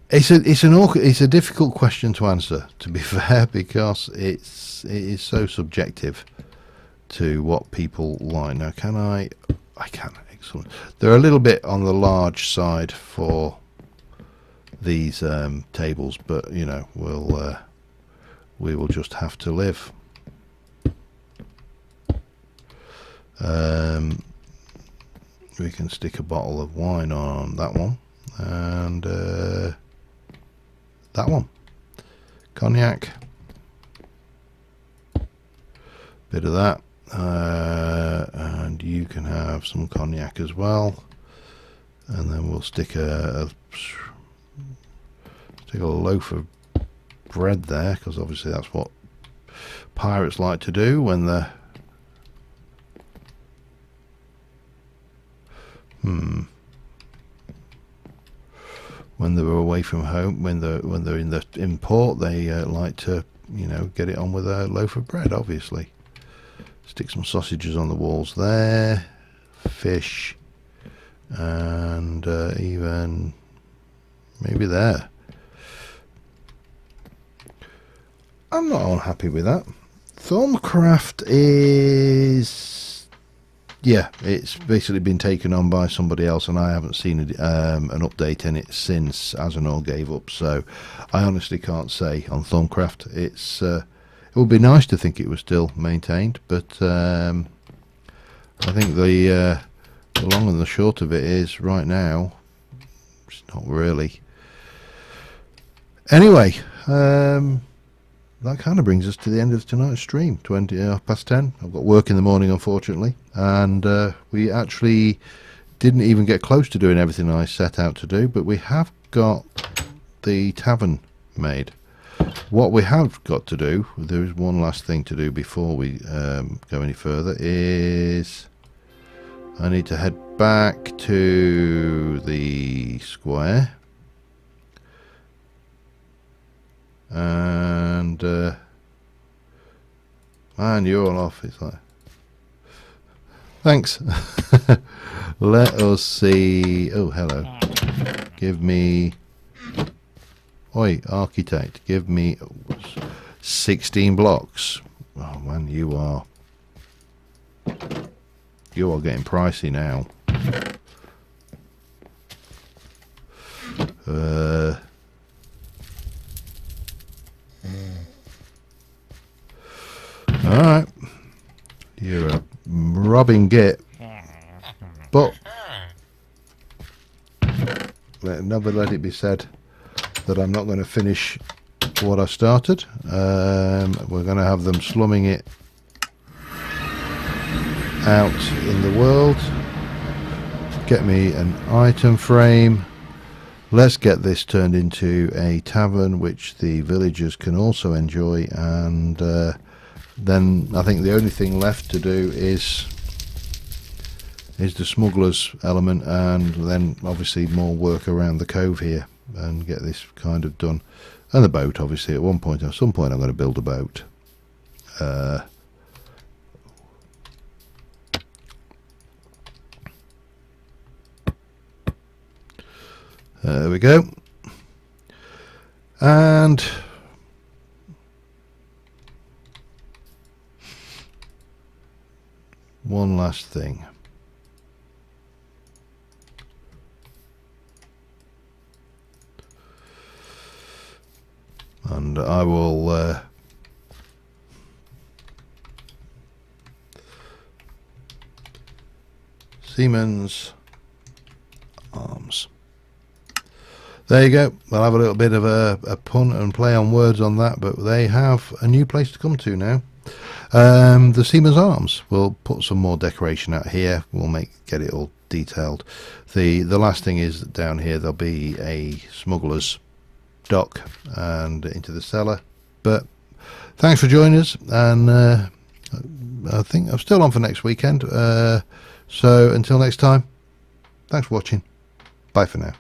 It's a difficult question to answer, to be fair, because it is so subjective to what people like. Now, can I can. Excellent. They're a little bit on the large side for these tables, but you know, we will just have to live. We can stick a bottle of wine on that one, and that one, cognac, bit of that, and you can have some cognac as well, and then we'll stick a loaf of bread there, because obviously that's what pirates like to do when they're when they're away from home, when they're in port, they like to, you know, get it on with a loaf of bread. Obviously, stick some sausages on the walls there, fish, and even maybe there. I'm not unhappy with that. Thorncraft is, yeah, it's basically been taken on by somebody else, and I haven't seen an update in it since Azanor gave up. So I honestly can't say on Thorncraft. It would be nice to think it was still maintained, but I think the long and the short of it is right now it's not really. Anyway, that kind of brings us to the end of tonight's stream. 10:20. I've got work in the morning, unfortunately, and we actually didn't even get close to doing everything I set out to do, but we have got the tavern made. What we have got to do, there is one last thing to do before we go any further, is I need to head back to the square. And man, you're all off. It's like, thanks. Let us see. Oh, hello. Give me, oi, architect, give me 16 blocks. Oh man, you are getting pricey now. Alright, you're a robbing git, but never let it be said that I'm not going to finish what I started. We're going to have them slumming it out in the world. Get me an item frame. Let's get this turned into a tavern which the villagers can also enjoy, and then I think the only thing left to do is the smugglers element, and then obviously more work around the cove here and get this kind of done. And the boat, obviously, at some point I'm going to build a boat. There we go. And one last thing. And I will Siemens arms. There you go. I'll have a little bit of a pun and play on words on that, but they have a new place to come to now. The Siemens arms. We'll put some more decoration out here. We'll get it all detailed. The last thing is that down here there'll be a smuggler's dock and into the cellar. But thanks for joining us, and I think I'm still on for next weekend. So until next time, thanks for watching. Bye for now.